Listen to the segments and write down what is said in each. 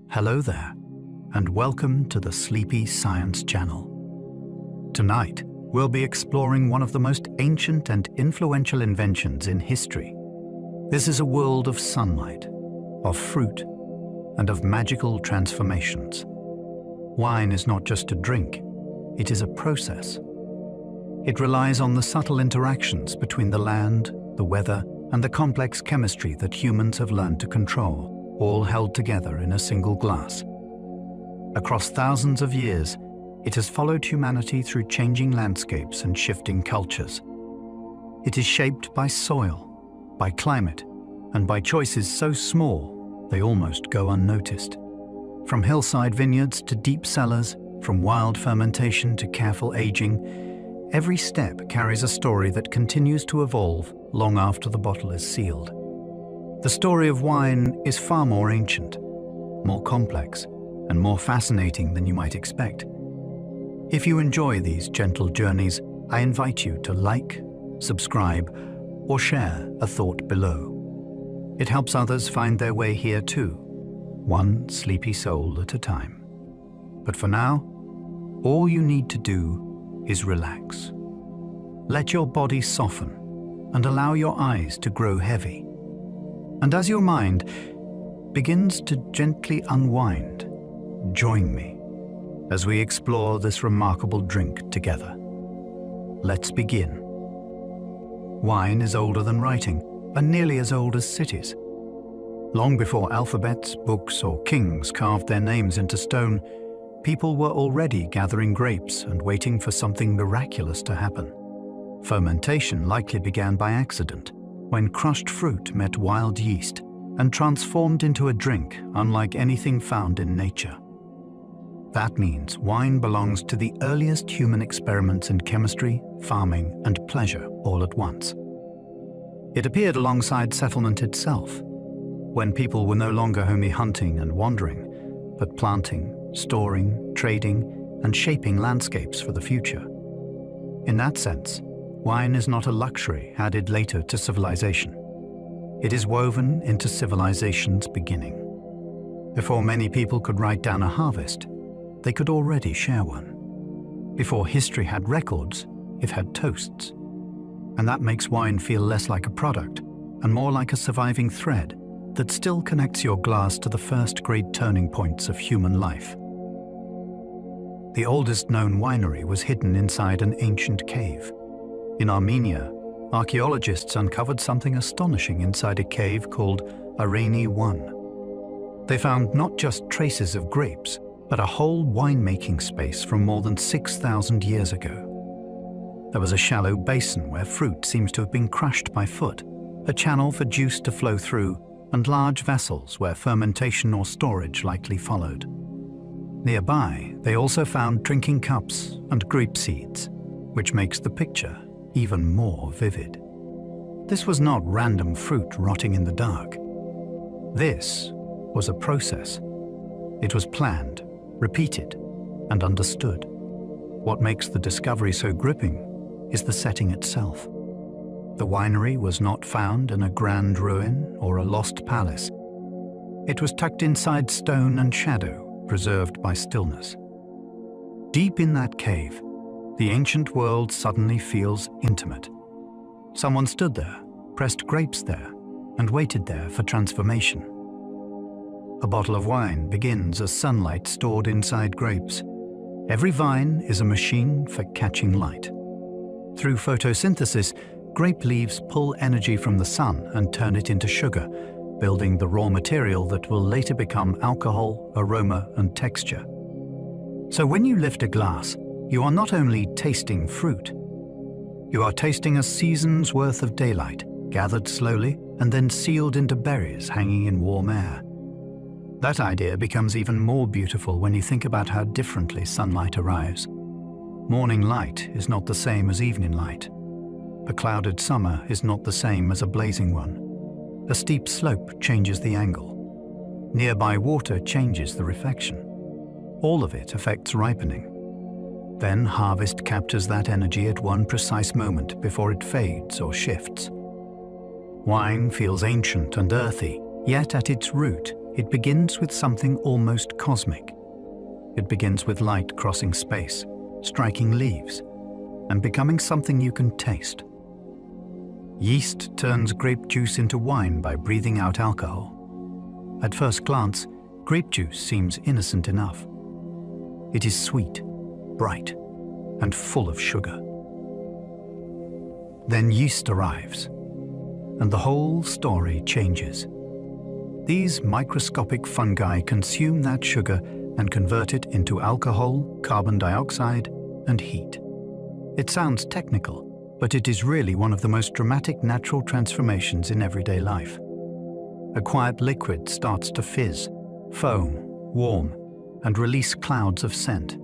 Hello there, and welcome to the Sleepy Science Channel. Tonight, we'll be exploring one of the most ancient and influential inventions in history. This is a world of sunlight, of fruit, and of magical transformations. Wine is not just a drink, it is a process. It relies on the subtle interactions between the land, the weather, and the complex chemistry that humans have learned to control, all held together in a single glass. Across thousands of years, it has followed humanity through changing landscapes and shifting cultures. It is shaped by soil, by climate, and by choices so small they almost go unnoticed. From hillside vineyards to deep cellars, from wild fermentation to careful aging, every step carries a story that continues to evolve long after the bottle is sealed. The story of wine is far more ancient, more complex, and more fascinating than you might expect. If you enjoy these gentle journeys, I invite you to like, subscribe, or share a thought below. It helps others find their way here too, one sleepy soul at a time. But for now, all you need to do is relax. Let your body soften and allow your eyes to grow heavy. And as your mind begins to gently unwind, join me as we explore this remarkable drink together. Let's begin. Wine is older than writing, and nearly as old as cities. Long before alphabets, books, or kings carved their names into stone, people were already gathering grapes and waiting for something miraculous to happen. Fermentation likely began by accident, when crushed fruit met wild yeast and transformed into a drink unlike anything found in nature. That means wine belongs to the earliest human experiments in chemistry, farming, and pleasure all at once. It appeared alongside settlement itself, when people were no longer only hunting and wandering, but planting, storing, trading, and shaping landscapes for the future. In that sense, wine is not a luxury added later to civilization. It is woven into civilization's beginning. Before many people could write down a harvest, they could already share one. Before history had records, it had toasts. And that makes wine feel less like a product and more like a surviving thread that still connects your glass to the first great turning points of human life. The oldest known winery was hidden inside an ancient cave. In Armenia, archaeologists uncovered something astonishing inside a cave called Areni 1. They found not just traces of grapes, but a whole winemaking space from more than 6,000 years ago. There was a shallow basin where fruit seems to have been crushed by foot, a channel for juice to flow through, and large vessels where fermentation or storage likely followed. Nearby, they also found drinking cups and grape seeds, which makes the picture even more vivid. This was not random fruit rotting in the dark. This was a process. It was planned, repeated, and understood. What makes the discovery so gripping is the setting itself. The winery was not found in a grand ruin or a lost palace. It was tucked inside stone and shadow, preserved by stillness. Deep in that cave, the ancient world suddenly feels intimate. Someone stood there, pressed grapes there, and waited there for transformation. A bottle of wine begins as sunlight stored inside grapes. Every vine is a machine for catching light. Through photosynthesis, grape leaves pull energy from the sun and turn it into sugar, building the raw material that will later become alcohol, aroma, and texture. So when you lift a glass, you are not only tasting fruit, you are tasting a season's worth of daylight, gathered slowly and then sealed into berries hanging in warm air. That idea becomes even more beautiful when you think about how differently sunlight arrives. Morning light is not the same as evening light. A clouded summer is not the same as a blazing one. A steep slope changes the angle. Nearby water changes the reflection. All of it affects ripening. Then harvest captures that energy at one precise moment before it fades or shifts. Wine feels ancient and earthy, yet at its root, it begins with something almost cosmic. It begins with light crossing space, striking leaves, and becoming something you can taste. Yeast turns grape juice into wine by breathing out alcohol. At first glance, grape juice seems innocent enough. It is sweet, bright, and full of sugar. Then yeast arrives, and the whole story changes. These microscopic fungi consume that sugar and convert it into alcohol, carbon dioxide, and heat. It sounds technical, but it is really one of the most dramatic natural transformations in everyday life. A quiet liquid starts to fizz, foam, warm, and release clouds of scent.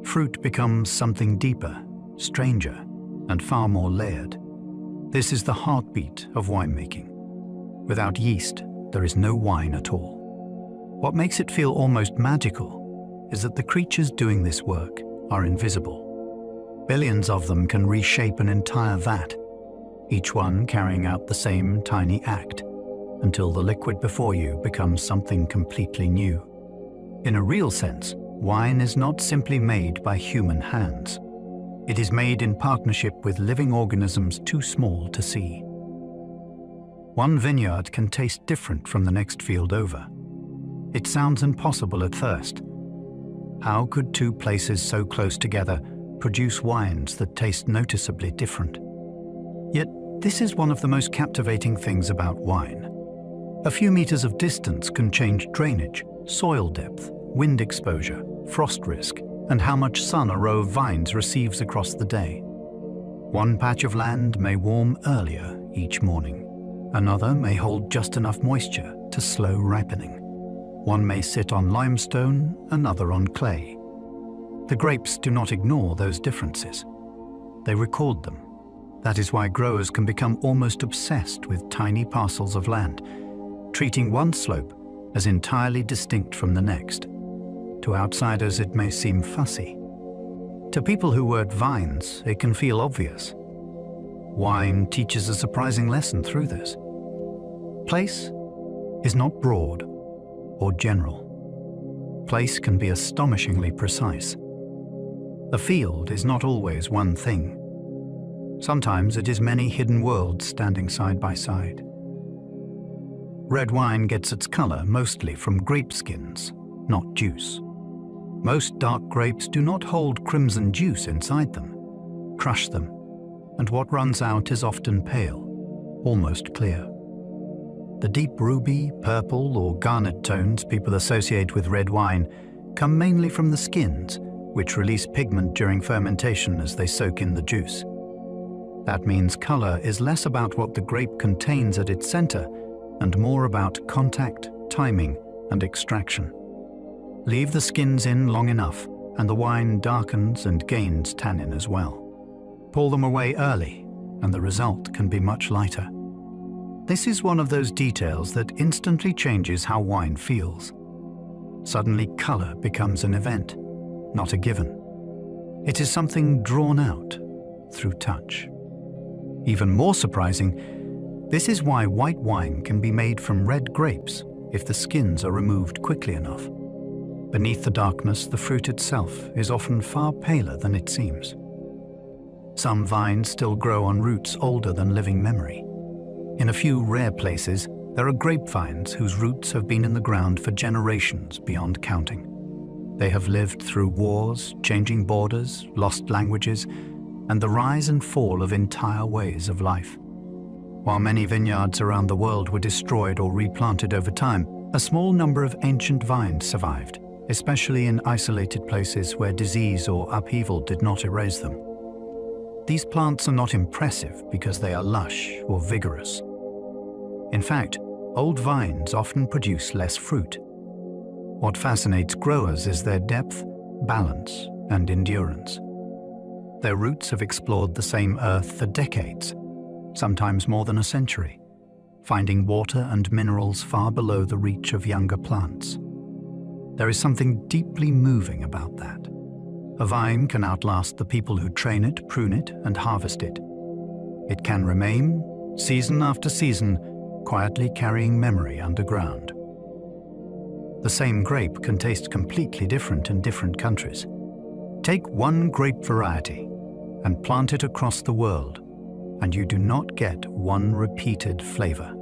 Fruit becomes something deeper, stranger, and far more layered. This is the heartbeat of winemaking. Without yeast, there is no wine at all. What makes it feel almost magical is that the creatures doing this work are invisible. Billions of them can reshape an entire vat, each one carrying out the same tiny act, until the liquid before you becomes something completely new. In a real sense, wine is not simply made by human hands. It is made in partnership with living organisms too small to see. One vineyard can taste different from the next field over. It sounds impossible at first. How could two places so close together produce wines that taste noticeably different? Yet, this is one of the most captivating things about wine. A few meters of distance can change drainage, soil depth, wind exposure, frost risk, and how much sun a row of vines receives across the day. One patch of land may warm earlier each morning. Another may hold just enough moisture to slow ripening. One may sit on limestone, another on clay. The grapes do not ignore those differences. They record them. That is why growers can become almost obsessed with tiny parcels of land, treating one slope as entirely distinct from the next. To outsiders, it may seem fussy. To people who work vines, it can feel obvious. Wine teaches a surprising lesson through this. Place is not broad or general. Place can be astonishingly precise. A field is not always one thing. Sometimes it is many hidden worlds standing side by side. Red wine gets its color mostly from grape skins, not juice. Most dark grapes do not hold crimson juice inside them. Crush them, and what runs out is often pale, almost clear. The deep ruby, purple, or garnet tones people associate with red wine come mainly from the skins, which release pigment during fermentation as they soak in the juice. That means color is less about what the grape contains at its center and more about contact, timing, and extraction. Leave the skins in long enough, and the wine darkens and gains tannin as well. Pull them away early, and the result can be much lighter. This is one of those details that instantly changes how wine feels. Suddenly, color becomes an event, not a given. It is something drawn out through touch. Even more surprising, this is why white wine can be made from red grapes if the skins are removed quickly enough. Beneath the darkness, the fruit itself is often far paler than it seems. Some vines still grow on roots older than living memory. In a few rare places, there are grapevines whose roots have been in the ground for generations beyond counting. They have lived through wars, changing borders, lost languages, and the rise and fall of entire ways of life. While many vineyards around the world were destroyed or replanted over time, a small number of ancient vines survived, especially in isolated places where disease or upheaval did not erase them. These plants are not impressive because they are lush or vigorous. In fact, old vines often produce less fruit. What fascinates growers is their depth, balance, and endurance. Their roots have explored the same earth for decades, sometimes more than a century, finding water and minerals far below the reach of younger plants. There is something deeply moving about that. A vine can outlast the people who train it, prune it, and harvest it. It can remain, season after season, quietly carrying memory underground. The same grape can taste completely different in different countries. Take one grape variety and plant it across the world, and you do not get one repeated flavor.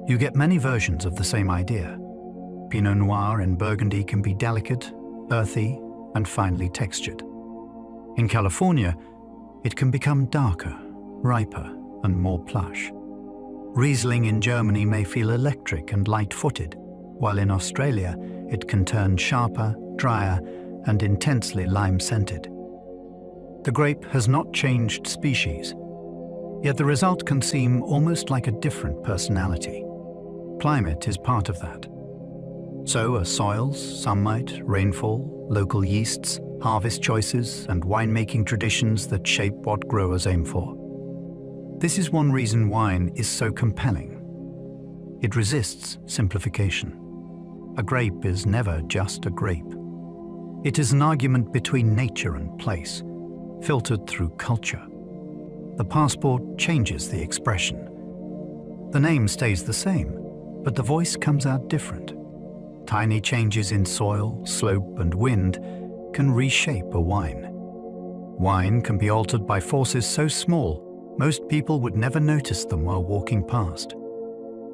You get many versions of the same idea. Pinot Noir in Burgundy can be delicate, earthy, and finely textured. In California, it can become darker, riper, and more plush. Riesling in Germany may feel electric and light-footed, while in Australia it can turn sharper, drier, and intensely lime-scented. The grape has not changed species, yet the result can seem almost like a different personality. Climate is part of that. So are soils, sunlight, rainfall, local yeasts, harvest choices, and winemaking traditions that shape what growers aim for. This is one reason wine is so compelling. It resists simplification. A grape is never just a grape. It is an argument between nature and place, filtered through culture. The passport changes the expression. The name stays the same, but the voice comes out different. Tiny changes in soil, slope, and wind can reshape a wine. Wine can be altered by forces so small, most people would never notice them while walking past.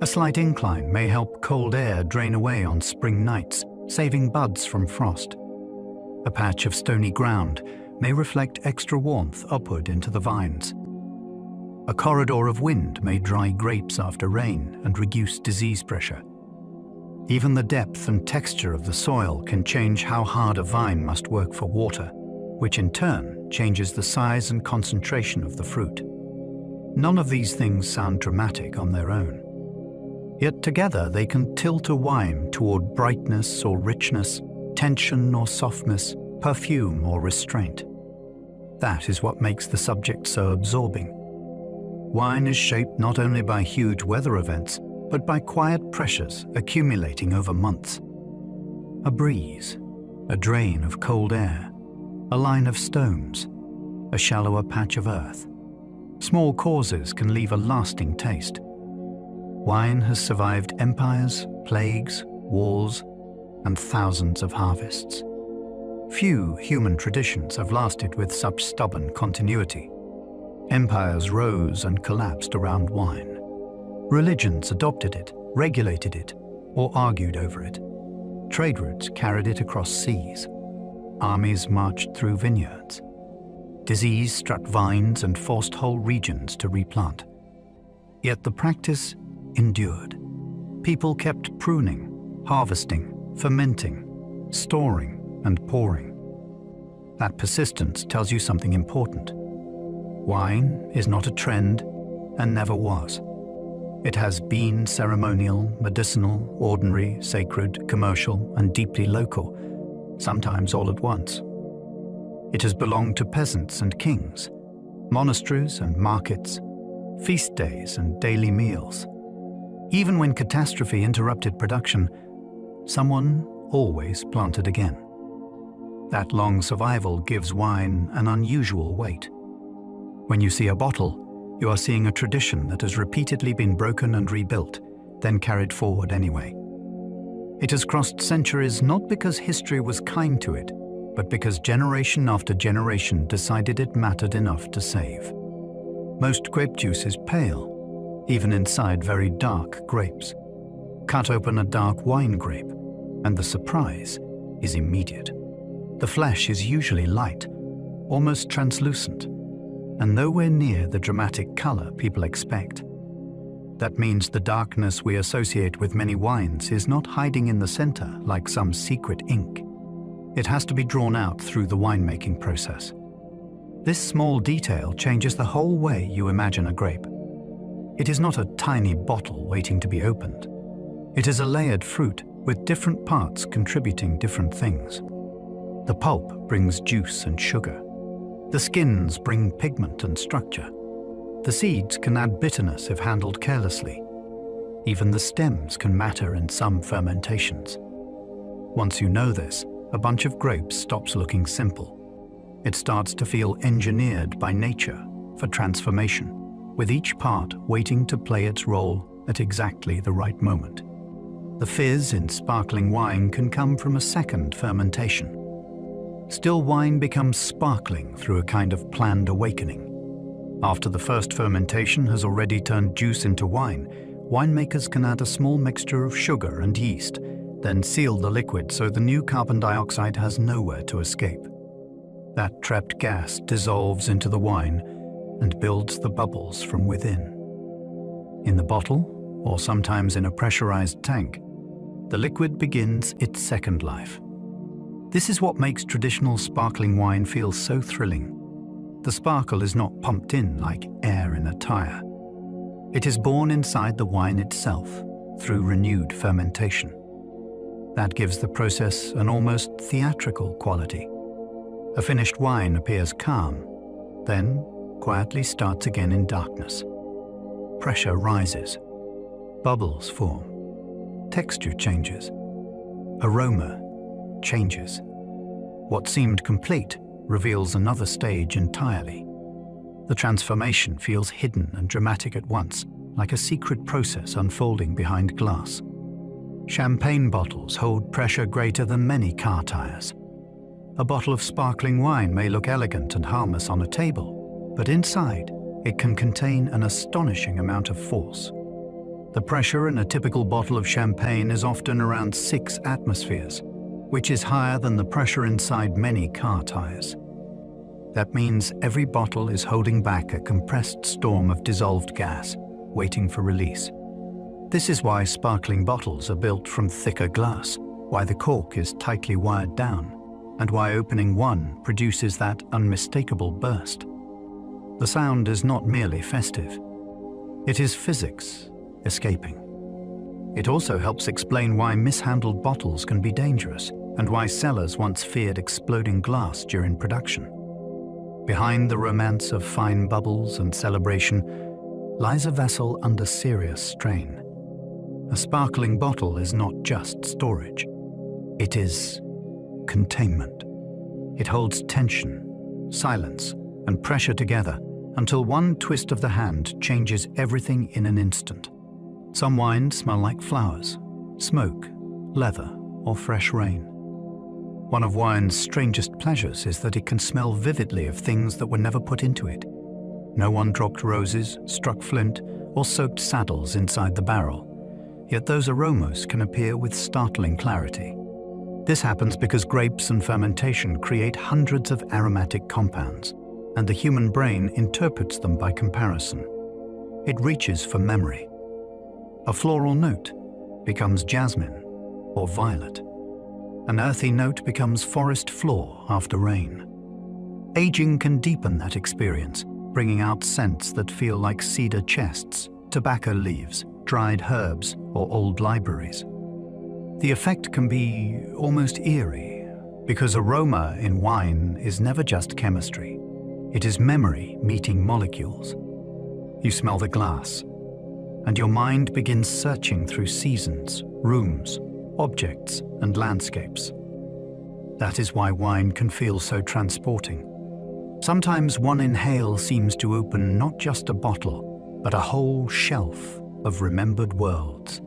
A slight incline may help cold air drain away on spring nights, saving buds from frost. A patch of stony ground may reflect extra warmth upward into the vines. A corridor of wind may dry grapes after rain and reduce disease pressure. Even the depth and texture of the soil can change how hard a vine must work for water, which in turn changes the size and concentration of the fruit. None of these things sound dramatic on their own. Yet together they can tilt a wine toward brightness or richness, tension or softness, perfume or restraint. That is what makes the subject so absorbing. Wine is shaped not only by huge weather events, but by quiet pressures accumulating over months. A breeze, a drain of cold air, a line of stones, a shallower patch of earth. Small causes can leave a lasting taste. Wine has survived empires, plagues, wars, and thousands of harvests. Few human traditions have lasted with such stubborn continuity. Empires rose and collapsed around wine. Religions adopted it, regulated it, or argued over it. Trade routes carried it across seas. Armies marched through vineyards. Disease struck vines and forced whole regions to replant. Yet the practice endured. People kept pruning, harvesting, fermenting, storing, and pouring. That persistence tells you something important. Wine is not a trend and never was. It has been ceremonial, medicinal, ordinary, sacred, commercial, and deeply local, sometimes all at once. It has belonged to peasants and kings, monasteries and markets, feast days and daily meals. Even when catastrophe interrupted production, someone always planted again. That long survival gives wine an unusual weight. When you see a bottle, you are seeing a tradition that has repeatedly been broken and rebuilt, then carried forward anyway. It has crossed centuries not because history was kind to it, but because generation after generation decided it mattered enough to save. Most grape juice is pale, even inside very dark grapes. Cut open a dark wine grape, and the surprise is immediate. The flesh is usually light, almost translucent, and nowhere near the dramatic color people expect. That means the darkness we associate with many wines is not hiding in the center like some secret ink. It has to be drawn out through the winemaking process. This small detail changes the whole way you imagine a grape. It is not a tiny bottle waiting to be opened. It is a layered fruit with different parts contributing different things. The pulp brings juice and sugar. The skins bring pigment and structure. The seeds can add bitterness if handled carelessly. Even the stems can matter in some fermentations. Once you know this, a bunch of grapes stops looking simple. It starts to feel engineered by nature for transformation, with each part waiting to play its role at exactly the right moment. The fizz in sparkling wine can come from a second fermentation. Still wine becomes sparkling through a kind of planned awakening. After the first fermentation has already turned juice into wine, winemakers can add a small mixture of sugar and yeast, then seal the liquid so the new carbon dioxide has nowhere to escape. That trapped gas dissolves into the wine and builds the bubbles from within. In the bottle, or sometimes in a pressurized tank, the liquid begins its second life. This is what makes traditional sparkling wine feel so thrilling. The sparkle is not pumped in like air in a tire. It is born inside the wine itself through renewed fermentation. That gives the process an almost theatrical quality. A finished wine appears calm, then quietly starts again in darkness. Pressure rises, bubbles form, texture changes, aroma changes. What seemed complete reveals another stage entirely. The transformation feels hidden and dramatic at once, like a secret process unfolding behind glass. Champagne bottles hold pressure greater than many car tires. A bottle of sparkling wine may look elegant and harmless on a table, but inside, it can contain an astonishing amount of force. The pressure in a typical bottle of champagne is often around 6 atmospheres, which is higher than the pressure inside many car tires. That means every bottle is holding back a compressed storm of dissolved gas, waiting for release. This is why sparkling bottles are built from thicker glass, why the cork is tightly wired down, and why opening one produces that unmistakable burst. The sound is not merely festive. It is physics escaping. It also helps explain why mishandled bottles can be dangerous and why cellars once feared exploding glass during production. Behind the romance of fine bubbles and celebration lies a vessel under serious strain. A sparkling bottle is not just storage. It is containment. It holds tension, silence, and pressure together until one twist of the hand changes everything in an instant. Some wines smell like flowers, smoke, leather, or fresh rain. One of wine's strangest pleasures is that it can smell vividly of things that were never put into it. No one dropped roses, struck flint, or soaked saddles inside the barrel. Yet those aromas can appear with startling clarity. This happens because grapes and fermentation create hundreds of aromatic compounds, and the human brain interprets them by comparison. It reaches for memory. A floral note becomes jasmine or violet. An earthy note becomes forest floor after rain. Aging can deepen that experience, bringing out scents that feel like cedar chests, tobacco leaves, dried herbs, or old libraries. The effect can be almost eerie, because aroma in wine is never just chemistry. It is memory meeting molecules. You smell the glass, and your mind begins searching through seasons, rooms, objects, and landscapes. That is why wine can feel so transporting. Sometimes one inhale seems to open not just a bottle, but a whole shelf of remembered worlds.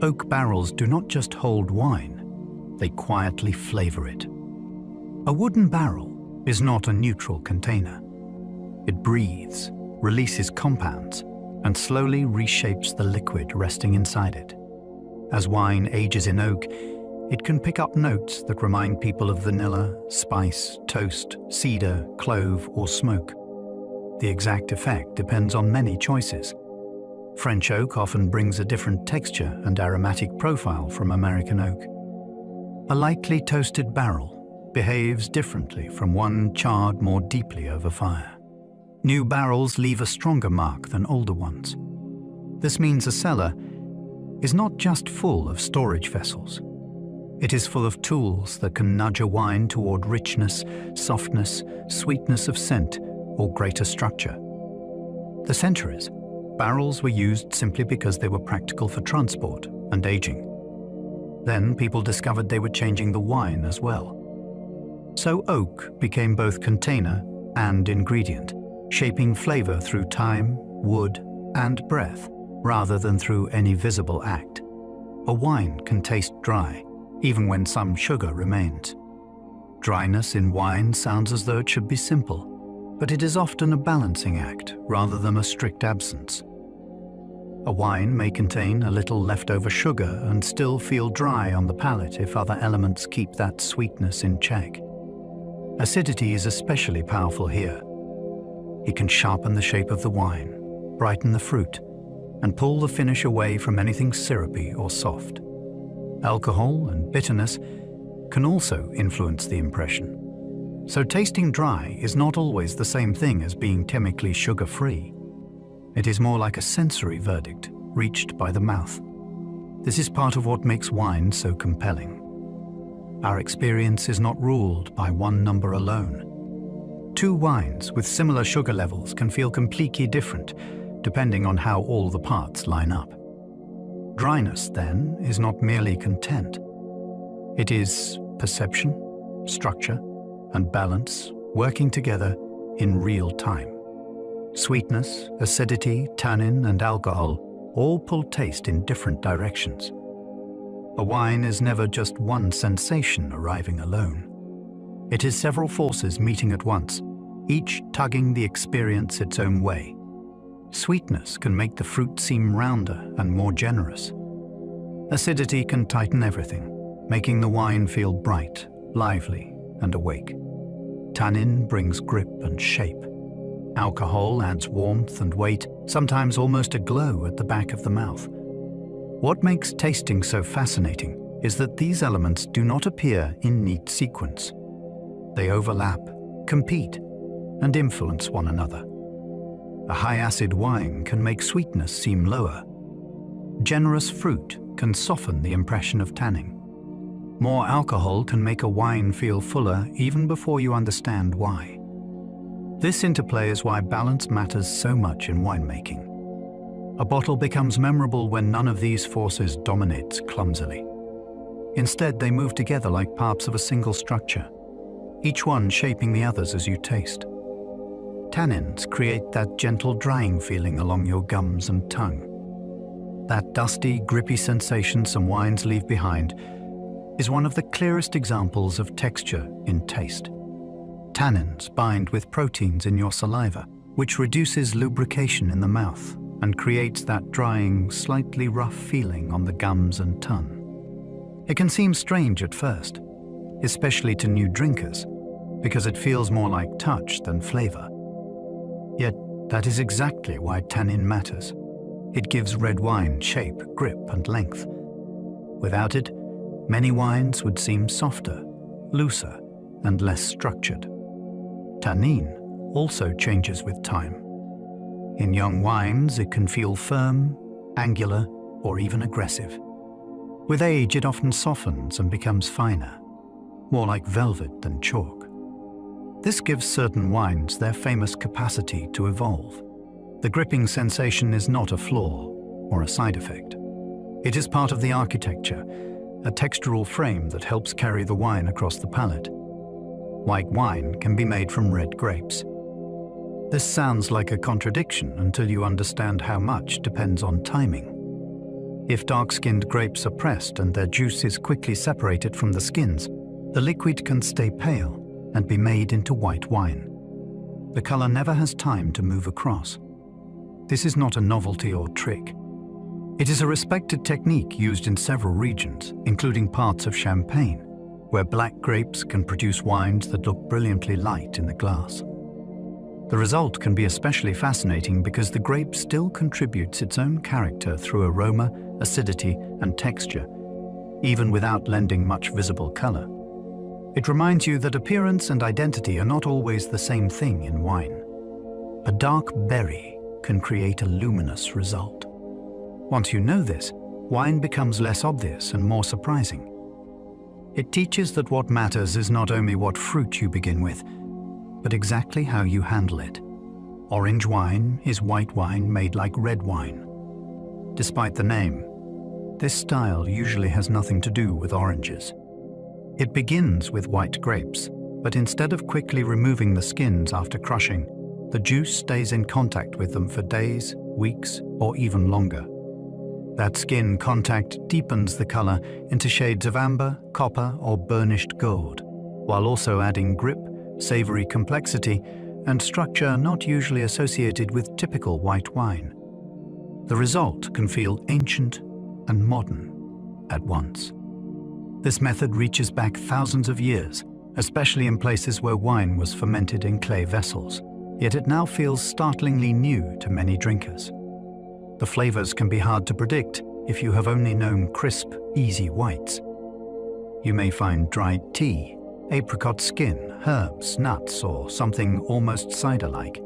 Oak barrels do not just hold wine, they quietly flavor it. A wooden barrel is not a neutral container. It breathes, releases compounds, and slowly reshapes the liquid resting inside it. As wine ages in oak, it can pick up notes that remind people of vanilla, spice, toast, cedar, clove, or smoke. The exact effect depends on many choices. French oak often brings a different texture and aromatic profile from American oak. A lightly toasted barrel behaves differently from one charred more deeply over fire. New barrels leave a stronger mark than older ones. This means a cellar is not just full of storage vessels. It is full of tools that can nudge a wine toward richness, softness, sweetness of scent, or greater structure. For centuries, barrels were used simply because they were practical for transport and aging. Then people discovered they were changing the wine as well. So oak became both container and ingredient, shaping flavor through time, wood, and breath, rather than through any visible act. a wine can taste dry, even when some sugar remains. Dryness in wine sounds as though it should be simple, but it is often a balancing act rather than a strict absence. A wine may contain a little leftover sugar and still feel dry on the palate if other elements keep that sweetness in check. Acidity is especially powerful here. It can sharpen the shape of the wine, brighten the fruit, and pull the finish away from anything syrupy or soft. Alcohol and bitterness can also influence the impression. So tasting dry is not always the same thing as being chemically sugar-free. It is more like a sensory verdict reached by the mouth. This is part of what makes wine so compelling. Our experience is not ruled by one number alone. Two wines with similar sugar levels can feel completely different, depending on how all the parts line up. Dryness, then, is not merely content. It is perception, structure, and balance working together in real time. Sweetness, acidity, tannin, and alcohol all pull taste in different directions. A wine is never just one sensation arriving alone. It is several forces meeting at once, each tugging the experience its own way. Sweetness can make the fruit seem rounder and more generous. Acidity can tighten everything, making the wine feel bright, lively, and awake. Tannin brings grip and shape. Alcohol adds warmth and weight, sometimes almost a glow at the back of the mouth. What makes tasting so fascinating is that these elements do not appear in neat sequence. They overlap, compete, and influence one another. A high-acid wine can make sweetness seem lower. Generous fruit can soften the impression of tannin. More alcohol can make a wine feel fuller even before you understand why. This interplay is why balance matters so much in winemaking. A bottle becomes memorable when none of these forces dominates clumsily. Instead, they move together like parts of a single structure, each one shaping the others as you taste. Tannins create that gentle drying feeling along your gums and tongue. That dusty, grippy sensation some wines leave behind is one of the clearest examples of texture in taste. Tannins bind with proteins in your saliva, which reduces lubrication in the mouth and creates that drying, slightly rough feeling on the gums and tongue. It can seem strange at first, especially to new drinkers, because it feels more like touch than flavor. Yet, that is exactly why tannin matters. It gives red wine shape, grip, and length. Without it, many wines would seem softer, looser, and less structured. Tannin also changes with time. In young wines, it can feel firm, angular, or even aggressive. With age, it often softens and becomes finer, more like velvet than chalk. This gives certain wines their famous capacity to evolve. The gripping sensation is not a flaw or a side effect. It is part of the architecture, a textural frame that helps carry the wine across the palate. White wine can be made from red grapes. This sounds like a contradiction until you understand how much depends on timing. If dark-skinned grapes are pressed and their juice is quickly separated from the skins, the liquid can stay pale and be made into white wine. The color never has time to move across. This is not a novelty or trick. It is a respected technique used in several regions, including parts of Champagne, where black grapes can produce wines that look brilliantly light in the glass. The result can be especially fascinating because the grape still contributes its own character through aroma, acidity, and texture, even without lending much visible color. It reminds you that appearance and identity are not always the same thing in wine. A dark berry can create a luminous result. Once you know this, wine becomes less obvious and more surprising. It teaches that what matters is not only what fruit you begin with, but exactly how you handle it. Orange wine is white wine made like red wine. Despite the name, this style usually has nothing to do with oranges. It begins with white grapes, but instead of quickly removing the skins after crushing, the juice stays in contact with them for days, weeks, or even longer. That skin contact deepens the color into shades of amber, copper, or burnished gold, while also adding grip, savory complexity, and structure not usually associated with typical white wine. The result can feel ancient and modern at once. This method reaches back thousands of years, especially in places where wine was fermented in clay vessels, yet it now feels startlingly new to many drinkers. The flavors can be hard to predict if you have only known crisp, easy whites. You may find dried tea, apricot skin, herbs, nuts, or something almost cider-like.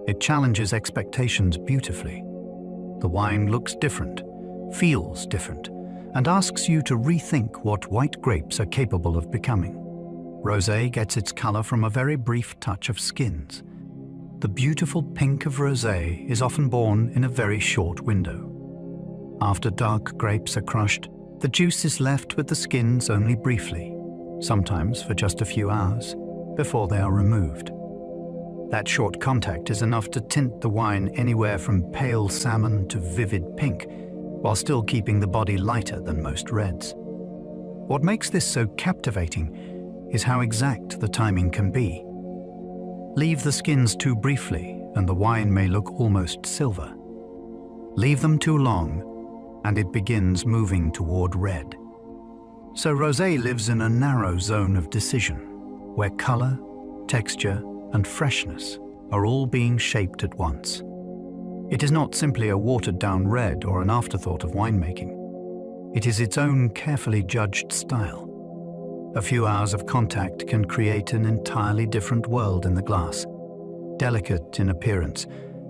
It challenges expectations beautifully. The wine looks different, feels different, and asks you to rethink what white grapes are capable of becoming. Rosé gets its color from a very brief touch of skins. The beautiful pink of rosé is often born in a very short window. After dark grapes are crushed, the juice is left with the skins only briefly, sometimes for just a few hours, before they are removed. That short contact is enough to tint the wine anywhere from pale salmon to vivid pink, while still keeping the body lighter than most reds. What makes this so captivating is how exact the timing can be. Leave the skins too briefly and the wine may look almost silver. Leave them too long and it begins moving toward red. So rosé lives in a narrow zone of decision, where color, texture, and freshness are all being shaped at once. It is not simply a watered-down red or an afterthought of winemaking. It is its own carefully judged style. A few hours of contact can create an entirely different world in the glass, delicate in appearance,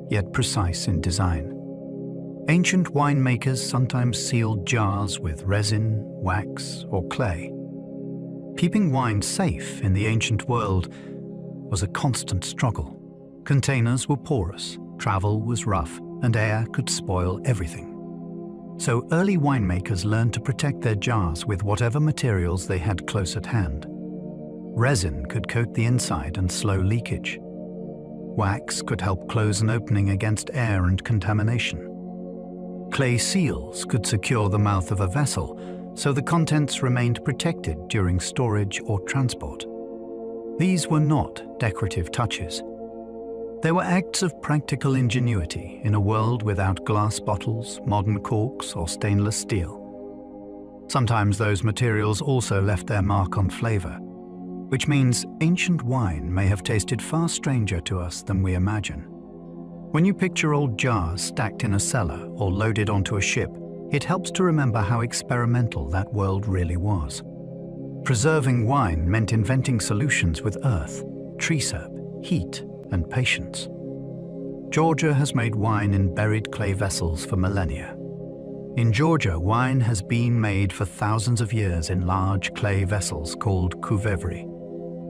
yet precise in design. Ancient winemakers sometimes sealed jars with resin, wax, or clay. Keeping wine safe in the ancient world was a constant struggle. Containers were porous, travel was rough, and air could spoil everything. So early winemakers learned to protect their jars with whatever materials they had close at hand. Resin could coat the inside and slow leakage. Wax could help close an opening against air and contamination. Clay seals could secure the mouth of a vessel, so the contents remained protected during storage or transport. These were not decorative touches. They were acts of practical ingenuity in a world without glass bottles, modern corks, or stainless steel. Sometimes those materials also left their mark on flavor, which means ancient wine may have tasted far stranger to us than we imagine. When you picture old jars stacked in a cellar or loaded onto a ship, it helps to remember how experimental that world really was. Preserving wine meant inventing solutions with earth, tree sap, heat, and patience. Georgia has made wine in buried clay vessels for millennia. In Georgia, wine has been made for thousands of years in large clay vessels called cuvevri,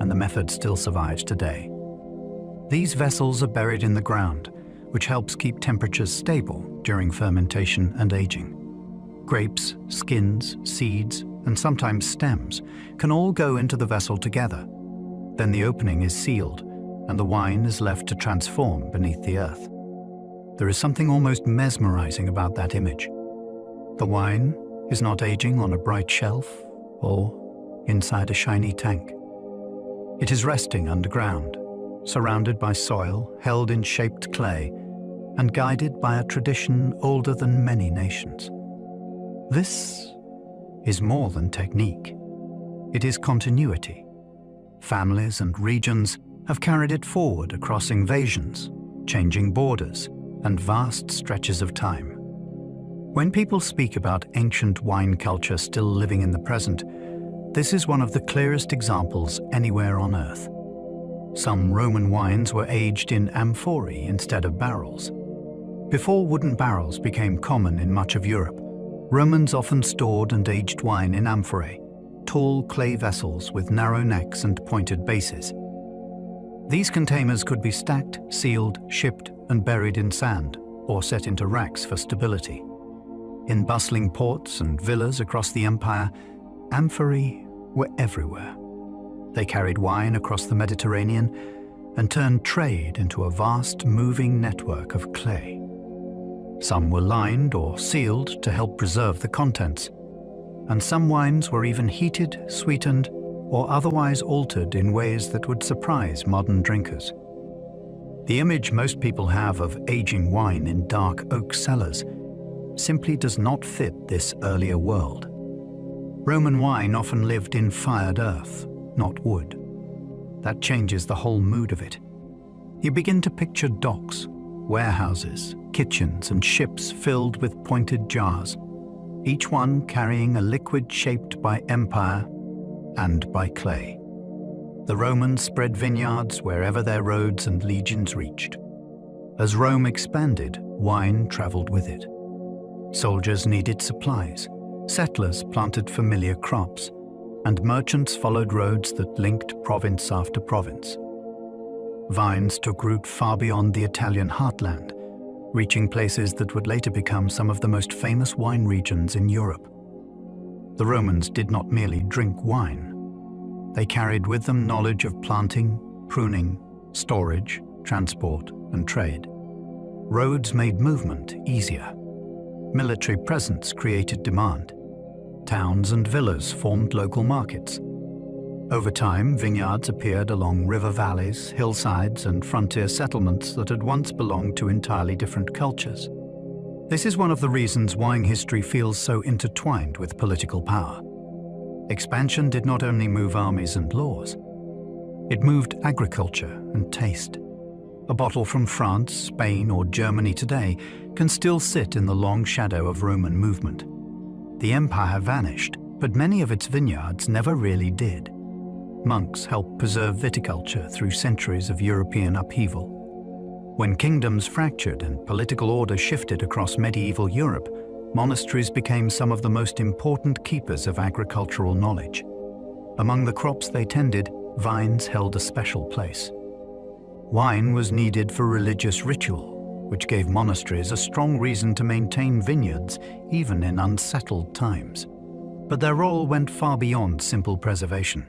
and the method still survives today. These vessels are buried in the ground, which helps keep temperatures stable during fermentation and aging. Grapes, skins, seeds, and sometimes stems can all go into the vessel together. Then the opening is sealed, and the wine is left to transform beneath the earth. There is something almost mesmerizing about that image. The wine is not aging on a bright shelf or inside a shiny tank. It is resting underground, surrounded by soil, held in shaped clay, and guided by a tradition older than many nations. This is more than technique. It is continuity. Families and regions have carried it forward across invasions, changing borders, and vast stretches of time. When people speak about ancient wine culture still living in the present, this is one of the clearest examples anywhere on Earth. Some Roman wines were aged in amphorae instead of barrels. Before wooden barrels became common in much of Europe, Romans often stored and aged wine in amphorae, tall clay vessels with narrow necks and pointed bases. These containers could be stacked, sealed, shipped, and buried in sand, or set into racks for stability. In bustling ports and villas across the empire, amphorae were everywhere. They carried wine across the Mediterranean and turned trade into a vast moving network of clay. Some were lined or sealed to help preserve the contents, and some wines were even heated, sweetened, or otherwise altered in ways that would surprise modern drinkers. The image most people have of aging wine in dark oak cellars simply does not fit this earlier world. Roman wine often lived in fired earth, not wood. That changes the whole mood of it. You begin to picture docks, warehouses, kitchens, and ships filled with pointed jars, each one carrying a liquid shaped by empire and by clay. The Romans spread vineyards wherever their roads and legions reached. As Rome expanded, wine traveled with it. Soldiers needed supplies, settlers planted familiar crops, and merchants followed roads that linked province after province. Vines took root far beyond the Italian heartland, reaching places that would later become some of the most famous wine regions in Europe. The Romans did not merely drink wine. They carried with them knowledge of planting, pruning, storage, transport, and trade. Roads made movement easier. Military presence created demand. Towns and villas formed local markets. Over time, vineyards appeared along river valleys, hillsides, and frontier settlements that had once belonged to entirely different cultures. This is one of the reasons wine history feels so intertwined with political power. Expansion did not only move armies and laws, it moved agriculture and taste. A bottle from France, Spain, or Germany today can still sit in the long shadow of Roman movement. The empire vanished, but many of its vineyards never really did. Monks helped preserve viticulture through centuries of European upheaval. When kingdoms fractured and political order shifted across medieval Europe, monasteries became some of the most important keepers of agricultural knowledge. Among the crops they tended, vines held a special place. Wine was needed for religious ritual, which gave monasteries a strong reason to maintain vineyards even in unsettled times. But their role went far beyond simple preservation.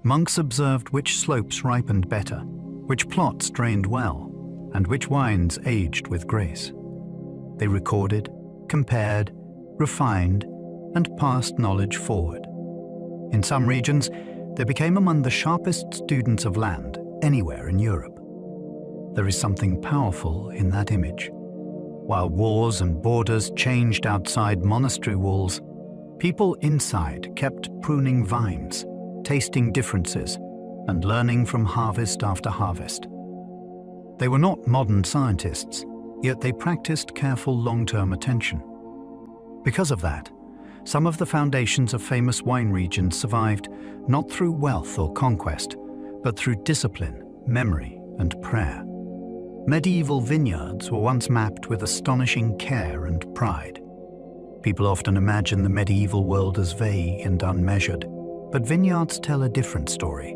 Monks observed which slopes ripened better, which plots drained well, and which wines aged with grace. They recorded, compared, refined, and passed knowledge forward. In some regions, they became among the sharpest students of land anywhere in Europe. There is something powerful in that image. While wars and borders changed outside monastery walls, people inside kept pruning vines, tasting differences, and learning from harvest after harvest. They were not modern scientists, yet they practiced careful long-term attention. Because of that, some of the foundations of famous wine regions survived not through wealth or conquest, but through discipline, memory, and prayer. Medieval vineyards were once mapped with astonishing care and pride. People often imagine the medieval world as vague and unmeasured, but vineyards tell a different story.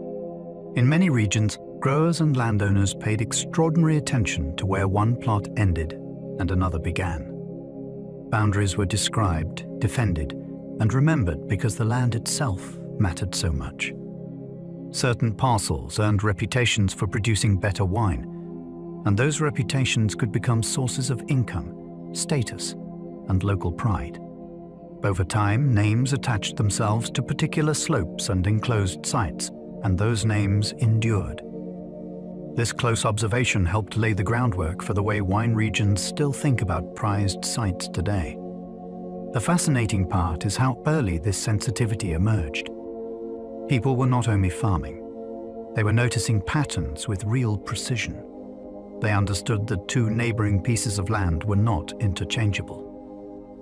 In many regions, growers and landowners paid extraordinary attention to where one plot ended and another began. Boundaries were described, defended, and remembered because the land itself mattered so much. Certain parcels earned reputations for producing better wine, and those reputations could become sources of income, status, and local pride. Over time, names attached themselves to particular slopes and enclosed sites, and those names endured. This close observation helped lay the groundwork for the way wine regions still think about prized sites today. The fascinating part is how early this sensitivity emerged. People were not only farming, they were noticing patterns with real precision. They understood that two neighboring pieces of land were not interchangeable.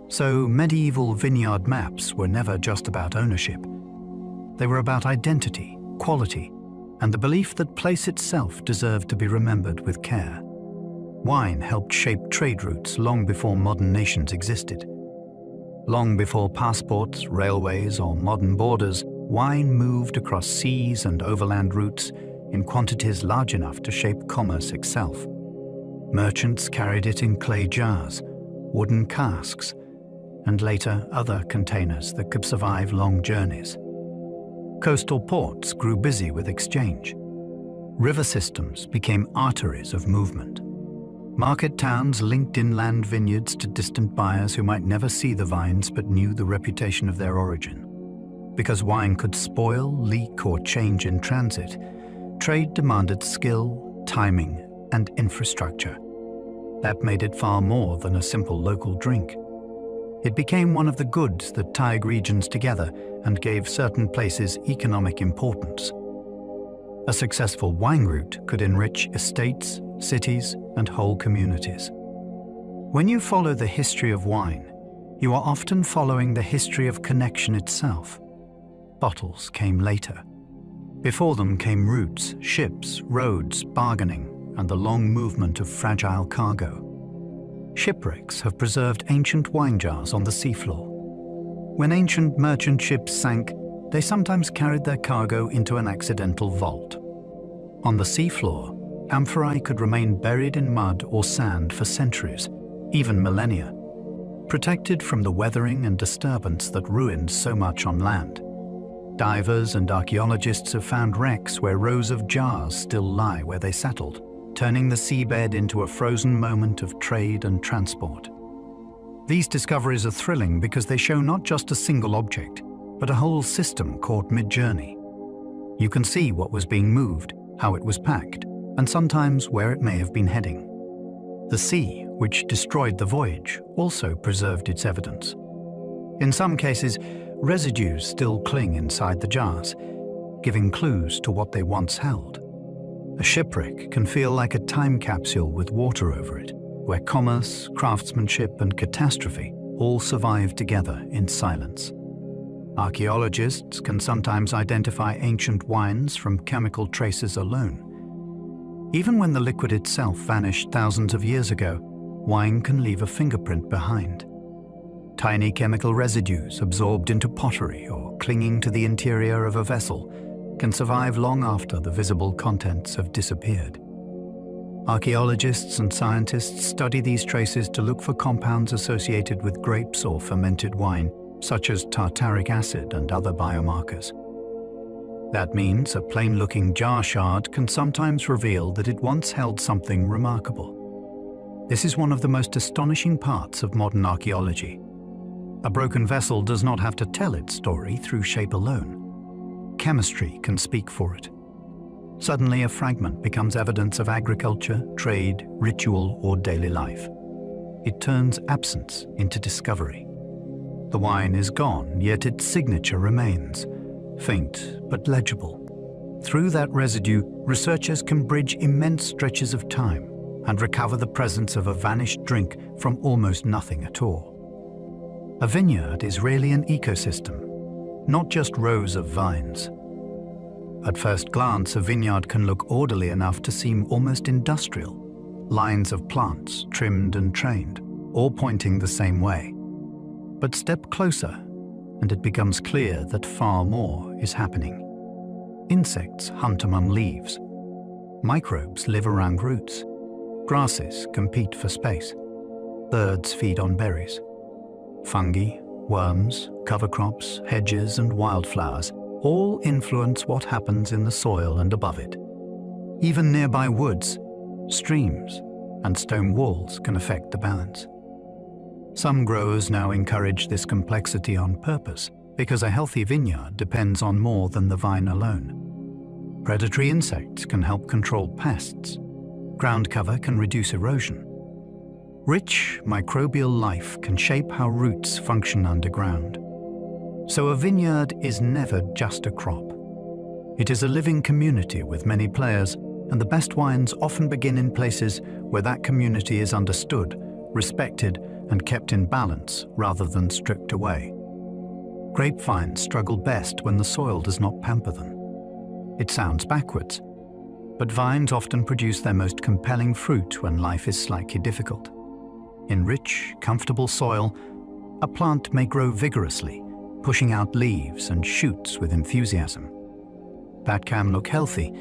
So medieval vineyard maps were never just about ownership. They were about identity, quality, and the belief that place itself deserved to be remembered with care. Wine helped shape trade routes long before modern nations existed. Long before passports, railways, or modern borders, wine moved across seas and overland routes in quantities large enough to shape commerce itself. Merchants carried it in clay jars, wooden casks, and later other containers that could survive long journeys. Coastal ports grew busy with exchange. River systems became arteries of movement. Market towns linked inland vineyards to distant buyers who might never see the vines but knew the reputation of their origin. Because wine could spoil, leak, or change in transit, trade demanded skill, timing, and infrastructure. That made it far more than a simple local drink. It became one of the goods that tied regions together and gave certain places economic importance. A successful wine route could enrich estates, cities, and whole communities. When you follow the history of wine, you are often following the history of connection itself. Bottles came later. Before them came routes, ships, roads, bargaining, and the long movement of fragile cargo. Shipwrecks have preserved ancient wine jars on the seafloor. When ancient merchant ships sank, they sometimes carried their cargo into an accidental vault. On the seafloor, amphorae could remain buried in mud or sand for centuries, even millennia, protected from the weathering and disturbance that ruined so much on land. Divers and archaeologists have found wrecks where rows of jars still lie where they settled, turning the seabed into a frozen moment of trade and transport. These discoveries are thrilling because they show not just a single object, but a whole system caught mid-journey. You can see what was being moved, how it was packed, and sometimes where it may have been heading. The sea, which destroyed the voyage, also preserved its evidence. In some cases, residues still cling inside the jars, giving clues to what they once held. A shipwreck can feel like a time capsule with water over it, where commerce, craftsmanship, and catastrophe all survive together in silence. Archaeologists can sometimes identify ancient wines from chemical traces alone. Even when the liquid itself vanished thousands of years ago, wine can leave a fingerprint behind. Tiny chemical residues absorbed into pottery or clinging to the interior of a vessel can survive long after the visible contents have disappeared. Archaeologists and scientists study these traces to look for compounds associated with grapes or fermented wine, such as tartaric acid and other biomarkers. That means a plain-looking jar shard can sometimes reveal that it once held something remarkable. This is one of the most astonishing parts of modern archaeology. A broken vessel does not have to tell its story through shape alone. Chemistry can speak for it. Suddenly, a fragment becomes evidence of agriculture, trade, ritual, or daily life. It turns absence into discovery. The wine is gone, yet its signature remains, faint but legible. Through that residue, researchers can bridge immense stretches of time and recover the presence of a vanished drink from almost nothing at all. A vineyard is really an ecosystem, not just rows of vines. At first glance, a vineyard can look orderly enough to seem almost industrial. Lines of plants, trimmed and trained, all pointing the same way. But step closer, and it becomes clear that far more is happening. Insects hunt among leaves. Microbes live around roots. Grasses compete for space. Birds feed on berries. Fungi, worms, cover crops, hedges, and wildflowers all influence what happens in the soil and above it. Even nearby woods, streams, and stone walls can affect the balance. Some growers now encourage this complexity on purpose because a healthy vineyard depends on more than the vine alone. Predatory insects can help control pests. Ground cover can reduce erosion. Rich microbial life can shape how roots function underground. So a vineyard is never just a crop. It is a living community with many players, and the best wines often begin in places where that community is understood, respected, and kept in balance rather than stripped away. Grapevines struggle best when the soil does not pamper them. It sounds backwards, but vines often produce their most compelling fruit when life is slightly difficult. In rich, comfortable soil, a plant may grow vigorously, pushing out leaves and shoots with enthusiasm. That can look healthy,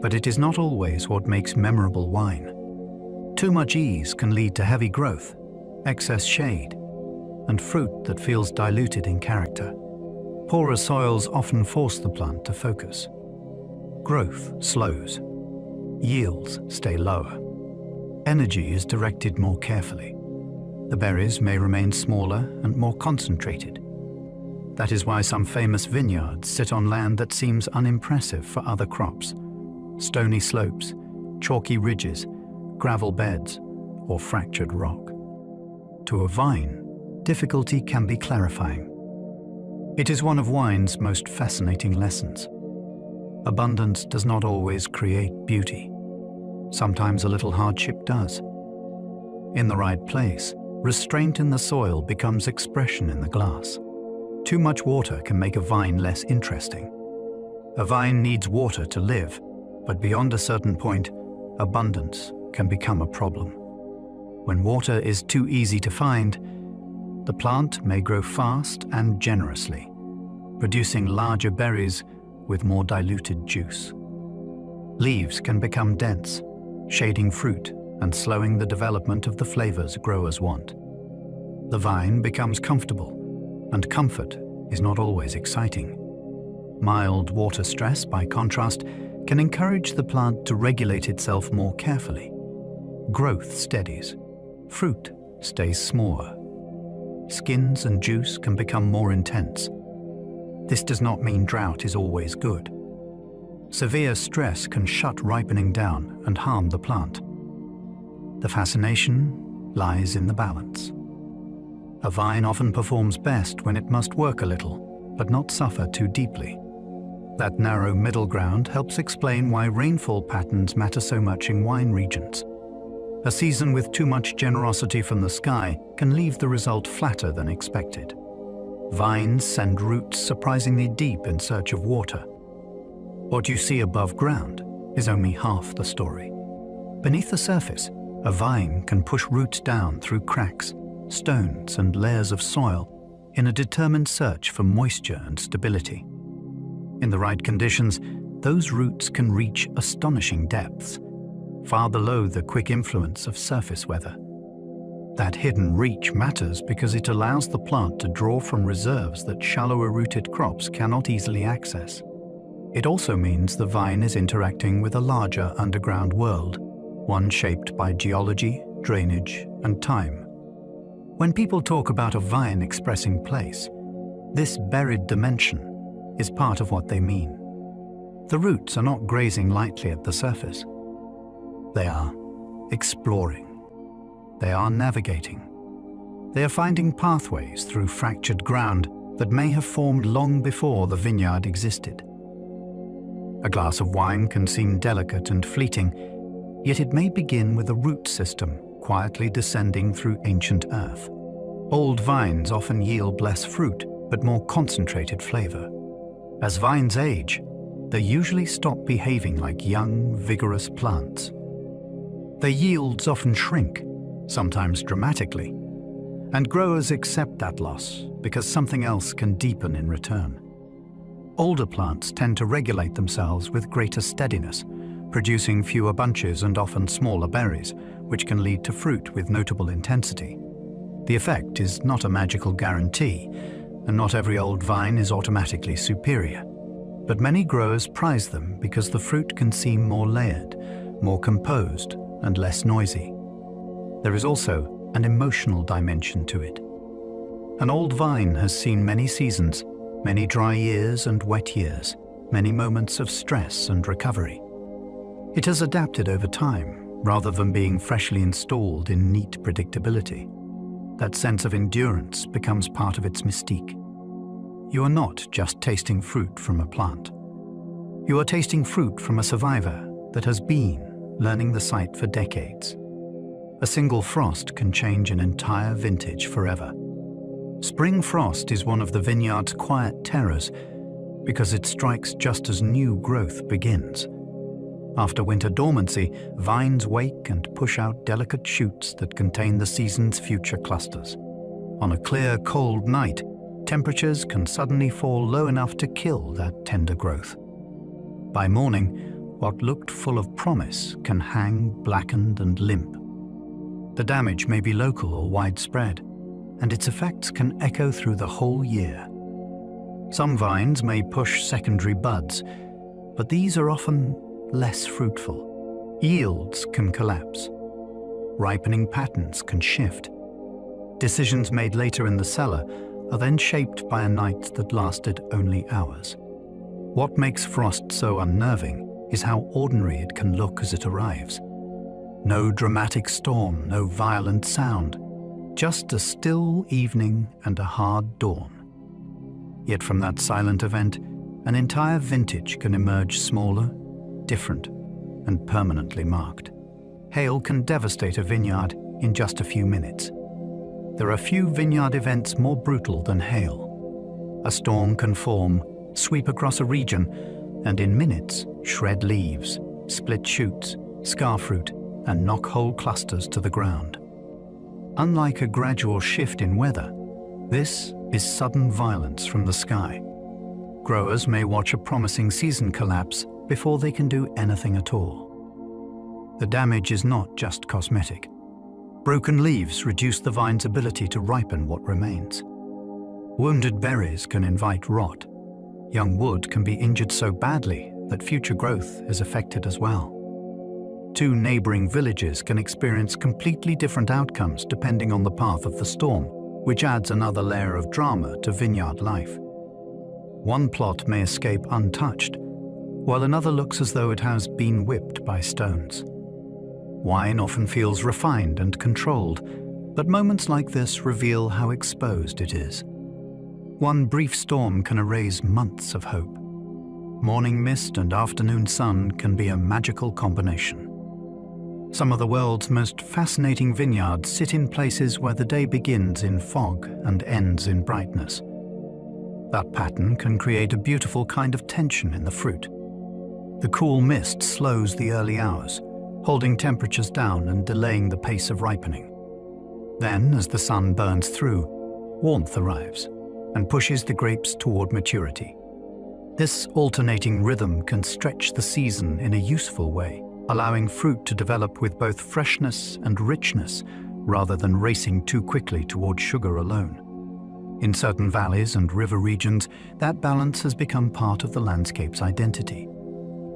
but it is not always what makes memorable wine. Too much ease can lead to heavy growth, excess shade, and fruit that feels diluted in character. Poorer soils often force the plant to focus. Growth slows. Yields stay lower. energy is directed more carefully. The berries may remain smaller and more concentrated. That is why some famous vineyards sit on land that seems unimpressive for other crops. Stony slopes, chalky ridges, gravel beds, or fractured rock. To a vine, difficulty can be clarifying. It is one of wine's most fascinating lessons. Abundance does not always create beauty. Sometimes a little hardship does. In the right place, restraint in the soil becomes expression in the glass. Too much water can make a vine less interesting. A vine needs water to live, but beyond a certain point, abundance can become a problem. When water is too easy to find, the plant may grow fast and generously, producing larger berries with more diluted juice. Leaves can become dense, shading fruit and slowing the development of the flavors growers want. The vine becomes comfortable, and comfort is not always exciting. Mild water stress, by contrast, can encourage the plant to regulate itself more carefully. Growth steadies. Fruit stays smaller. Skins and juice can become more intense. This does not mean drought is always good. Severe stress can shut ripening down and harm the plant. The fascination lies in the balance. A vine often performs best when it must work a little, but not suffer too deeply. That narrow middle ground helps explain why rainfall patterns matter so much in wine regions. A season with too much generosity from the sky can leave the result flatter than expected. Vines send roots surprisingly deep in search of water. What you see above ground is only half the story. Beneath the surface, a vine can push roots down through cracks, stones, and layers of soil in a determined search for moisture and stability. In the right conditions, those roots can reach astonishing depths, far below the quick influence of surface weather. That hidden reach matters because it allows the plant to draw from reserves that shallower-rooted crops cannot easily access. It also means the vine is interacting with a larger underground world, one shaped by geology, drainage, and time. When people talk about a vine expressing place, this buried dimension is part of what they mean. The roots are not grazing lightly at the surface. They are exploring. They are navigating. They are finding pathways through fractured ground that may have formed long before the vineyard existed. A glass of wine can seem delicate and fleeting, yet it may begin with a root system quietly descending through ancient earth. Old vines often yield less fruit, but more concentrated flavor. As vines age, they usually stop behaving like young, vigorous plants. Their yields often shrink, sometimes dramatically, and growers accept that loss because something else can deepen in return. Older plants tend to regulate themselves with greater steadiness, producing fewer bunches and often smaller berries, which can lead to fruit with notable intensity. The effect is not a magical guarantee, and not every old vine is automatically superior. But many growers prize them because the fruit can seem more layered, more composed, and less noisy. There is also an emotional dimension to it. An old vine has seen many seasons, many dry years and wet years, many moments of stress and recovery. It has adapted over time, rather than being freshly installed in neat predictability. That sense of endurance becomes part of its mystique. You are not just tasting fruit from a plant. You are tasting fruit from a survivor that has been learning the site for decades. A single frost can change an entire vintage forever. Spring frost is one of the vineyard's quiet terrors because it strikes just as new growth begins. After winter dormancy, vines wake and push out delicate shoots that contain the season's future clusters. On a clear, cold night, temperatures can suddenly fall low enough to kill that tender growth. By morning, what looked full of promise can hang blackened and limp. The damage may be local or widespread, and its effects can echo through the whole year. Some vines may push secondary buds, but these are often less fruitful. Yields can collapse. ripening patterns can shift. Decisions made later in the cellar are then shaped by a night that lasted only hours. What makes frost so unnerving is how ordinary it can look as it arrives. No dramatic storm, no violent sound, just a still evening and a hard dawn. Yet from that silent event, an entire vintage can emerge smaller, different, and permanently marked. Hail can devastate a vineyard in just a few minutes. There are few vineyard events more brutal than hail. A storm can form, sweep across a region, and in minutes shred leaves, split shoots, scar fruit, and knock whole clusters to the ground. Unlike a gradual shift in weather, this is sudden violence from the sky. Growers may watch a promising season collapse before they can do anything at all. The damage is not just cosmetic. Broken leaves reduce the vine's ability to ripen what remains. Wounded berries can invite rot. Young wood can be injured so badly that future growth is affected as well. Two neighboring villages can experience completely different outcomes depending on the path of the storm, which adds another layer of drama to vineyard life. One plot may escape untouched, while another looks as though it has been whipped by stones. Wine often feels refined and controlled, but moments like this reveal how exposed it is. One brief storm can erase months of hope. Morning mist and afternoon sun can be a magical combination. Some of the world's most fascinating vineyards sit in places where the day begins in fog and ends in brightness. That pattern can create a beautiful kind of tension in the fruit. The cool mist slows the early hours, holding temperatures down and delaying the pace of ripening. Then, as the sun burns through, warmth arrives and pushes the grapes toward maturity. This alternating rhythm can stretch the season in a useful way, allowing fruit to develop with both freshness and richness rather than racing too quickly toward sugar alone. In certain valleys and river regions, that balance has become part of the landscape's identity.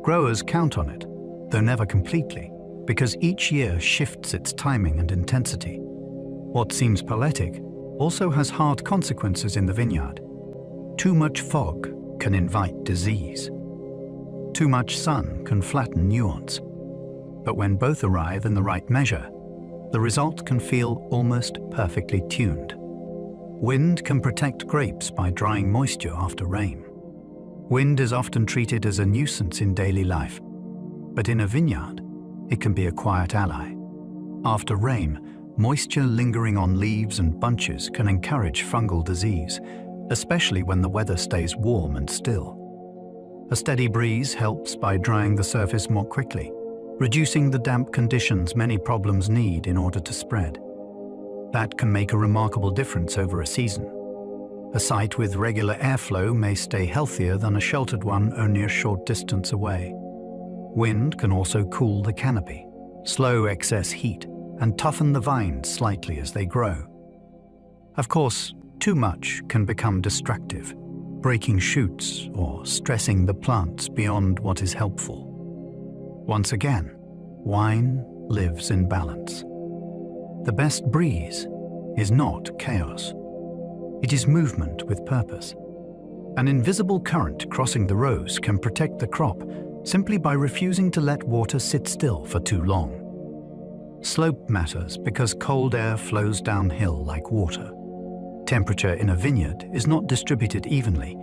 Growers count on it, though never completely, because each year shifts its timing and intensity. What seems poetic also has hard consequences in the vineyard. Too much fog can invite disease. Too much sun can flatten nuance. But when both arrive in the right measure, the result can feel almost perfectly tuned. Wind can protect grapes by drying moisture after rain. Wind is often treated as a nuisance in daily life, but in a vineyard, it can be a quiet ally. After rain, moisture lingering on leaves and bunches can encourage fungal disease, especially when the weather stays warm and still. A steady breeze helps by drying the surface more quickly, reducing the damp conditions many problems need in order to spread. That can make a remarkable difference over a season. A site with regular airflow may stay healthier than a sheltered one only a short distance away. Wind can also cool the canopy, slow excess heat, and toughen the vines slightly as they grow. Of course, too much can become destructive, breaking shoots or stressing the plants beyond what is helpful. Once again, wine lives in balance. The best breeze is not chaos. It is movement with purpose. An invisible current crossing the rows can protect the crop simply by refusing to let water sit still for too long. Slope matters because cold air flows downhill like water. Temperature in a vineyard is not distributed evenly,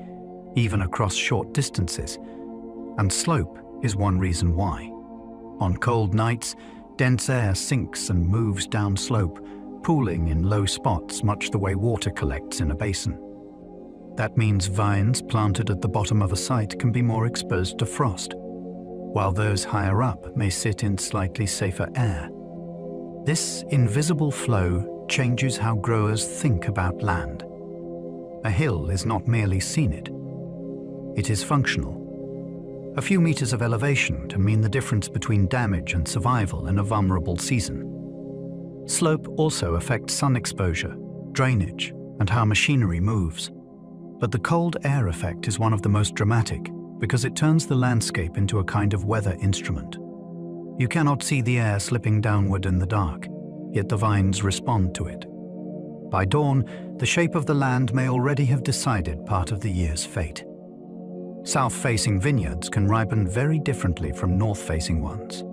even across short distances, and slope is one reason why. On cold nights, dense air sinks and moves down slope, pooling in low spots much the way water collects in a basin. That means vines planted at the bottom of a site can be more exposed to frost, while those higher up may sit in slightly safer air. This invisible flow changes how growers think about land. A hill is not merely scenic, it is functional. A few meters of elevation can mean the difference between damage and survival in a vulnerable season. Slope also affects sun exposure, drainage, and how machinery moves. But the cold air effect is one of the most dramatic because it turns the landscape into a kind of weather instrument. You cannot see the air slipping downward in the dark. yet the vines respond to it. By dawn, the shape of the land may already have decided part of the year's fate. South-facing vineyards can ripen very differently from north-facing ones.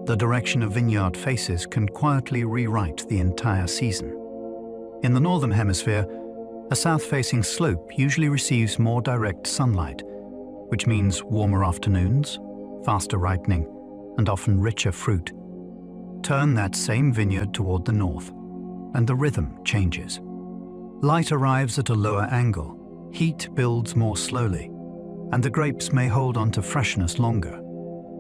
The direction of vineyard faces can quietly rewrite the entire season. In the northern hemisphere, a south-facing slope usually receives more direct sunlight, which means warmer afternoons, faster ripening, and often richer fruit. Turn that same vineyard toward the north, and the rhythm changes. Light arrives at a lower angle, heat builds more slowly, and the grapes may hold on to freshness longer.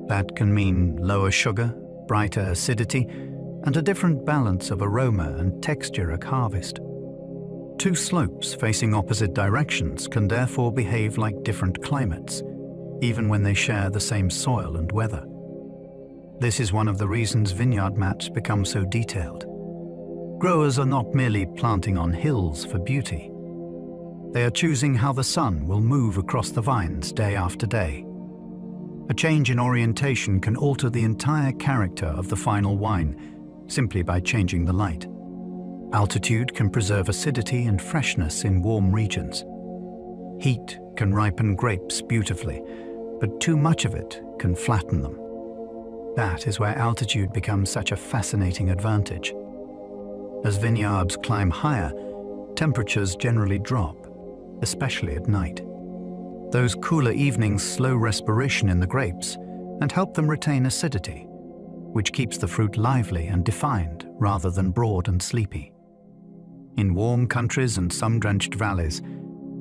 That can mean lower sugar, brighter acidity, and a different balance of aroma and texture at harvest. Two slopes facing opposite directions can therefore behave like different climates, even when they share the same soil and weather. This is one of the reasons vineyard maps become so detailed. Growers are not merely planting on hills for beauty. They are choosing how the sun will move across the vines day after day. A change in orientation can alter the entire character of the final wine simply by changing the light. Altitude can preserve acidity and freshness in warm regions. Heat can ripen grapes beautifully, but too much of it can flatten them. That is where altitude becomes such a fascinating advantage. As vineyards climb higher, temperatures generally drop, especially at night. Those cooler evenings slow respiration in the grapes and help them retain acidity, which keeps the fruit lively and defined rather than broad and sleepy. In warm countries and sun-drenched valleys,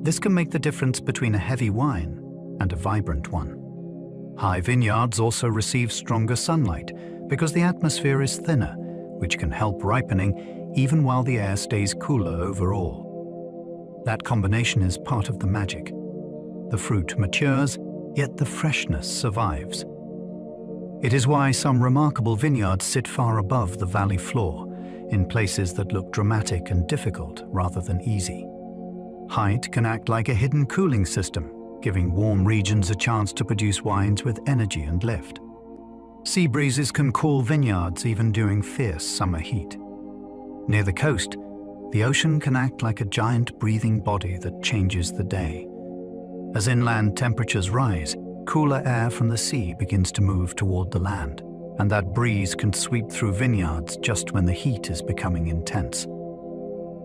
this can make the difference between a heavy wine and a vibrant one. High vineyards also receive stronger sunlight because the atmosphere is thinner, which can help ripening even while the air stays cooler overall. That combination is part of the magic. The fruit matures, yet the freshness survives. It is why some remarkable vineyards sit far above the valley floor, in places that look dramatic and difficult rather than easy. Height can act like a hidden cooling system, giving warm regions a chance to produce wines with energy and lift. Sea breezes can cool vineyards even during fierce summer heat. Near the coast, the ocean can act like a giant breathing body that changes the day. As inland temperatures rise, cooler air from the sea begins to move toward the land, and that breeze can sweep through vineyards just when the heat is becoming intense.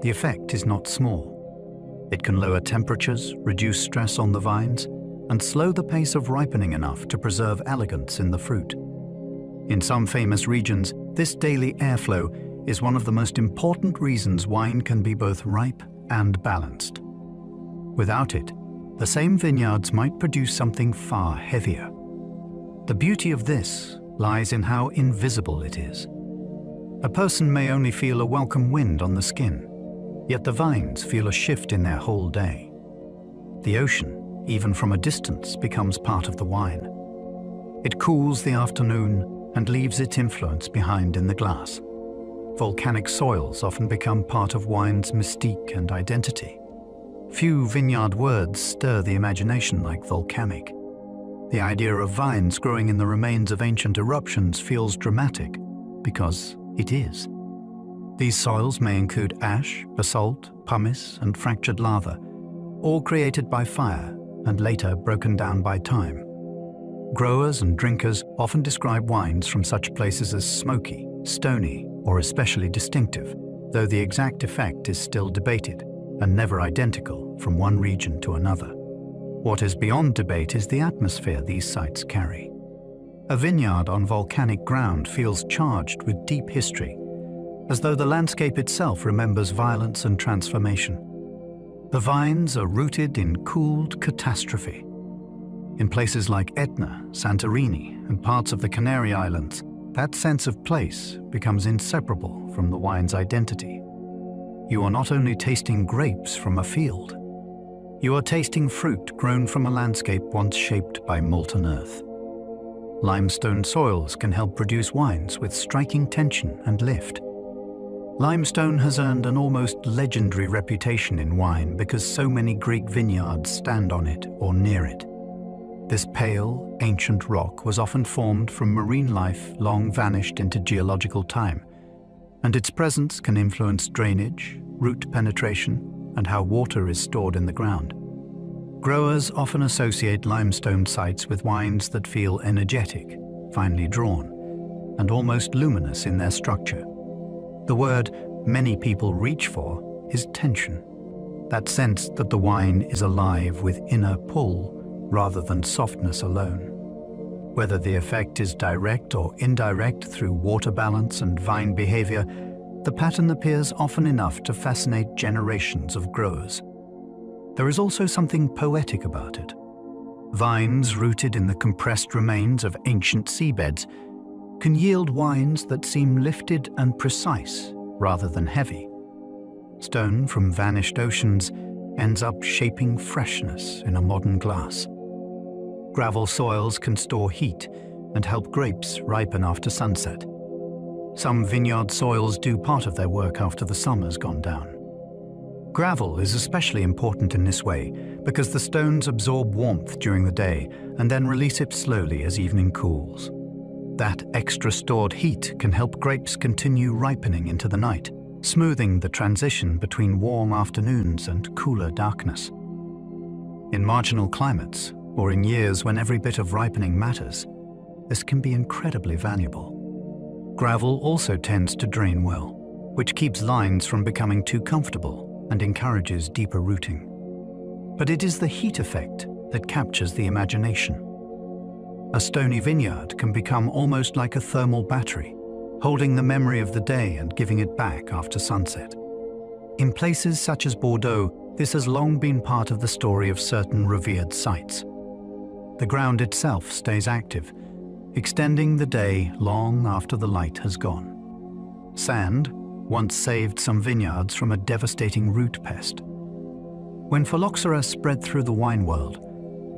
The effect is not small. It can lower temperatures, reduce stress on the vines, and slow the pace of ripening enough to preserve elegance in the fruit. In some famous regions, this daily airflow is one of the most important reasons wine can be both ripe and balanced. Without it, the same vineyards might produce something far heavier. The beauty of this lies in how invisible it is. A person may only feel a welcome wind on the skin, yet the vines feel a shift in their whole day. The ocean, even from a distance, becomes part of the wine. It cools the afternoon and leaves its influence behind in the glass. Volcanic soils often become part of wine's mystique and identity. Few vineyard words stir the imagination like volcanic. The idea of vines growing in the remains of ancient eruptions feels dramatic because it is. These soils may include ash, basalt, pumice, and fractured lava, all created by fire and later broken down by time. Growers and drinkers often describe wines from such places as smoky, stony, or especially distinctive, though the exact effect is still debated and never identical from one region to another. What is beyond debate is the atmosphere these sites carry. A vineyard on volcanic ground feels charged with deep history, as though the landscape itself remembers violence and transformation. The vines are rooted in cooled catastrophe. In places like Etna, Santorini, and parts of the Canary Islands, that sense of place becomes inseparable from the wine's identity. You are not only tasting grapes from a field, you are tasting fruit grown from a landscape once shaped by molten earth. Limestone soils can help produce wines with striking tension and lift. Limestone has earned an almost legendary reputation in wine because so many Greek vineyards stand on it or near it. This pale, ancient rock was often formed from marine life long vanished into geological time, and its presence can influence drainage, root penetration, and how water is stored in the ground. Growers often associate limestone sites with wines that feel energetic, finely drawn, and almost luminous in their structure. The word many people reach for is tension, that sense that the wine is alive with inner pull rather than softness alone. Whether the effect is direct or indirect through water balance and vine behavior, the pattern appears often enough to fascinate generations of growers. There is also something poetic about it. Vines rooted in the compressed remains of ancient seabeds can yield wines that seem lifted and precise rather than heavy. Stone from vanished oceans ends up shaping freshness in a modern glass. Gravel soils can store heat and help grapes ripen after sunset. Some vineyard soils do part of their work after the summer's gone down. Gravel is especially important in this way because the stones absorb warmth during the day and then release it slowly as evening cools. That extra stored heat can help grapes continue ripening into the night, smoothing the transition between warm afternoons and cooler darkness. In marginal climates, or in years when every bit of ripening matters, this can be incredibly valuable. Gravel also tends to drain well, which keeps lines from becoming too comfortable and encourages deeper rooting. But it is the heat effect that captures the imagination. A stony vineyard can become almost like a thermal battery, holding the memory of the day and giving it back after sunset. In places such as Bordeaux, this has long been part of the story of certain revered sites. The ground itself stays active, extending the day long after the light has gone. Sand once saved some vineyards from a devastating root pest. When phylloxera spread through the wine world,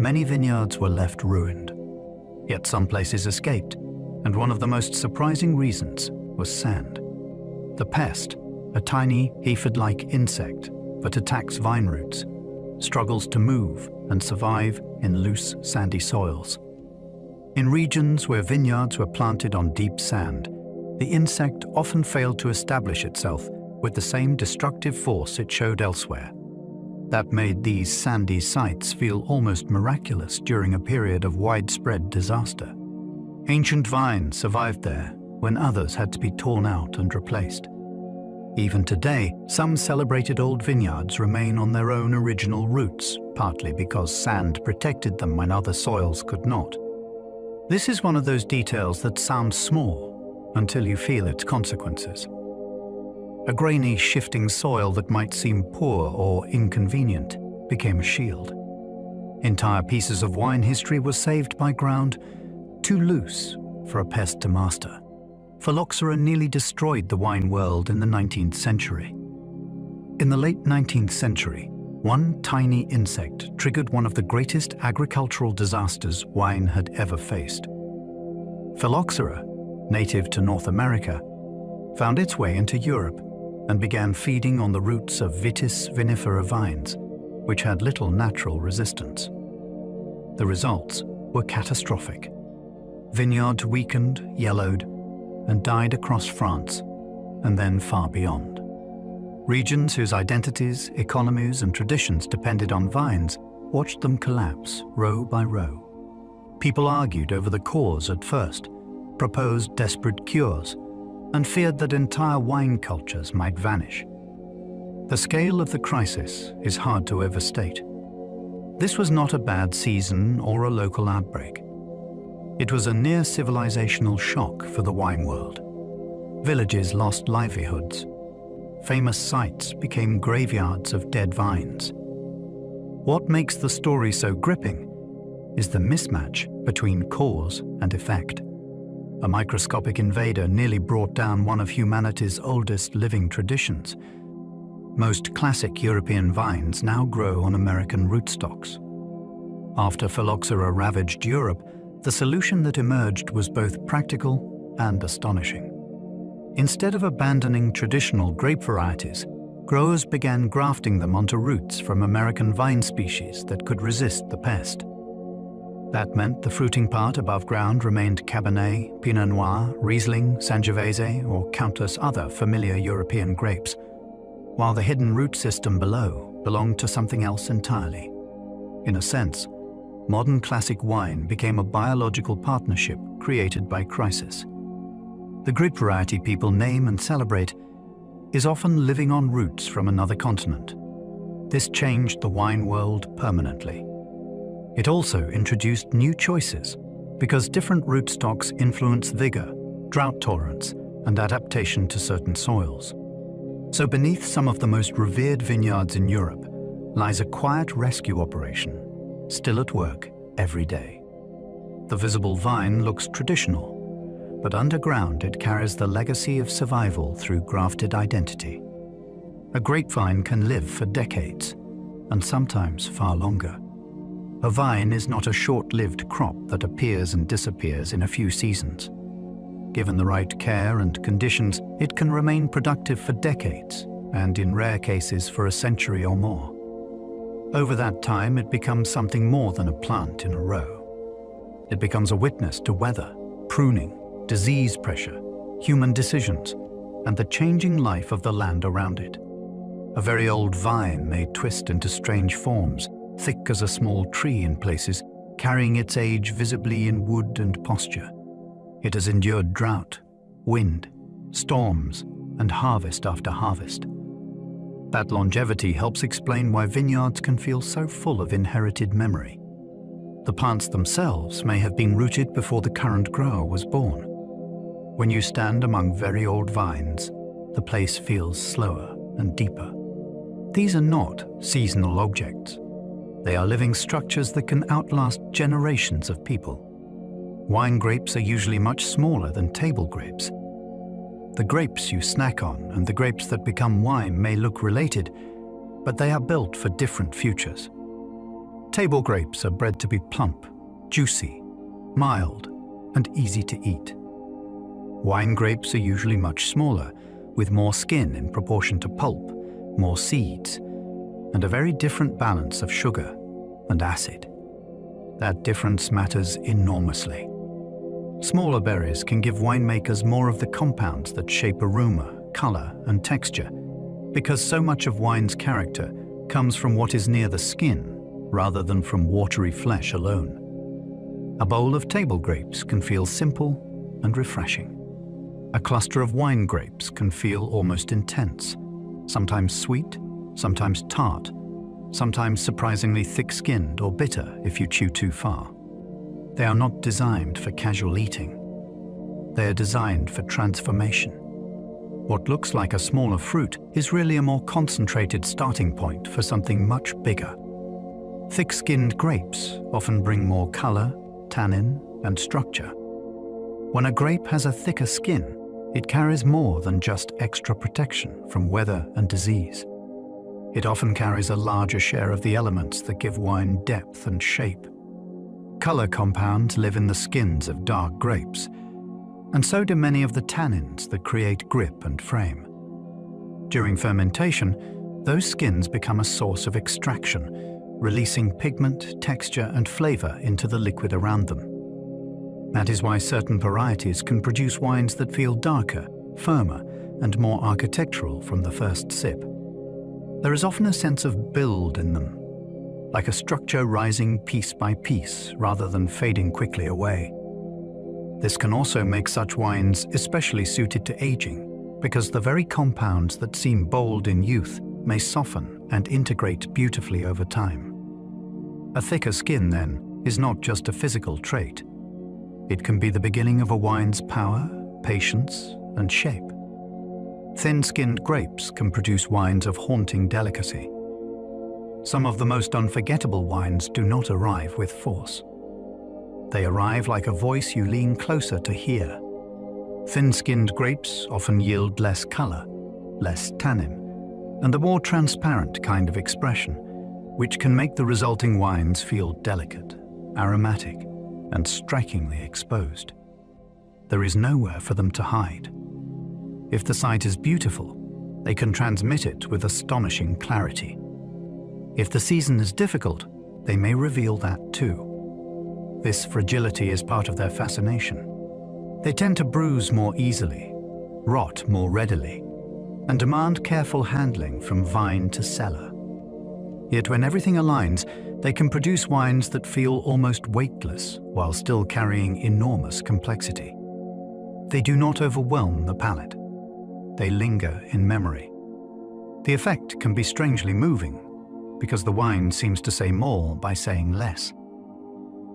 many vineyards were left ruined. Yet some places escaped, and one of the most surprising reasons was sand. The pest, a tiny aphid-like insect that attacks vine roots, struggles to move and survive in loose, sandy soils. In regions where vineyards were planted on deep sand, the insect often failed to establish itself with the same destructive force it showed elsewhere. That made these sandy sites feel almost miraculous during a period of widespread disaster. Ancient vines survived there when others had to be torn out and replaced. Even today, some celebrated old vineyards remain on their own original roots, partly because sand protected them when other soils could not. This is one of those details that sounds small until you feel its consequences. A grainy, shifting soil that might seem poor or inconvenient became a shield. Entire pieces of wine history were saved by ground too loose for a pest to master. Phylloxera nearly destroyed the wine world in the 19th century. In the late 19th century, one tiny insect triggered one of the greatest agricultural disasters wine had ever faced. Phylloxera, native to North America, found its way into Europe and began feeding on the roots of Vitis vinifera vines, which had little natural resistance. The results were catastrophic. Vineyards weakened, yellowed, and died across France, and then far beyond. Regions whose identities, economies, and traditions depended on vines watched them collapse row by row. People argued over the cause at first, proposed desperate cures, and feared that entire wine cultures might vanish. The scale of the crisis is hard to overstate. This was not a bad season or a local outbreak. It was a near-civilizational shock for the wine world. Villages lost livelihoods. Famous sites became graveyards of dead vines. What makes the story so gripping is the mismatch between cause and effect. A microscopic invader nearly brought down one of humanity's oldest living traditions. Most classic European vines now grow on American rootstocks. After phylloxera ravaged Europe, the solution that emerged was both practical and astonishing. Instead of abandoning traditional grape varieties, growers began grafting them onto roots from American vine species that could resist the pest. That meant the fruiting part above ground remained Cabernet, Pinot Noir, Riesling, Sangiovese, or countless other familiar European grapes, while the hidden root system below belonged to something else entirely. In a sense, modern classic wine became a biological partnership created by crisis. The grape variety people name and celebrate is often living on roots from another continent. This changed the wine world permanently. It also introduced new choices because different rootstocks influence vigor, drought tolerance, and adaptation to certain soils. So beneath some of the most revered vineyards in Europe lies a quiet rescue operation, still at work every day. The visible vine looks traditional, but underground it carries the legacy of survival through grafted identity. A grapevine can live for decades, and sometimes far longer. A vine is not a short-lived crop that appears and disappears in a few seasons. Given the right care and conditions, it can remain productive for decades, and in rare cases for a century or more. Over that time, it becomes something more than a plant in a row. It becomes a witness to weather, pruning, disease pressure, human decisions, and the changing life of the land around it. A very old vine may twist into strange forms, thick as a small tree in places, carrying its age visibly in wood and posture. It has endured drought, wind, storms, and harvest after harvest. That longevity helps explain why vineyards can feel so full of inherited memory. The plants themselves may have been rooted before the current grower was born. When you stand among very old vines, the place feels slower and deeper. These are not seasonal objects. They are living structures that can outlast generations of people. Wine grapes are usually much smaller than table grapes. The grapes you snack on and the grapes that become wine may look related, but they are built for different futures. Table grapes are bred to be plump, juicy, mild, and easy to eat. Wine grapes are usually much smaller, with more skin in proportion to pulp, more seeds, and a very different balance of sugar and acid. That difference matters enormously. Smaller berries can give winemakers more of the compounds that shape aroma, color, and texture, because so much of wine's character comes from what is near the skin rather than from watery flesh alone. A bowl of table grapes can feel simple and refreshing. A cluster of wine grapes can feel almost intense, sometimes sweet, sometimes tart, sometimes surprisingly thick-skinned or bitter if you chew too far. They are not designed for casual eating. They are designed for transformation. What looks like a smaller fruit is really a more concentrated starting point for something much bigger. Thick-skinned grapes often bring more color, tannin, and structure. When a grape has a thicker skin, it carries more than just extra protection from weather and disease. It often carries a larger share of the elements that give wine depth and shape. Color compounds live in the skins of dark grapes, and so do many of the tannins that create grip and frame. During fermentation, those skins become a source of extraction, releasing pigment, texture, and flavor into the liquid around them. That is why certain varieties can produce wines that feel darker, firmer, and more architectural from the first sip. There is often a sense of build in them, like a structure rising piece by piece rather than fading quickly away. This can also make such wines especially suited to aging, because the very compounds that seem bold in youth may soften and integrate beautifully over time. A thicker skin, then, is not just a physical trait. It can be the beginning of a wine's power, patience, and shape. Thin-skinned grapes can produce wines of haunting delicacy. Some of the most unforgettable wines do not arrive with force. They arrive like a voice you lean closer to hear. Thin-skinned grapes often yield less color, less tannin, and a more transparent kind of expression, which can make the resulting wines feel delicate, aromatic, and strikingly exposed. There is nowhere for them to hide. If the sight is beautiful, they can transmit it with astonishing clarity. If the season is difficult, they may reveal that too. this fragility is part of their fascination. They tend to bruise more easily, rot more readily, and demand careful handling from vine to cellar. Yet when everything aligns, they can produce wines that feel almost weightless while still carrying enormous complexity. They do not overwhelm the palate. They linger in memory. The effect can be strangely moving, because the wine seems to say more by saying less.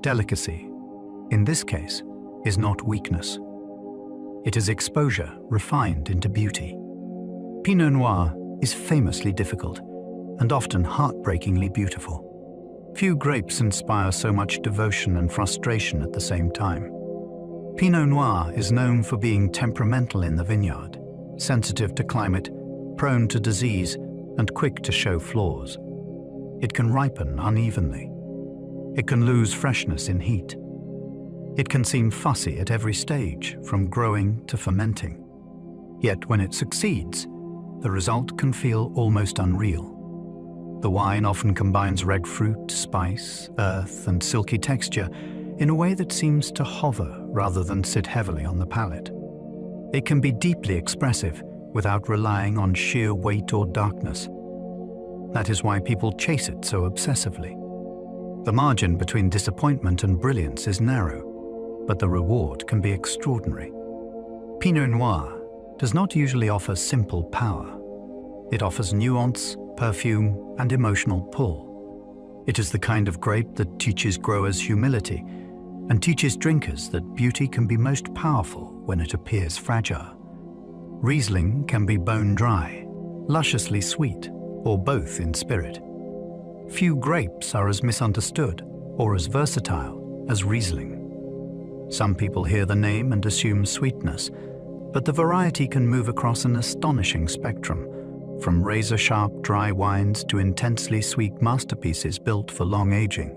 Delicacy, in this case, is not weakness. It is exposure refined into beauty. Pinot Noir is famously difficult and often heartbreakingly beautiful. Few grapes inspire so much devotion and frustration at the same time. Pinot Noir is known for being temperamental in the vineyard, sensitive to climate, prone to disease, and quick to show flaws. It can ripen unevenly. It can lose freshness in heat. It can seem fussy at every stage, from growing to fermenting. Yet when it succeeds, the result can feel almost unreal. The wine often combines red fruit, spice, earth, and silky texture in a way that seems to hover rather than sit heavily on the palate. It can be deeply expressive without relying on sheer weight or darkness. That is why people chase it so obsessively. The margin between disappointment and brilliance is narrow, but the reward can be extraordinary. Pinot Noir does not usually offer simple power. It offers nuance, perfume, and emotional pull. It is the kind of grape that teaches growers humility and teaches drinkers that beauty can be most powerful when it appears fragile. Riesling can be bone dry, lusciously sweet, or both in spirit. Few grapes are as misunderstood or as versatile as Riesling. Some people hear the name and assume sweetness, but the variety can move across an astonishing spectrum, from razor-sharp dry wines to intensely sweet masterpieces built for long aging.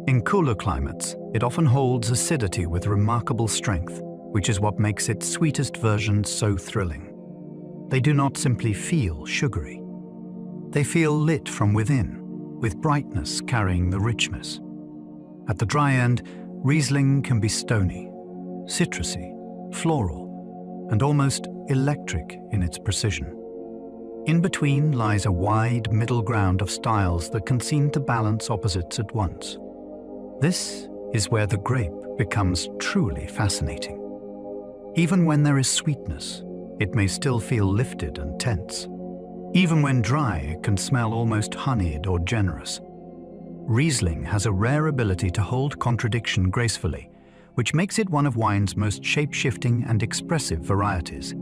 In cooler climates, it often holds acidity with remarkable strength, which is what makes its sweetest versions so thrilling. They do not simply feel sugary. They feel lit from within, with brightness carrying the richness. At the dry end, Riesling can be stony, citrusy, floral, and almost electric in its precision. In between lies a wide middle ground of styles that can seem to balance opposites at once. This is where the grape becomes truly fascinating. Even when there is sweetness, it may still feel lifted and tense. Even when dry, it can smell almost honeyed or generous. Riesling has a rare ability to hold contradiction gracefully, which makes it one of wine's most shape-shifting and expressive varieties.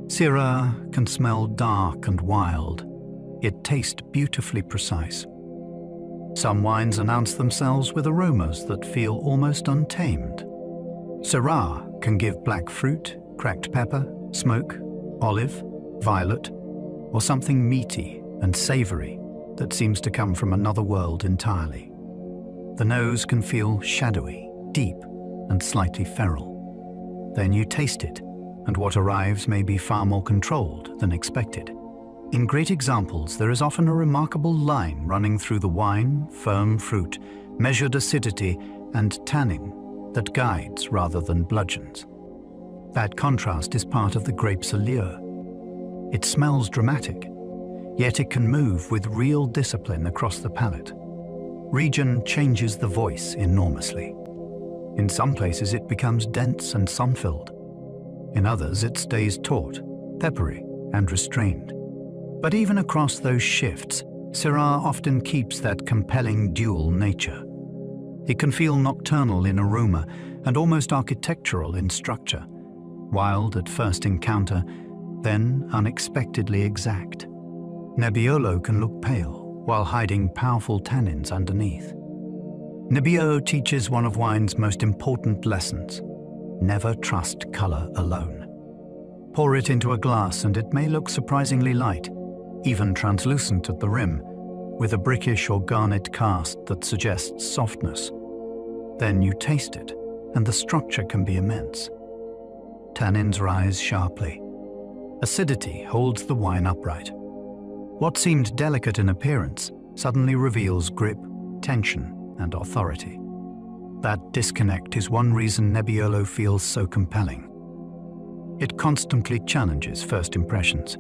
Syrah can smell dark and wild, yet taste beautifully precise. Some wines announce themselves with aromas that feel almost untamed. Syrah can give black fruit, cracked pepper, smoke, olive, violet, or something meaty and savory that seems to come from another world entirely. The nose can feel shadowy, deep, and slightly feral. Then you taste it, and what arrives may be far more controlled than expected. In great examples, there is often a remarkable line running through the wine, firm fruit, measured acidity, and tannin that guides rather than bludgeons. That contrast is part of the grape's allure. It smells dramatic, yet it can move with real discipline across the palate. Region changes the voice enormously. In some places it becomes dense and sun-filled. In others it stays taut, peppery, and restrained. But even across those shifts, Syrah often keeps that compelling dual nature. It can feel nocturnal in aroma and almost architectural in structure, wild at first encounter, then unexpectedly exact. Nebbiolo can look pale while hiding powerful tannins underneath. Nebbiolo teaches one of wine's most important lessons: never trust color alone. Pour it into a glass and it may look surprisingly light, even translucent at the rim, with a brickish or garnet cast that suggests softness. Then you taste it, and the structure can be immense. Tannins rise sharply. Acidity holds the wine upright. What seemed delicate in appearance suddenly reveals grip, tension, and authority. That disconnect is one reason Nebbiolo feels so compelling. It constantly challenges first impressions.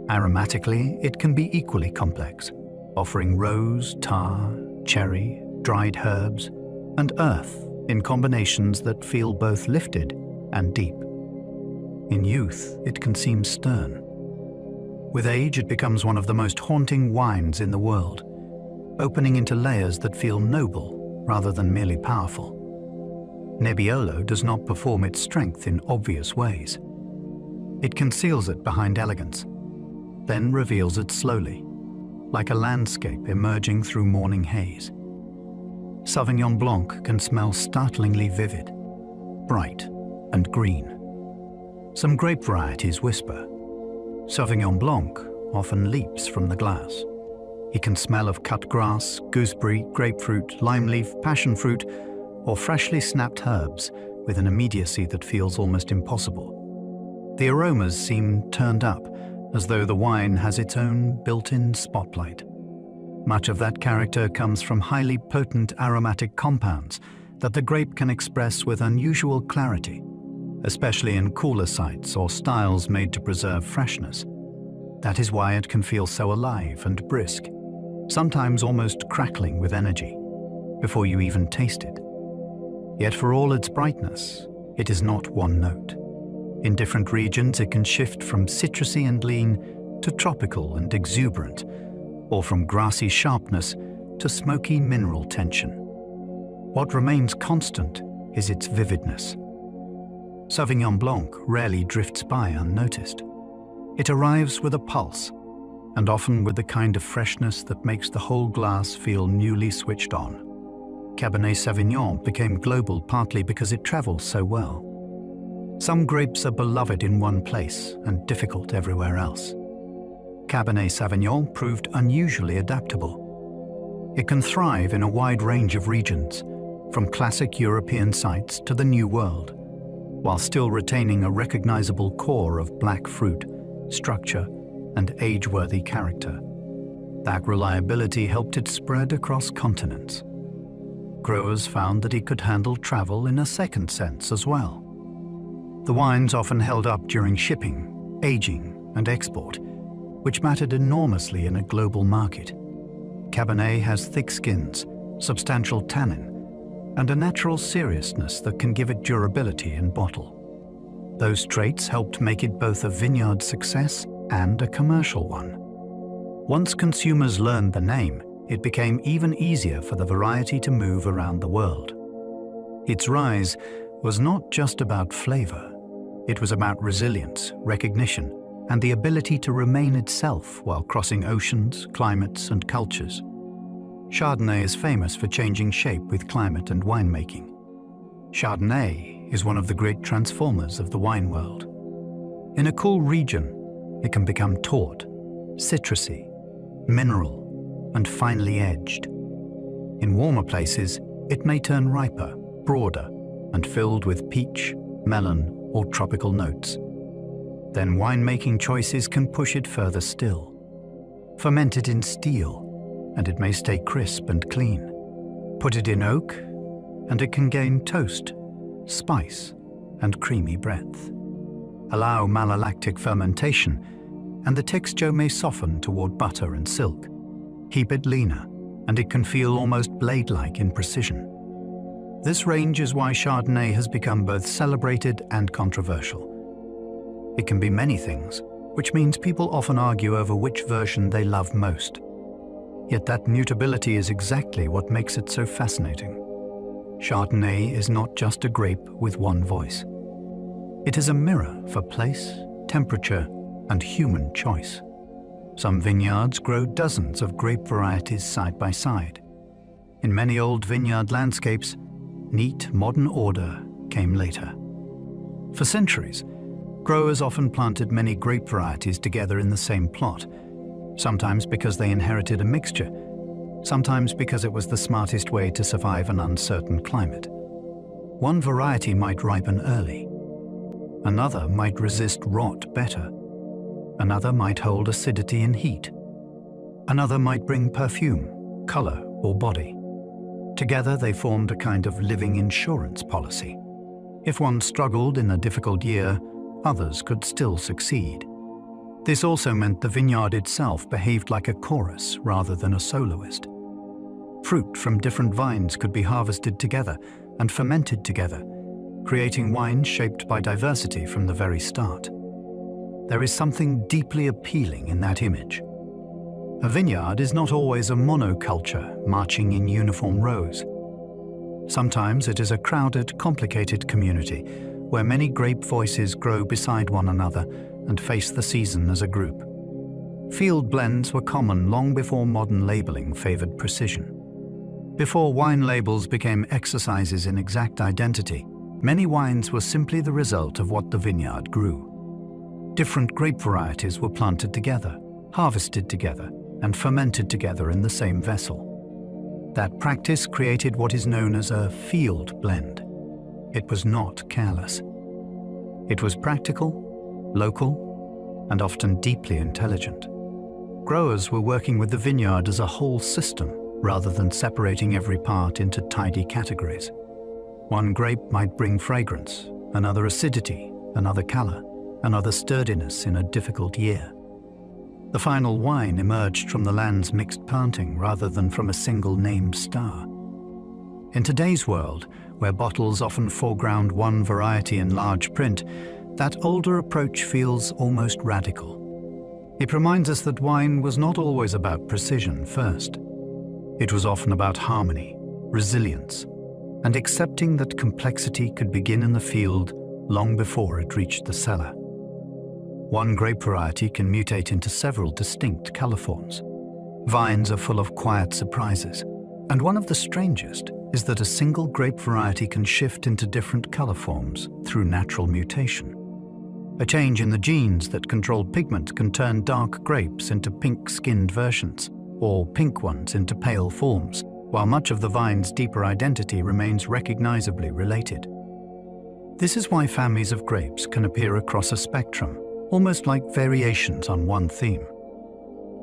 Aromatically, it can be equally complex, offering rose, tar, cherry, dried herbs, and earth in combinations that feel both lifted and deep. In youth, it can seem stern. With age, it becomes one of the most haunting wines in the world, opening into layers that feel noble rather than merely powerful. Nebbiolo does not perform its strength in obvious ways. It conceals it behind elegance, then reveals it slowly, like a landscape emerging through morning haze. Sauvignon Blanc can smell startlingly vivid, bright, and green. Some grape varieties whisper. Sauvignon Blanc often leaps from the glass. He can smell of cut grass, gooseberry, grapefruit, lime leaf, passion fruit, or freshly snapped herbs with an immediacy that feels almost impossible. The aromas seem turned up, as though the wine has its own built-in spotlight. Much of that character comes from highly potent aromatic compounds that the grape can express with unusual clarity, especially in cooler sites or styles made to preserve freshness. That is why it can feel so alive and brisk, sometimes almost crackling with energy, before you even taste it. Yet for all its brightness, it is not one note. In different regions, it can shift from citrusy and lean to tropical and exuberant, or from grassy sharpness to smoky mineral tension. What remains constant is its vividness. Sauvignon Blanc rarely drifts by unnoticed. It arrives with a pulse, and often with the kind of freshness that makes the whole glass feel newly switched on. Cabernet Sauvignon became global partly because it travels so well. Some grapes are beloved in one place and difficult everywhere else. Cabernet Sauvignon proved unusually adaptable. It can thrive in a wide range of regions, from classic European sites to the New World, while still retaining a recognizable core of black fruit, structure, and age-worthy character. That reliability helped it spread across continents. Growers found that it could handle travel in a second sense as well. The wines often held up during shipping, aging, and export, which mattered enormously in a global market. Cabernet has thick skins, substantial tannin, and a natural seriousness that can give it durability in bottle. Those traits helped make it both a vineyard success and a commercial one. Once consumers learned the name, it became even easier for the variety to move around the world. Its rise was not just about flavor. It was about resilience, recognition, and the ability to remain itself while crossing oceans, climates, and cultures. Chardonnay is famous for changing shape with climate and winemaking. Chardonnay is one of the great transformers of the wine world. In a cool region, it can become taut, citrusy, mineral, and finely edged. In warmer places, it may turn riper, broader, and filled with peach, melon, or tropical notes. Then winemaking choices can push it further still. Ferment it in steel, and it may stay crisp and clean. Put it in oak, and it can gain toast, spice, and creamy breadth. Allow malolactic fermentation, and the texture may soften toward butter and silk. Keep it leaner, and it can feel almost blade-like in precision. This range is why Chardonnay has become both celebrated and controversial. It can be many things, which means people often argue over which version they love most. Yet that mutability is exactly what makes it so fascinating. Chardonnay is not just a grape with one voice. It is a mirror for place, temperature, and human choice. Some vineyards grow dozens of grape varieties side by side. In many old vineyard landscapes, neat modern order came later. For centuries, growers often planted many grape varieties together in the same plot, sometimes because they inherited a mixture, sometimes because it was the smartest way to survive an uncertain climate. One variety might ripen early. Another might resist rot better. Another might hold acidity and heat. Another might bring perfume, color, or body. Together they formed a kind of living insurance policy. If one struggled in a difficult year, others could still succeed. This also meant the vineyard itself behaved like a chorus rather than a soloist. Fruit from different vines could be harvested together and fermented together, creating wine shaped by diversity from the very start. There is something deeply appealing in that image. A vineyard is not always a monoculture marching in uniform rows. Sometimes it is a crowded, complicated community where many grape voices grow beside one another and face the season as a group. Field blends were common long before modern labeling favored precision. Before wine labels became exercises in exact identity, many wines were simply the result of what the vineyard grew. Different grape varieties were planted together, harvested together, and fermented together in the same vessel. That practice created what is known as a field blend. It was not careless. It was practical, local, and often deeply intelligent. Growers were working with the vineyard as a whole system rather than separating every part into tidy categories. One grape might bring fragrance, another acidity, another color, another sturdiness in a difficult year. The final wine emerged from the land's mixed planting rather than from a single named star. In today's world, where bottles often foreground one variety in large print, that older approach feels almost radical. It reminds us that wine was not always about precision first. It was often about harmony, resilience, and accepting that complexity could begin in the field long before it reached the cellar. One grape variety can mutate into several distinct color forms. Vines are full of quiet surprises, and one of the strangest is that a single grape variety can shift into different color forms through natural mutation. A change in the genes that control pigment can turn dark grapes into pink-skinned versions, or pink ones into pale forms, while much of the vine's deeper identity remains recognizably related. This is why families of grapes can appear across a spectrum, almost like variations on one theme.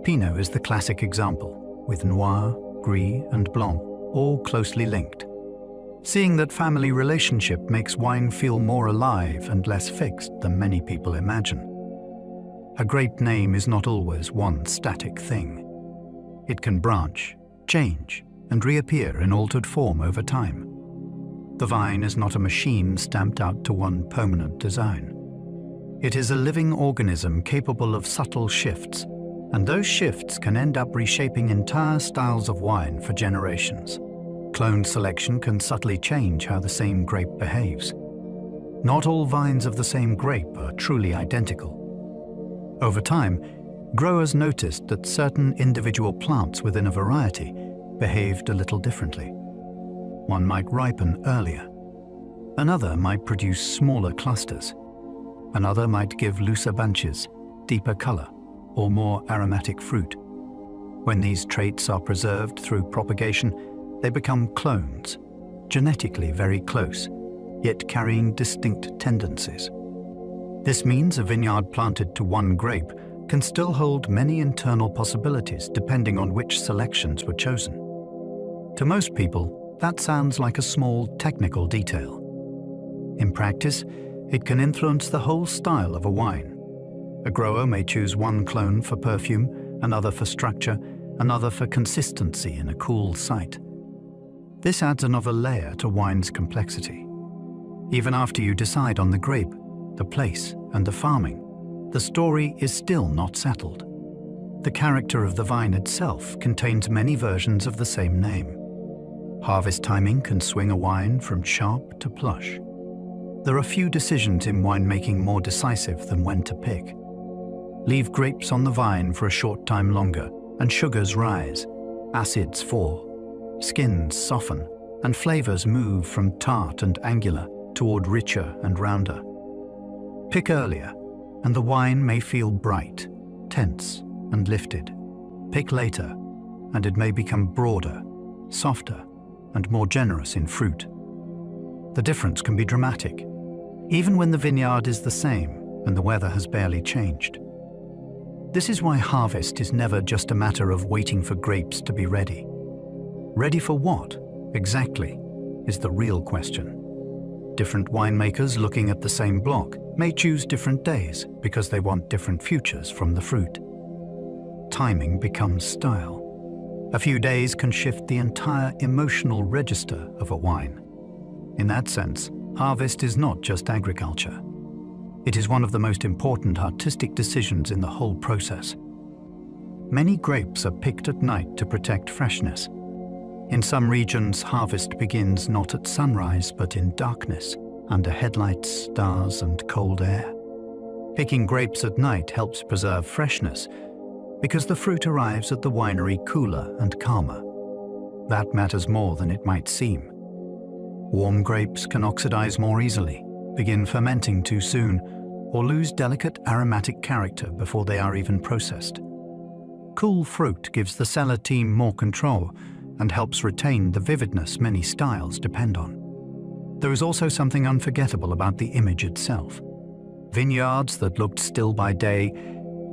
Pinot is the classic example, with Noir, Gris, and Blanc all closely linked. Seeing that family relationship makes wine feel more alive and less fixed than many people imagine. A grape name is not always one static thing. It can branch, change, and reappear in altered form over time. The vine is not a machine stamped out to one permanent design. It is a living organism capable of subtle shifts, and those shifts can end up reshaping entire styles of wine for generations. Clone selection can subtly change how the same grape behaves. Not all vines of the same grape are truly identical. Over time, growers noticed that certain individual plants within a variety behaved a little differently. One might ripen earlier. Another might produce smaller clusters. Another might give looser bunches, deeper color, or more aromatic fruit. When these traits are preserved through propagation, they become clones, genetically very close, yet carrying distinct tendencies. This means a vineyard planted to one grape can still hold many internal possibilities depending on which selections were chosen. To most people, that sounds like a small technical detail. In practice, it can influence the whole style of a wine. A grower may choose one clone for perfume, another for structure, another for consistency in a cool site. This adds another layer to wine's complexity. Even after you decide on the grape, the place, and the farming, the story is still not settled. The character of the vine itself contains many versions of the same name. Harvest timing can swing a wine from sharp to plush. There are few decisions in winemaking more decisive than when to pick. Leave grapes on the vine for a short time longer, and sugars rise, acids fall, skins soften, and flavors move from tart and angular toward richer and rounder. Pick earlier, and the wine may feel bright, tense, and lifted. Pick later, and it may become broader, softer, and more generous in fruit. The difference can be dramatic, even when the vineyard is the same and the weather has barely changed. This is why harvest is never just a matter of waiting for grapes to be ready. Ready for what exactly is the real question. Different winemakers looking at the same block may choose different days because they want different futures from the fruit. Timing becomes style. A few days can shift the entire emotional register of a wine. In that sense, harvest is not just agriculture. It is one of the most important artistic decisions in the whole process. Many grapes are picked at night to protect freshness. In some regions, harvest begins not at sunrise but in darkness, under headlights, stars, and cold air. Picking grapes at night helps preserve freshness because the fruit arrives at the winery cooler and calmer. That matters more than it might seem. Warm grapes can oxidize more easily, begin fermenting too soon, or lose delicate aromatic character before they are even processed. Cool fruit gives the cellar team more control and helps retain the vividness many styles depend on. There is also something unforgettable about the image itself. Vineyards that looked still by day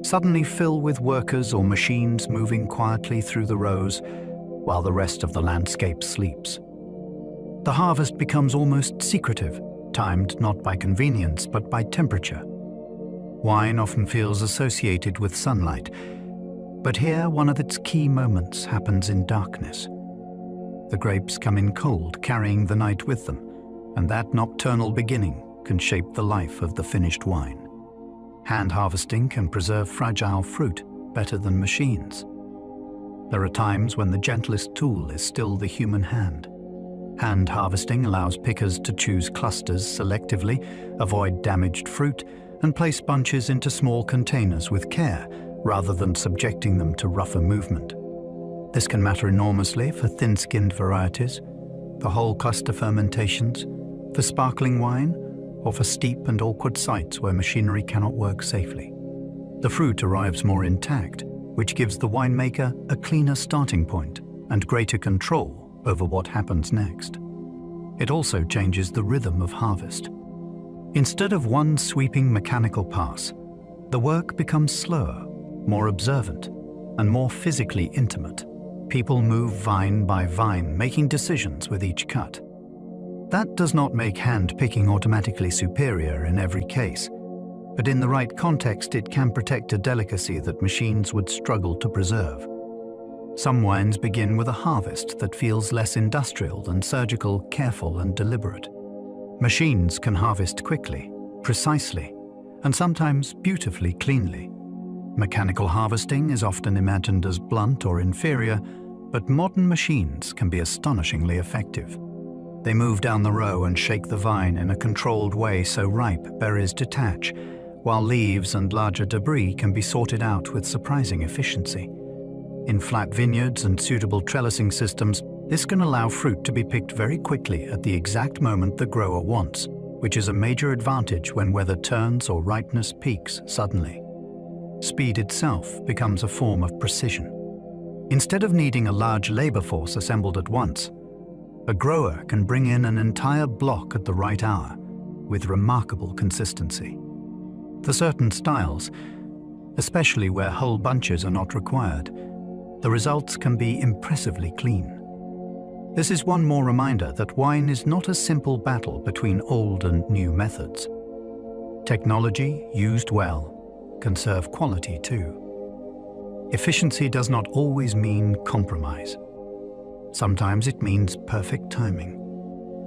suddenly fill with workers or machines moving quietly through the rows while the rest of the landscape sleeps. The harvest becomes almost secretive, timed not by convenience but by temperature. Wine often feels associated with sunlight, but here one of its key moments happens in darkness. The grapes come in cold, carrying the night with them, and that nocturnal beginning can shape the life of the finished wine. Hand harvesting can preserve fragile fruit better than machines. There are times when the gentlest tool is still the human hand. Hand harvesting allows pickers to choose clusters selectively, avoid damaged fruit, and place bunches into small containers with care, rather than subjecting them to rougher movement. This can matter enormously for thin-skinned varieties, for whole cluster fermentations, for sparkling wine, or for steep and awkward sites where machinery cannot work safely. The fruit arrives more intact, which gives the winemaker a cleaner starting point and greater control over what happens next. It also changes the rhythm of harvest. Instead of one sweeping mechanical pass, the work becomes slower, more observant, and more physically intimate. People move vine by vine, making decisions with each cut. That does not make hand-picking automatically superior in every case, but in the right context it can protect a delicacy that machines would struggle to preserve. Some wines begin with a harvest that feels less industrial than surgical, careful, and deliberate. Machines can harvest quickly, precisely, and sometimes beautifully cleanly. Mechanical harvesting is often imagined as blunt or inferior, but modern machines can be astonishingly effective. They move down the row and shake the vine in a controlled way so ripe berries detach, while leaves and larger debris can be sorted out with surprising efficiency. In flat vineyards and suitable trellising systems, this can allow fruit to be picked very quickly at the exact moment the grower wants, which is a major advantage when weather turns or ripeness peaks suddenly. Speed itself becomes a form of precision. Instead of needing a large labor force assembled at once, a grower can bring in an entire block at the right hour with remarkable consistency. For certain styles, especially where whole bunches are not required, the results can be impressively clean. This is one more reminder that wine is not a simple battle between old and new methods. Technology, used well, can serve quality too. Efficiency does not always mean compromise. Sometimes it means perfect timing.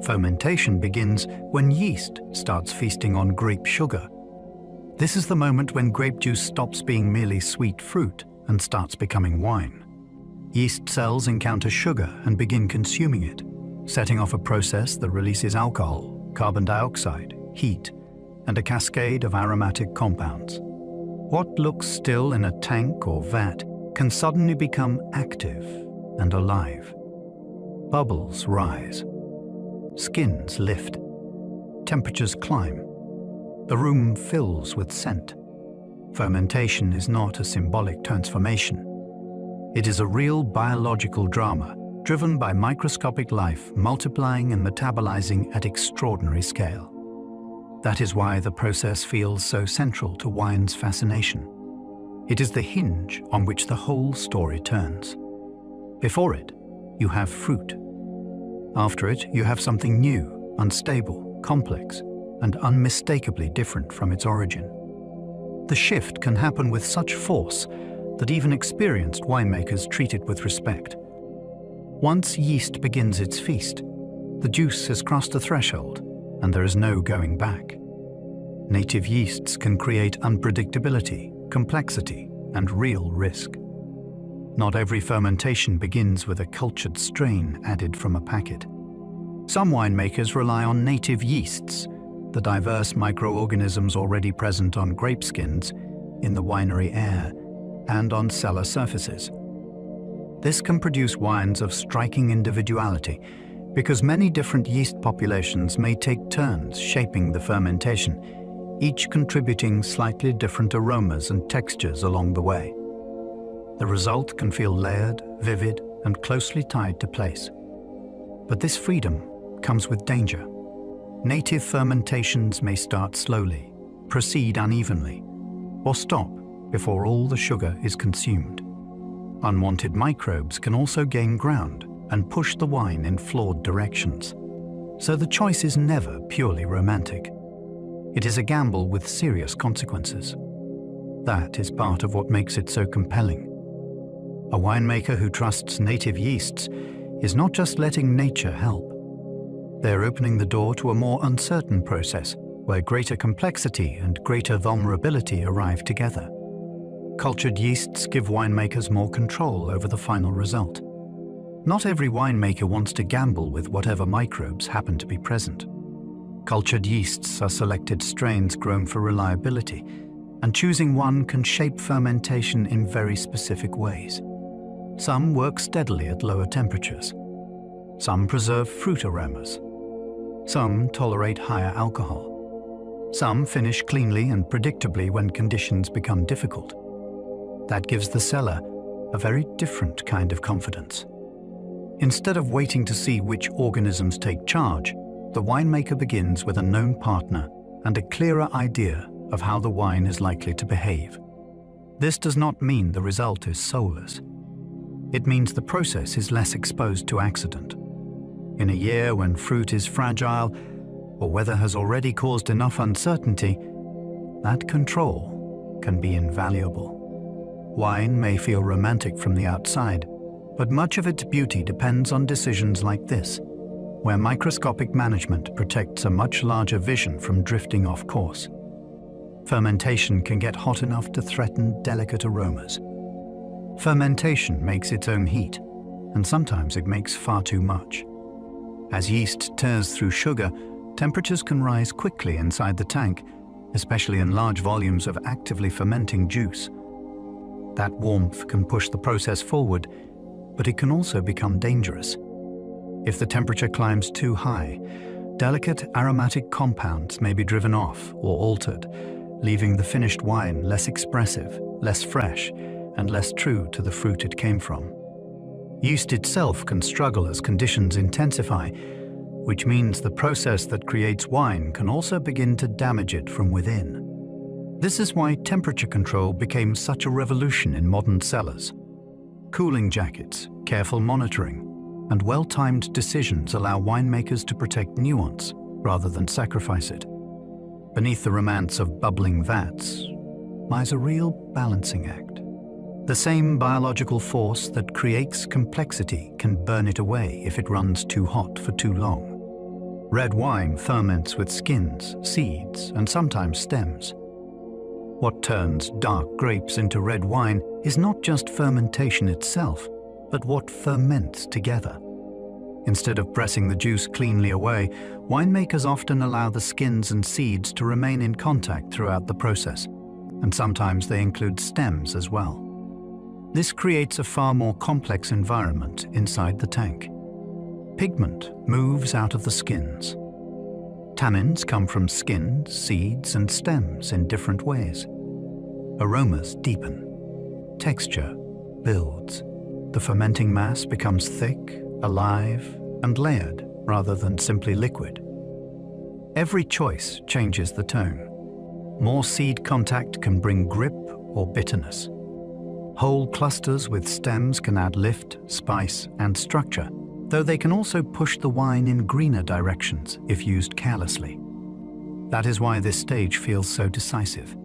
Fermentation begins when yeast starts feasting on grape sugar. This is the moment when grape juice stops being merely sweet fruit and starts becoming wine. Yeast cells encounter sugar and begin consuming it, setting off a process that releases alcohol, carbon dioxide, heat, and a cascade of aromatic compounds. What looks still in a tank or vat can suddenly become active and alive. Bubbles rise. Skins lift. Temperatures climb. The room fills with scent. Fermentation is not a symbolic transformation. It is a real biological drama driven by microscopic life multiplying and metabolizing at extraordinary scale. That is why the process feels so central to wine's fascination. It is the hinge on which the whole story turns. Before it, you have fruit. After it, you have something new, unstable, complex, and unmistakably different from its origin. The shift can happen with such force that even experienced winemakers treat it with respect. Once yeast begins its feast, the juice has crossed a threshold, and there is no going back. Native yeasts can create unpredictability, complexity, and real risk. Not every fermentation begins with a cultured strain added from a packet. Some winemakers rely on native yeasts, the diverse microorganisms already present on grape skins, in the winery air, and on cellar surfaces. This can produce wines of striking individuality, because many different yeast populations may take turns shaping the fermentation, each contributing slightly different aromas and textures along the way. The result can feel layered, vivid, and closely tied to place. But this freedom comes with danger. Native fermentations may start slowly, proceed unevenly, or stop before all the sugar is consumed. Unwanted microbes can also gain ground and push the wine in flawed directions. So the choice is never purely romantic. It is a gamble with serious consequences. That is part of what makes it so compelling. A winemaker who trusts native yeasts is not just letting nature help. They're opening the door to a more uncertain process where greater complexity and greater vulnerability arrive together. Cultured yeasts give winemakers more control over the final result. Not every winemaker wants to gamble with whatever microbes happen to be present. Cultured yeasts are selected strains grown for reliability, and choosing one can shape fermentation in very specific ways. Some work steadily at lower temperatures. Some preserve fruit aromas. Some tolerate higher alcohol. Some finish cleanly and predictably when conditions become difficult. That gives the cellar a very different kind of confidence. Instead of waiting to see which organisms take charge, the winemaker begins with a known partner and a clearer idea of how the wine is likely to behave. This does not mean the result is soulless. It means the process is less exposed to accident. In a year when fruit is fragile or weather has already caused enough uncertainty, that control can be invaluable. Wine may feel romantic from the outside, but much of its beauty depends on decisions like this, where microscopic management protects a much larger vision from drifting off course. Fermentation can get hot enough to threaten delicate aromas. Fermentation makes its own heat, and sometimes it makes far too much. As yeast tears through sugar, temperatures can rise quickly inside the tank, especially in large volumes of actively fermenting juice. That warmth can push the process forward, but it can also become dangerous. If the temperature climbs too high, delicate aromatic compounds may be driven off or altered, leaving the finished wine less expressive, less fresh, and less true to the fruit it came from. Yeast itself can struggle as conditions intensify, which means the process that creates wine can also begin to damage it from within. This is why temperature control became such a revolution in modern cellars. Cooling jackets, careful monitoring, and well-timed decisions allow winemakers to protect nuance rather than sacrifice it. Beneath the romance of bubbling vats lies a real balancing act. The same biological force that creates complexity can burn it away if it runs too hot for too long. Red wine ferments with skins, seeds, and sometimes stems. What turns dark grapes into red wine is not just fermentation itself, but what ferments together. Instead of pressing the juice cleanly away, winemakers often allow the skins and seeds to remain in contact throughout the process, and sometimes they include stems as well. This creates a far more complex environment inside the tank. Pigment moves out of the skins. Tannins come from skins, seeds, and stems in different ways. Aromas deepen. Texture builds. The fermenting mass becomes thick, alive, and layered rather than simply liquid. Every choice changes the tone. More seed contact can bring grip or bitterness. Whole clusters with stems can add lift, spice, and structure. though they can also push the wine in greener directions if used carelessly. That is why this stage feels so decisive.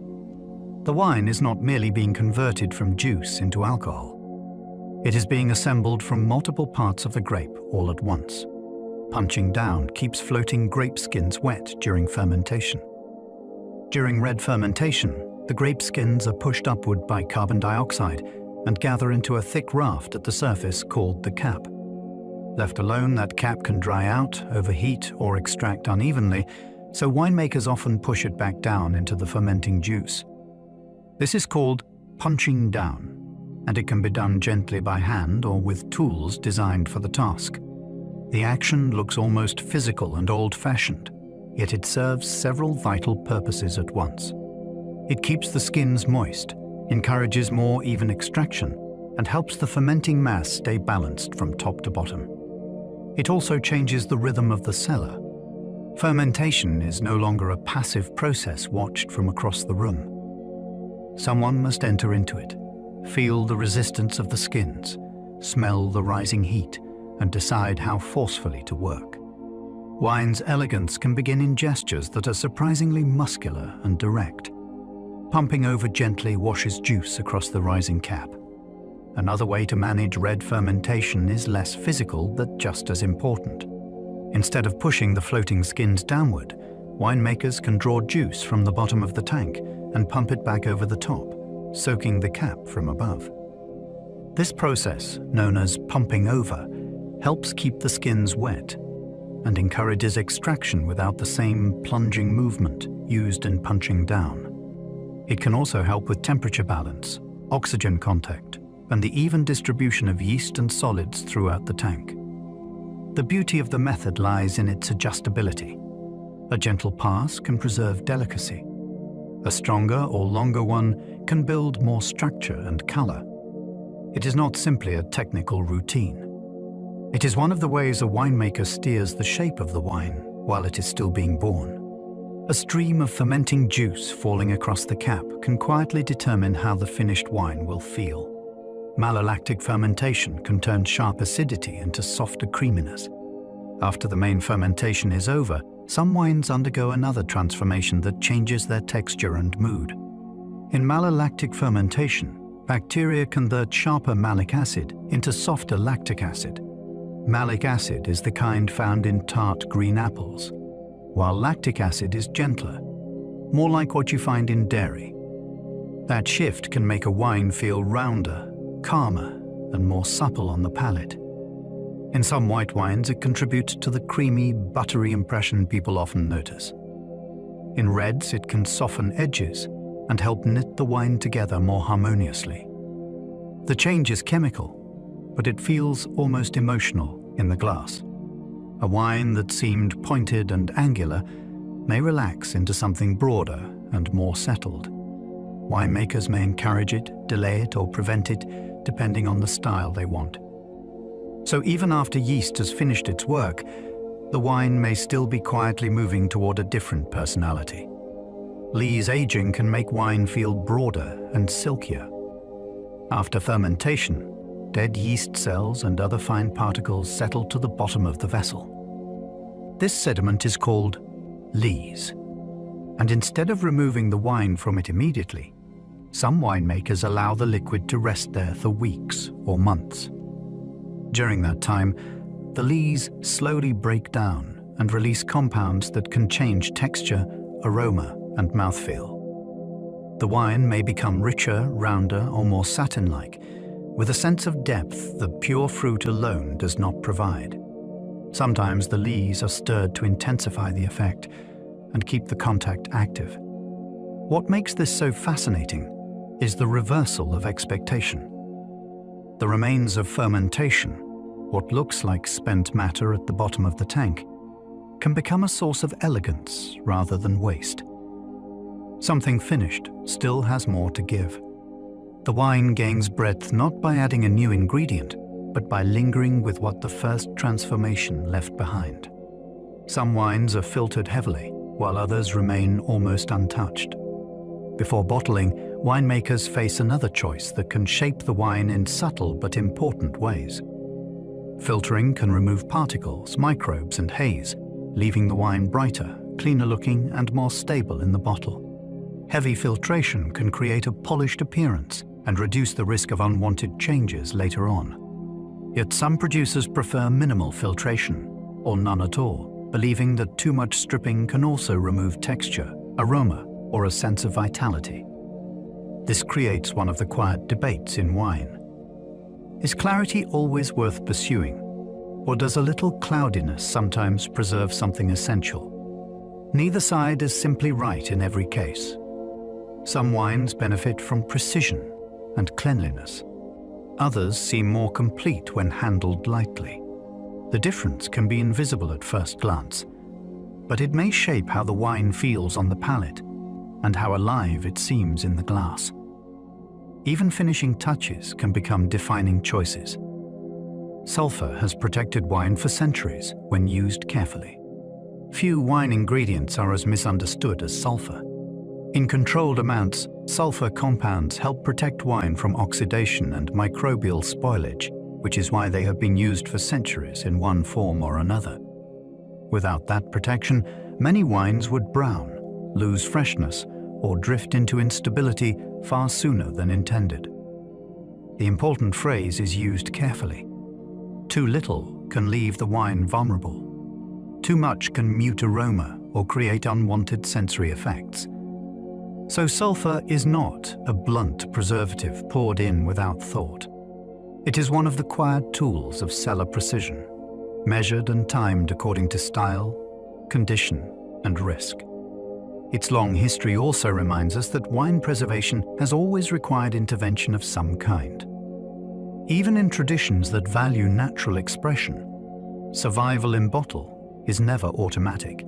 The wine is not merely being converted from juice into alcohol. It is being assembled from multiple parts of the grape all at once. Punching down keeps floating grape skins wet during fermentation. During red fermentation, the grape skins are pushed upward by carbon dioxide and gather into a thick raft at the surface called the cap. Left alone, that cap can dry out, overheat, or extract unevenly, so winemakers often push it back down into the fermenting juice. This is called punching down, and it can be done gently by hand or with tools designed for the task. The action looks almost physical and old-fashioned, yet it serves several vital purposes at once. It keeps the skins moist, encourages more even extraction, and helps the fermenting mass stay balanced from top to bottom. It also changes the rhythm of the cellar. Fermentation is no longer a passive process watched from across the room. Someone must enter into it, feel the resistance of the skins, smell the rising heat, and decide how forcefully to work. Wine's elegance can begin in gestures that are surprisingly muscular and direct. Pumping over gently washes juice across the rising cap. Another way to manage red fermentation is less physical but just as important. Instead of pushing the floating skins downward, winemakers can draw juice from the bottom of the tank and pump it back over the top, soaking the cap from above. This process, known as pumping over, helps keep the skins wet and encourages extraction without the same plunging movement used in punching down. It can also help with temperature balance, oxygen contact, and the even distribution of yeast and solids throughout the tank. The beauty of the method lies in its adjustability. A gentle pass can preserve delicacy. A stronger or longer one can build more structure and color. It is not simply a technical routine. It is one of the ways a winemaker steers the shape of the wine while it is still being born. A stream of fermenting juice falling across the cap can quietly determine how the finished wine will feel. Malolactic fermentation can turn sharp acidity into softer creaminess. After the main fermentation is over, some wines undergo another transformation that changes their texture and mood. In malolactic fermentation, bacteria convert sharper malic acid into softer lactic acid. Malic acid is the kind found in tart green apples, while lactic acid is gentler, more like what you find in dairy. That shift can make a wine feel rounder, calmer, and more supple on the palate. In some white wines, it contributes to the creamy, buttery impression people often notice. In reds, it can soften edges and help knit the wine together more harmoniously. The change is chemical, but it feels almost emotional in the glass. A wine that seemed pointed and angular may relax into something broader and more settled. Winemakers may encourage it, delay it, or prevent it, depending on the style they want. So even after yeast has finished its work, the wine may still be quietly moving toward a different personality. Lees aging can make wine feel broader and silkier. After fermentation, dead yeast cells and other fine particles settle to the bottom of the vessel. This sediment is called lees, and instead of removing the wine from it immediately, some winemakers allow the liquid to rest there for weeks or months. During that time, the lees slowly break down and release compounds that can change texture, aroma, and mouthfeel. The wine may become richer, rounder, or more satin-like, with a sense of depth that pure fruit alone does not provide. Sometimes the lees are stirred to intensify the effect and keep the contact active. What makes this so fascinating is the reversal of expectation. The remains of fermentation, what looks like spent matter at the bottom of the tank, can become a source of elegance rather than waste. Something finished still has more to give. The wine gains breadth not by adding a new ingredient, but by lingering with what the first transformation left behind. Some wines are filtered heavily, while others remain almost untouched. Before bottling, winemakers face another choice that can shape the wine in subtle but important ways. Filtering can remove particles, microbes, and haze, leaving the wine brighter, cleaner looking, and more stable in the bottle. Heavy filtration can create a polished appearance and reduce the risk of unwanted changes later on. Yet some producers prefer minimal filtration, or none at all, believing that too much stripping can also remove texture, aroma, or a sense of vitality. This creates one of the quiet debates in wine. Is clarity always worth pursuing, or does a little cloudiness sometimes preserve something essential? Neither side is simply right in every case. Some wines benefit from precision and cleanliness. Others seem more complete when handled lightly. The difference can be invisible at first glance, but it may shape how the wine feels on the palate and how alive it seems in the glass. Even finishing touches can become defining choices. Sulfur has protected wine for centuries when used carefully. Few wine ingredients are as misunderstood as sulfur. In controlled amounts, sulfur compounds help protect wine from oxidation and microbial spoilage, which is why they have been used for centuries in one form or another. Without that protection, many wines would brown, lose freshness, or drift into instability far sooner than intended. The important phrase is used carefully. Too little can leave the wine vulnerable. Too much can mute aroma or create unwanted sensory effects. So sulfur is not a blunt preservative poured in without thought. It is one of the quiet tools of cellar precision, measured and timed according to style, condition, and risk. Its long history also reminds us that wine preservation has always required intervention of some kind. Even in traditions that value natural expression, survival in bottle is never automatic.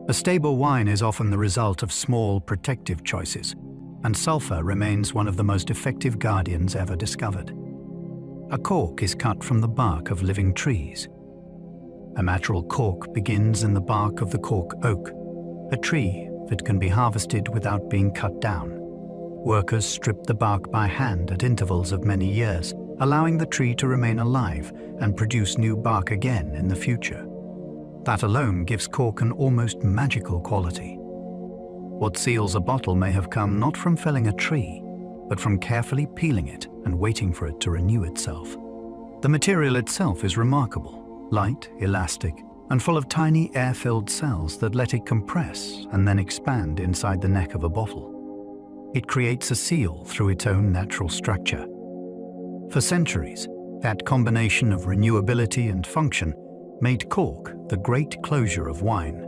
A stable wine is often the result of small protective choices, and sulfur remains one of the most effective guardians ever discovered. A cork is cut from the bark of living trees. A natural cork begins in the bark of the cork oak, a tree that can be harvested without being cut down. Workers strip the bark by hand at intervals of many years, allowing the tree to remain alive and produce new bark again in the future. That alone gives cork an almost magical quality. What seals a bottle may have come not from felling a tree, but from carefully peeling it and waiting for it to renew itself. The material itself is remarkable, light, elastic, and full of tiny air-filled cells that let it compress and then expand inside the neck of a bottle. It creates a seal through its own natural structure. For centuries, that combination of renewability and function made cork the great closure of wine.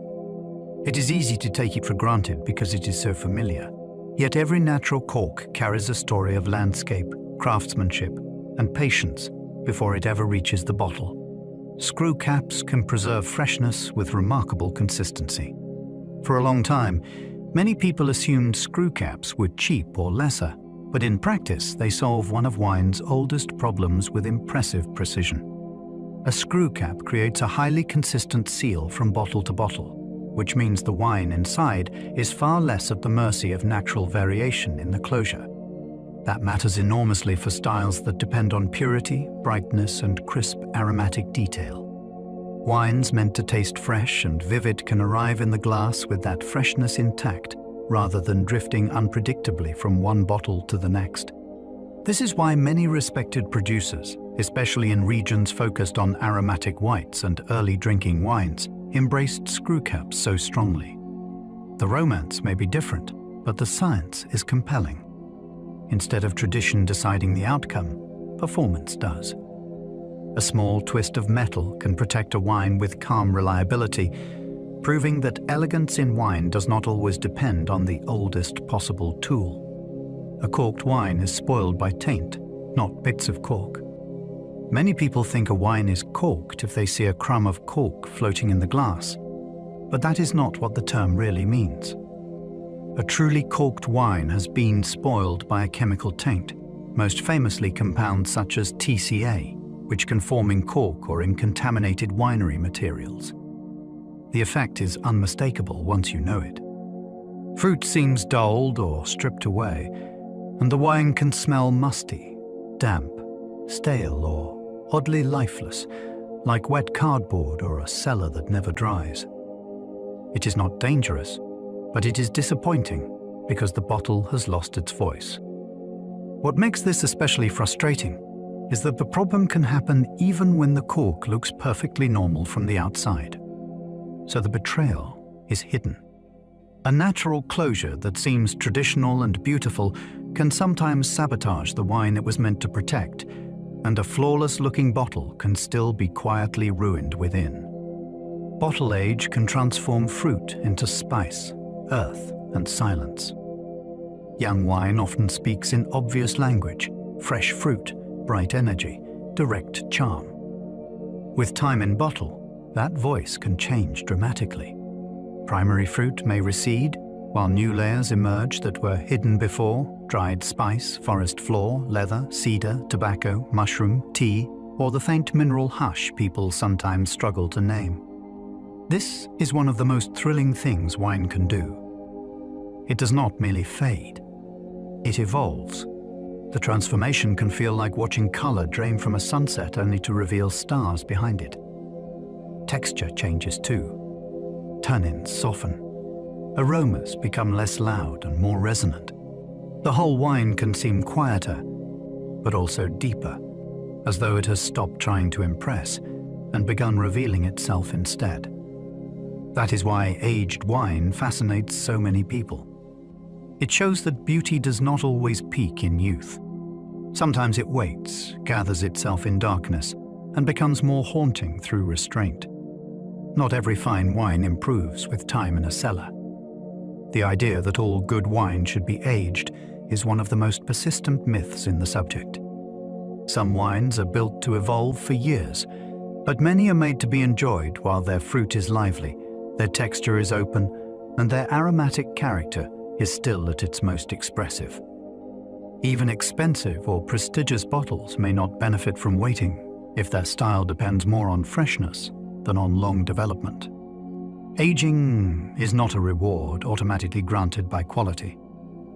It is easy to take it for granted because it is so familiar. Yet every natural cork carries a story of landscape, craftsmanship, and patience before it ever reaches the bottle. Screw caps can preserve freshness with remarkable consistency. For a long time, many people assumed screw caps were cheap or lesser, but in practice they solve one of wine's oldest problems with impressive precision. A screw cap creates a highly consistent seal from bottle to bottle, which means the wine inside is far less at the mercy of natural variation in the closure. That matters enormously for styles that depend on purity, brightness, and crisp aromatic detail. Wines meant to taste fresh and vivid can arrive in the glass with that freshness intact, rather than drifting unpredictably from one bottle to the next. This is why many respected producers, especially in regions focused on aromatic whites and early drinking wines, embraced screw caps so strongly. The romance may be different, but the science is compelling. Instead of tradition deciding the outcome, performance does. A small twist of metal can protect a wine with calm reliability, proving that elegance in wine does not always depend on the oldest possible tool. A corked wine is spoiled by taint, not bits of cork. Many people think a wine is corked if they see a crumb of cork floating in the glass, but that is not what the term really means. A truly corked wine has been spoiled by a chemical taint, most famously compounds such as TCA, which can form in cork or in contaminated winery materials. The effect is unmistakable once you know it. Fruit seems dulled or stripped away, and the wine can smell musty, damp, stale, or oddly lifeless, like wet cardboard or a cellar that never dries. It is not dangerous, but it is disappointing because the bottle has lost its voice. What makes this especially frustrating is that the problem can happen even when the cork looks perfectly normal from the outside. So the betrayal is hidden. A natural closure that seems traditional and beautiful can sometimes sabotage the wine it was meant to protect, and a flawless-looking bottle can still be quietly ruined within. Bottle age can transform fruit into spice, earth, and silence. Young wine often speaks in obvious language: fresh fruit, bright energy, direct charm. With time in bottle, that voice can change dramatically. Primary fruit may recede, while new layers emerge that were hidden before: dried spice, forest floor, leather, cedar, tobacco, mushroom, tea, or the faint mineral hush people sometimes struggle to name. This is one of the most thrilling things wine can do. It does not merely fade, it evolves. The transformation can feel like watching color drain from a sunset only to reveal stars behind it. Texture changes too. Tannins soften. Aromas become less loud and more resonant. The whole wine can seem quieter, but also deeper, as though it has stopped trying to impress and begun revealing itself instead. That is why aged wine fascinates so many people. It shows that beauty does not always peak in youth. Sometimes it waits, gathers itself in darkness, and becomes more haunting through restraint. Not every fine wine improves with time in a cellar. The idea that all good wine should be aged is one of the most persistent myths in the subject. Some wines are built to evolve for years, but many are made to be enjoyed while their fruit is lively, their texture is open, and their aromatic character is still at its most expressive. Even expensive or prestigious bottles may not benefit from waiting if their style depends more on freshness than on long development. Aging is not a reward automatically granted by quality.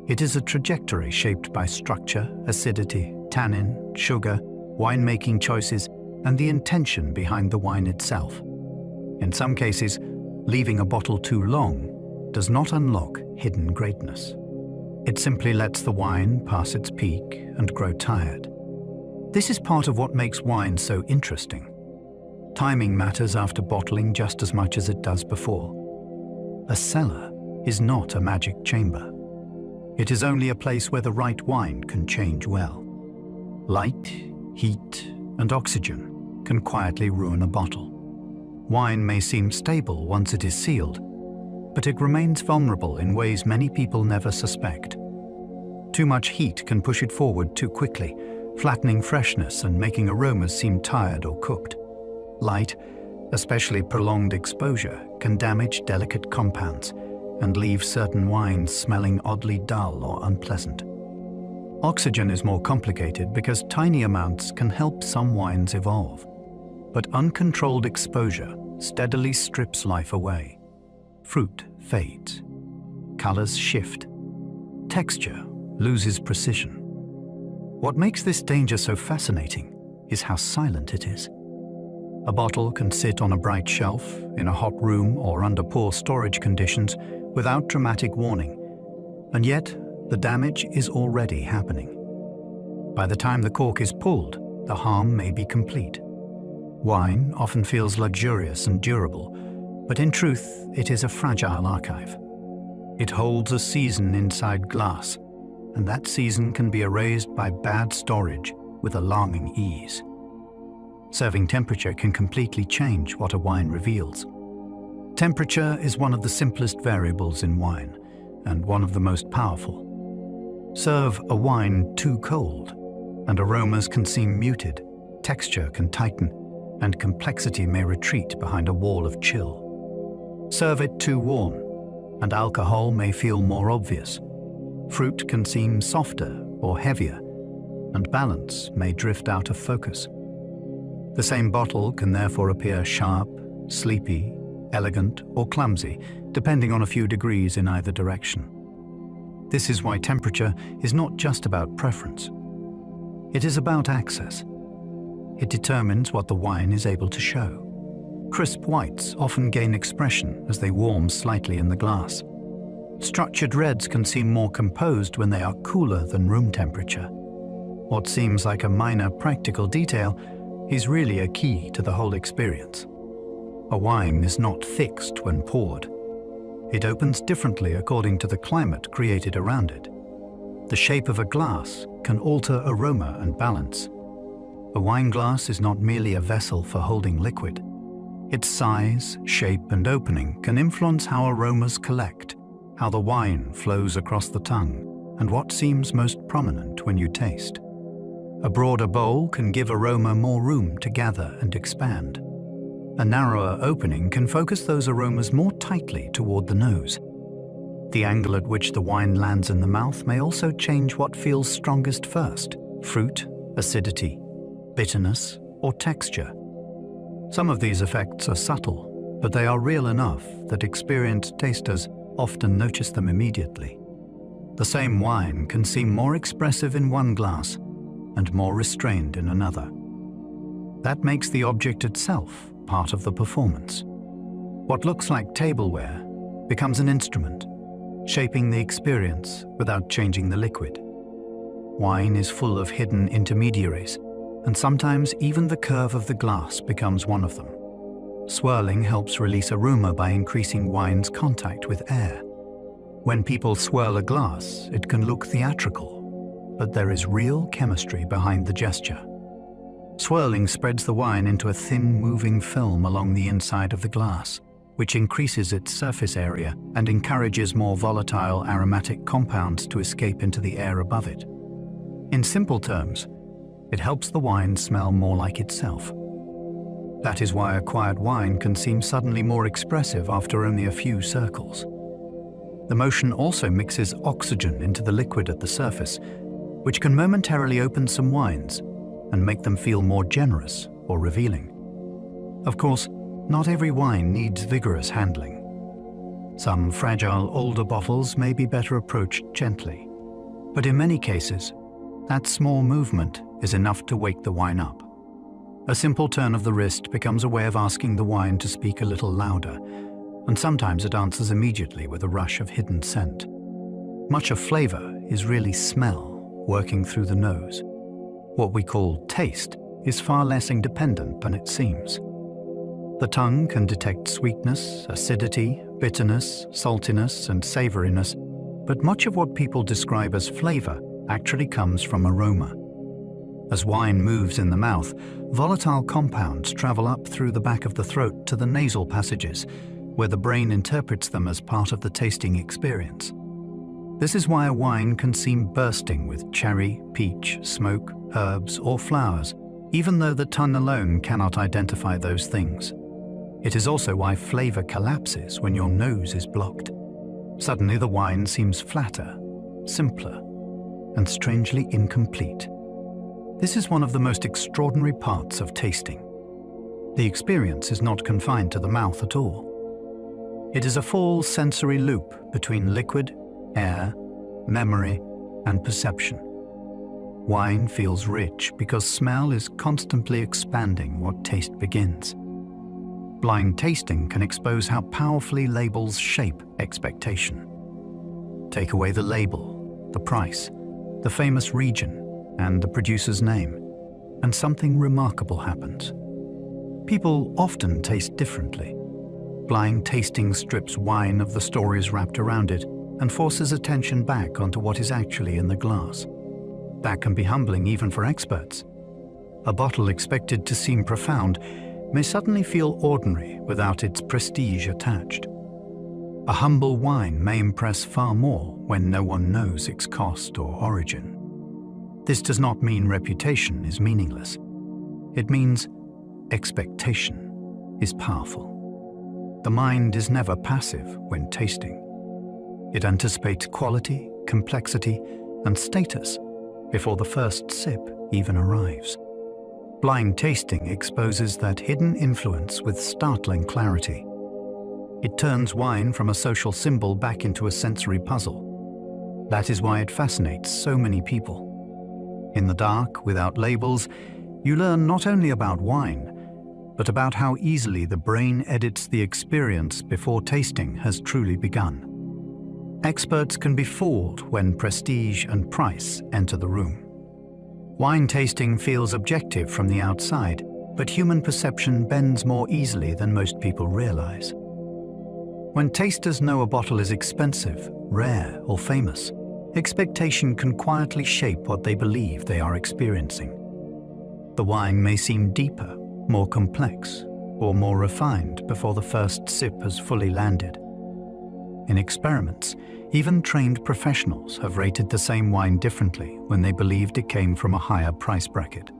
It is a trajectory shaped by structure, acidity, tannin, sugar, winemaking choices, and the intention behind the wine itself. In some cases, leaving a bottle too long does not unlock hidden greatness. It simply lets the wine pass its peak and grow tired. This is part of what makes wine so interesting. Timing matters after bottling just as much as it does before. A cellar is not a magic chamber. It is only a place where the right wine can change well. Light, heat, and oxygen can quietly ruin a bottle. Wine may seem stable once it is sealed, but it remains vulnerable in ways many people never suspect. Too much heat can push it forward too quickly, flattening freshness and making aromas seem tired or cooked. Light, especially prolonged exposure, can damage delicate compounds and leave certain wines smelling oddly dull or unpleasant. Oxygen is more complicated because tiny amounts can help some wines evolve, but uncontrolled exposure steadily strips life away. Fruit fades, colors shift, texture loses precision. What makes this danger so fascinating is how silent it is. A bottle can sit on a bright shelf, in a hot room, or under poor storage conditions without dramatic warning, and yet the damage is already happening. By the time the cork is pulled, the harm may be complete. Wine often feels luxurious and durable, but in truth, it is a fragile archive. It holds a season inside glass, and that season can be erased by bad storage with alarming ease. Serving temperature can completely change what a wine reveals. Temperature is one of the simplest variables in wine, and one of the most powerful. Serve a wine too cold, and aromas can seem muted, texture can tighten, and complexity may retreat behind a wall of chill. Serve it too warm, and alcohol may feel more obvious. Fruit can seem softer or heavier, and balance may drift out of focus. The same bottle can therefore appear sharp, sleepy, elegant, or clumsy, depending on a few degrees in either direction. This is why temperature is not just about preference. It is about access. it determines what the wine is able to show. Crisp whites often gain expression as they warm slightly in the glass. Structured reds can seem more composed when they are cooler than room temperature. What seems like a minor practical detail is really a key to the whole experience. A wine is not fixed when poured. It opens differently according to the climate created around it. The shape of a glass can alter aroma and balance. A wine glass is not merely a vessel for holding liquid. Its size, shape, and opening can influence how aromas collect, how the wine flows across the tongue, and what seems most prominent when you taste. A broader bowl can give aroma more room to gather and expand. A narrower opening can focus those aromas more tightly toward the nose. The angle at which the wine lands in the mouth may also change what feels strongest first: fruit, acidity, bitterness, or texture. Some of these effects are subtle, but they are real enough that experienced tasters often notice them immediately. The same wine can seem more expressive in one glass and more restrained in another. That makes the object itself part of the performance. What looks like tableware becomes an instrument, shaping the experience without changing the liquid. Wine is full of hidden intermediaries, and sometimes even the curve of the glass becomes one of them. Swirling helps release aroma by increasing wine's contact with air. When people swirl a glass, it can look theatrical, but there is real chemistry behind the gesture. Swirling spreads the wine into a thin, moving film along the inside of the glass, which increases its surface area and encourages more volatile aromatic compounds to escape into the air above it. In simple terms, it helps the wine smell more like itself. That is why a quiet wine can seem suddenly more expressive after only a few circles. The motion also mixes oxygen into the liquid at the surface, which can momentarily open some wines and make them feel more generous or revealing. Of course, not every wine needs vigorous handling. Some fragile older bottles may be better approached gently, but in many cases, that small movement is enough to wake the wine up. A simple turn of the wrist becomes a way of asking the wine to speak a little louder, and sometimes it answers immediately with a rush of hidden scent. Much of flavor is really smell working through the nose. What we call taste is far less independent than it seems. The tongue can detect sweetness, acidity, bitterness, saltiness, and savoriness, but much of what people describe as flavor actually comes from aroma. As wine moves in the mouth, volatile compounds travel up through the back of the throat to the nasal passages, where the brain interprets them as part of the tasting experience. This is why a wine can seem bursting with cherry, peach, smoke, herbs, or flowers, even though the tongue alone cannot identify those things. It is also why flavor collapses when your nose is blocked. Suddenly the wine seems flatter, simpler, and strangely incomplete. This is one of the most extraordinary parts of tasting. The experience is not confined to the mouth at all. It is a full sensory loop between liquid, air, memory, and perception. Wine feels rich because smell is constantly expanding what taste begins. Blind tasting can expose how powerfully labels shape expectation. Take away the label, the price, the famous region, and the producer's name, and something remarkable happens. People often taste differently. Blind tasting strips wine of the stories wrapped around it and forces attention back onto what is actually in the glass. That can be humbling even for experts. A bottle expected to seem profound may suddenly feel ordinary without its prestige attached. A humble wine may impress far more when no one knows its cost or origin. This does not mean reputation is meaningless. It means expectation is powerful. The mind is never passive when tasting. It anticipates quality, complexity, and status before the first sip even arrives. Blind tasting exposes that hidden influence with startling clarity. It turns wine from a social symbol back into a sensory puzzle. That is why it fascinates so many people. In the dark, without labels, you learn not only about wine, but about how easily the brain edits the experience before tasting has truly begun. Experts can be fooled when prestige and price enter the room. Wine tasting feels objective from the outside, but human perception bends more easily than most people realize. When tasters know a bottle is expensive, rare, or famous, expectation can quietly shape what they believe they are experiencing. The wine may seem deeper, more complex, or more refined before the first sip has fully landed. In experiments, even trained professionals have rated the same wine differently when they believed it came from a higher price bracket.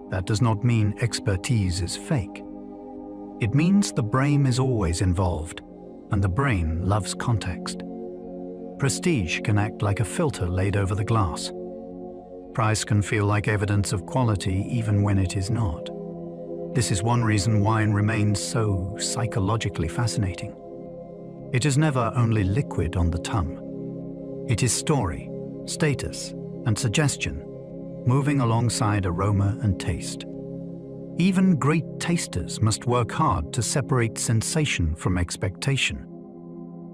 That does not mean expertise is fake. It means the brain is always involved, and the brain loves context. Prestige can act like a filter laid over the glass. Price can feel like evidence of quality even when it is not. This is one reason wine remains so psychologically fascinating. It is never only liquid on the tongue. It is story, status, and suggestion, moving alongside aroma and taste. Even great tasters must work hard to separate sensation from expectation.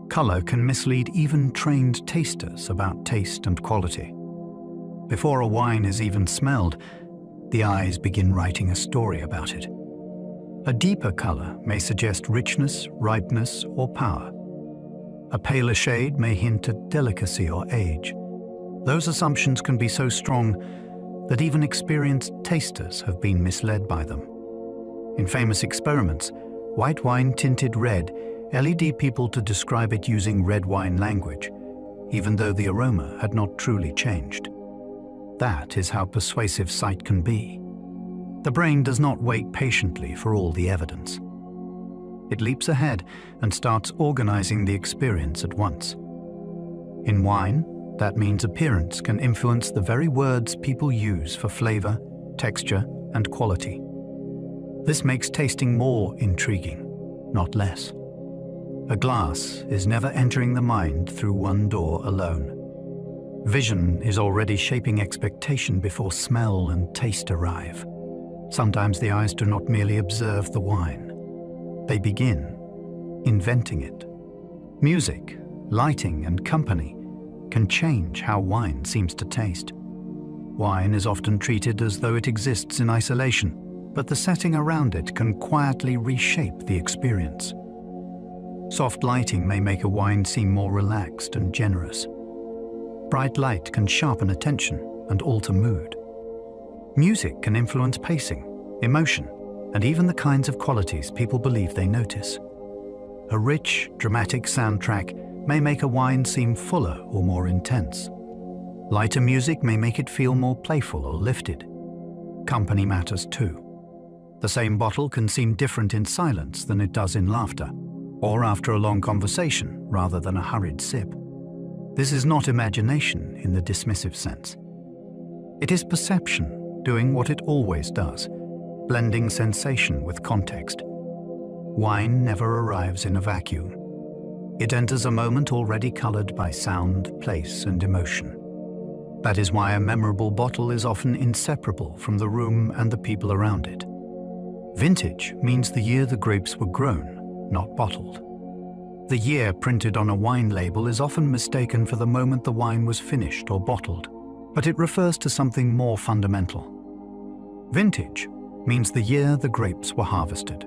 Color can mislead even trained tasters about taste and quality. Before a wine is even smelled, the eyes begin writing a story about it. A deeper color may suggest richness, ripeness, or power. A paler shade may hint at delicacy or age. Those assumptions can be so strong that even experienced tasters have been misled by them. In famous experiments, white wine tinted red led people to describe it using red wine language, even though the aroma had not truly changed. That is how persuasive sight can be. The brain does not wait patiently for all the evidence. It leaps ahead and starts organizing the experience at once. In wine, that means appearance can influence the very words people use for flavor, texture, and quality. This makes tasting more intriguing, not less. A glass is never entering the mind through one door alone. Vision is already shaping expectation before smell and taste arrive. Sometimes the eyes do not merely observe the wine. They begin inventing it. Music, lighting, and company can change how wine seems to taste. Wine is often treated as though it exists in isolation, but the setting around it can quietly reshape the experience. Soft lighting may make a wine seem more relaxed and generous. Bright light can sharpen attention and alter mood. Music can influence pacing, emotion, and even the kinds of qualities people believe they notice. A rich, dramatic soundtrack may make a wine seem fuller or more intense. Lighter music may make it feel more playful or lifted. Company matters too. The same bottle can seem different in silence than it does in laughter, or after a long conversation rather than a hurried sip. This is not imagination in the dismissive sense. It is perception doing what it always does, blending sensation with context. Wine never arrives in a vacuum. It enters a moment already colored by sound, place, and emotion. That is why a memorable bottle is often inseparable from the room and the people around it. Vintage means the year the grapes were grown, not bottled. The year printed on a wine label is often mistaken for the moment the wine was finished or bottled, but it refers to something more fundamental. Vintage means the year the grapes were harvested.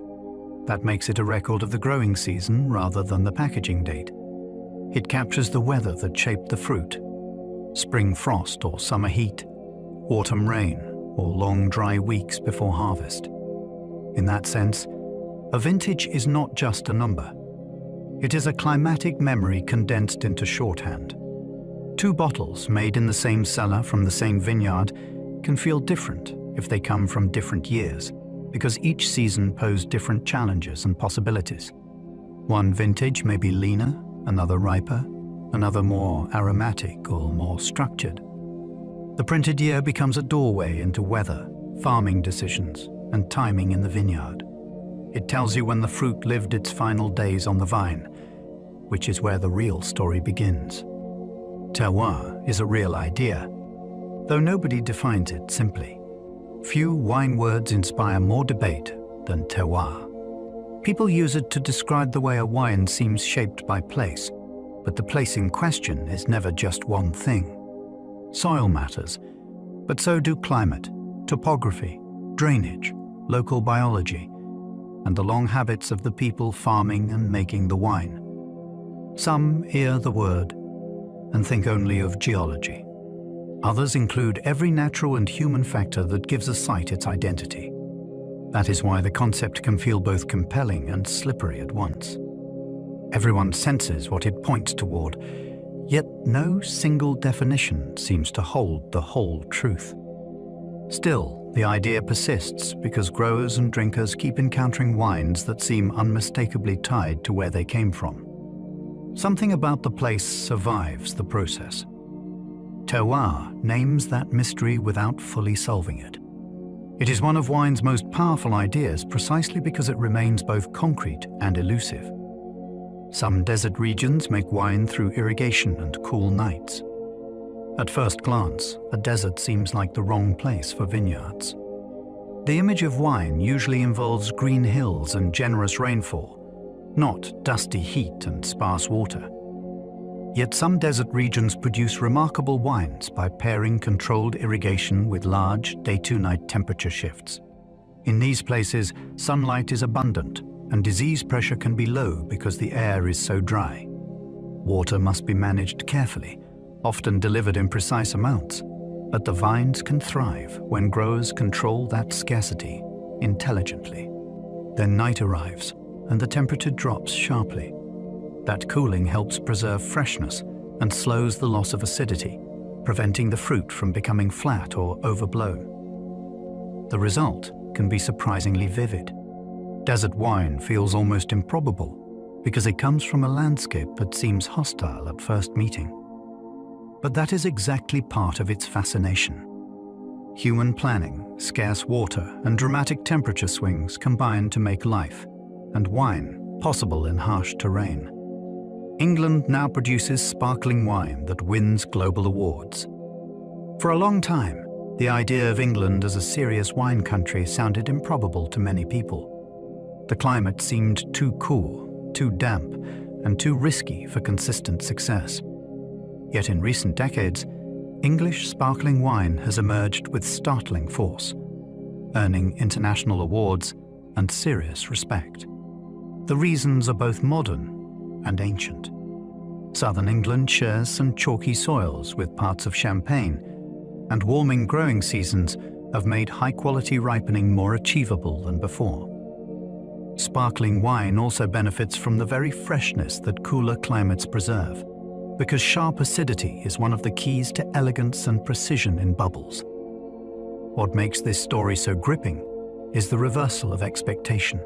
That makes it a record of the growing season rather than the packaging date. It captures the weather that shaped the fruit: spring frost or summer heat, autumn rain, or long dry weeks before harvest. In that sense, a vintage is not just a number. It is a climatic memory condensed into shorthand. Two bottles made in the same cellar from the same vineyard can feel different if they come from different years, because each season posed different challenges and possibilities. One vintage may be leaner, another riper, another more aromatic or more structured. The printed year becomes a doorway into weather, farming decisions, and timing in the vineyard. It tells you when the fruit lived its final days on the vine, which is where the real story begins. Terroir is a real idea, though nobody defines it simply. Few wine words inspire more debate than terroir. People use it to describe the way a wine seems shaped by place, but the place in question is never just one thing. Soil matters, but so do climate, topography, drainage, local biology, and the long habits of the people farming and making the wine. Some hear the word and think only of geology. Others include every natural and human factor that gives a site its identity. That is why the concept can feel both compelling and slippery at once. Everyone senses what it points toward, yet no single definition seems to hold the whole truth. Still, the idea persists because growers and drinkers keep encountering wines that seem unmistakably tied to where they came from. Something about the place survives the process. Terroir names that mystery without fully solving it. It is one of wine's most powerful ideas precisely because it remains both concrete and elusive. Some desert regions make wine through irrigation and cool nights. At first glance, a desert seems like the wrong place for vineyards. The image of wine usually involves green hills and generous rainfall, not dusty heat and sparse water. Yet some desert regions produce remarkable wines by pairing controlled irrigation with large day-to-night temperature shifts. In these places, sunlight is abundant and disease pressure can be low because the air is so dry. Water must be managed carefully, often delivered in precise amounts, but the vines can thrive when growers control that scarcity intelligently. Then night arrives and the temperature drops sharply. That cooling helps preserve freshness and slows the loss of acidity, preventing the fruit from becoming flat or overblown. The result can be surprisingly vivid. Desert wine feels almost improbable because it comes from a landscape that seems hostile at first meeting. But that is exactly part of its fascination. Human planning, scarce water, and dramatic temperature swings combine to make life, and wine, possible in harsh terrain. England now produces sparkling wine that wins global awards. For a long time, the idea of England as a serious wine country sounded improbable to many people. The climate seemed too cool, too damp, and too risky for consistent success. Yet in recent decades, English sparkling wine has emerged with startling force, earning international awards and serious respect. The reasons are both modern and ancient. Southern England shares some chalky soils with parts of Champagne, and warming growing seasons have made high-quality ripening more achievable than before. Sparkling wine also benefits from the very freshness that cooler climates preserve, because sharp acidity is one of the keys to elegance and precision in bubbles. What makes this story so gripping is the reversal of expectation.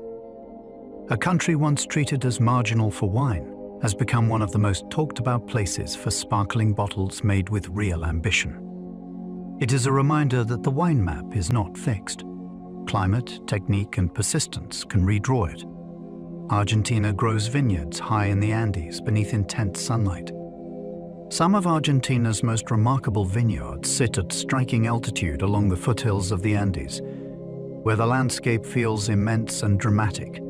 A country once treated as marginal for wine has become one of the most talked about places for sparkling bottles made with real ambition. It is a reminder that the wine map is not fixed. Climate, technique, and persistence can redraw it. Argentina grows vineyards high in the Andes beneath intense sunlight. Some of Argentina's most remarkable vineyards sit at striking altitude along the foothills of the Andes, where the landscape feels immense and dramatic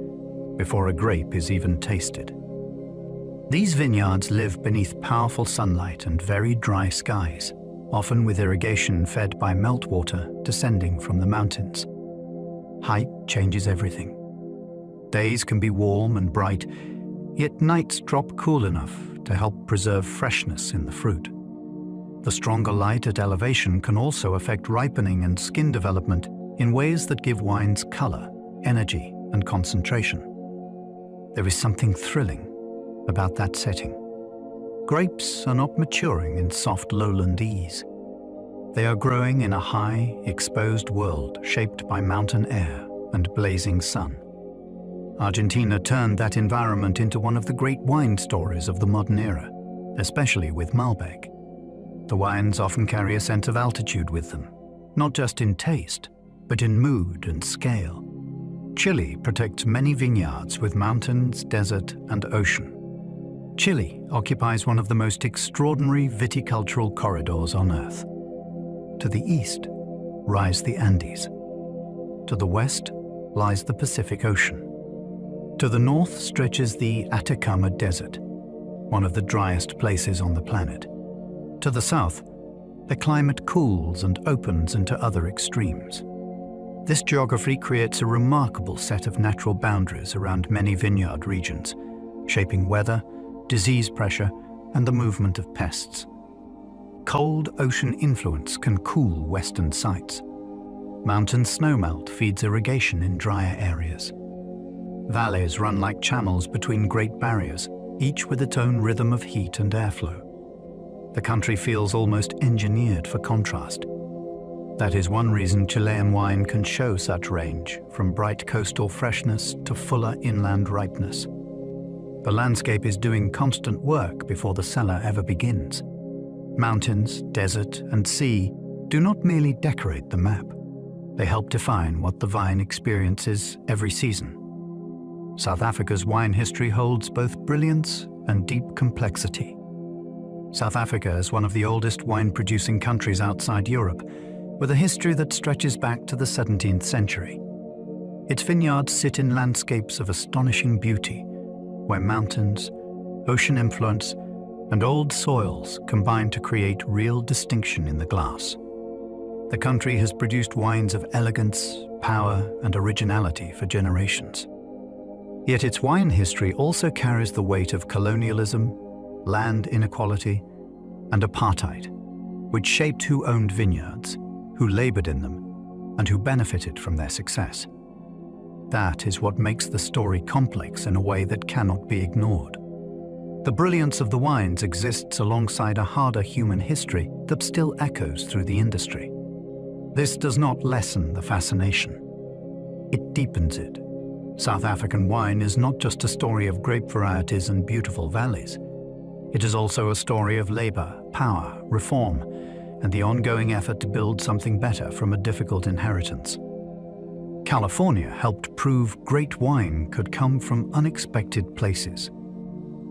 before a grape is even tasted. These vineyards live beneath powerful sunlight and very dry skies, often with irrigation fed by meltwater descending from the mountains. Height changes everything. Days can be warm and bright, yet nights drop cool enough to help preserve freshness in the fruit. The stronger light at elevation can also affect ripening and skin development in ways that give wines color, energy, and concentration. There is something thrilling about that setting. Grapes are not maturing in soft lowland ease. They are growing in a high, exposed world shaped by mountain air and blazing sun. Argentina turned that environment into one of the great wine stories of the modern era, especially with Malbec. The wines often carry a sense of altitude with them, not just in taste, but in mood and scale. Chile protects many vineyards with mountains, desert, and ocean. Chile occupies one of the most extraordinary viticultural corridors on Earth. To the east rise the Andes, To the west lies the Pacific Ocean. To the north stretches the Atacama Desert, one of the driest places on the planet. To the south, the climate cools and opens into other extremes. This geography creates a remarkable set of natural boundaries around many vineyard regions, shaping weather, disease pressure, and the movement of pests. Cold ocean influence can cool western sites. Mountain snowmelt feeds irrigation in drier areas. Valleys run like channels between great barriers, each with its own rhythm of heat and airflow. The country feels almost engineered for contrast. That is one reason Chilean wine can show such range, from bright coastal freshness to fuller inland ripeness. The landscape is doing constant work before the cellar ever begins. Mountains, desert, and sea do not merely decorate the map. They help define what the vine experiences every season. South Africa's wine history holds both brilliance and deep complexity. South Africa is one of the oldest wine-producing countries outside Europe, with a history that stretches back to the 17th century. Its vineyards sit in landscapes of astonishing beauty, where mountains, ocean influence, and old soils combine to create real distinction in the glass. The country has produced wines of elegance, power, and originality for generations. Yet its wine history also carries the weight of colonialism, land inequality, and apartheid, which shaped who owned vineyards, who labored in them, and who benefited from their success. That is what makes the story complex in a way that cannot be ignored. The brilliance of the wines exists alongside a harder human history that still echoes through the industry. This does not lessen the fascination. It deepens it. South African wine is not just a story of grape varieties and beautiful valleys. It is also a story of labor, power, reform, and the ongoing effort to build something better from a difficult inheritance. California helped prove great wine could come from unexpected places.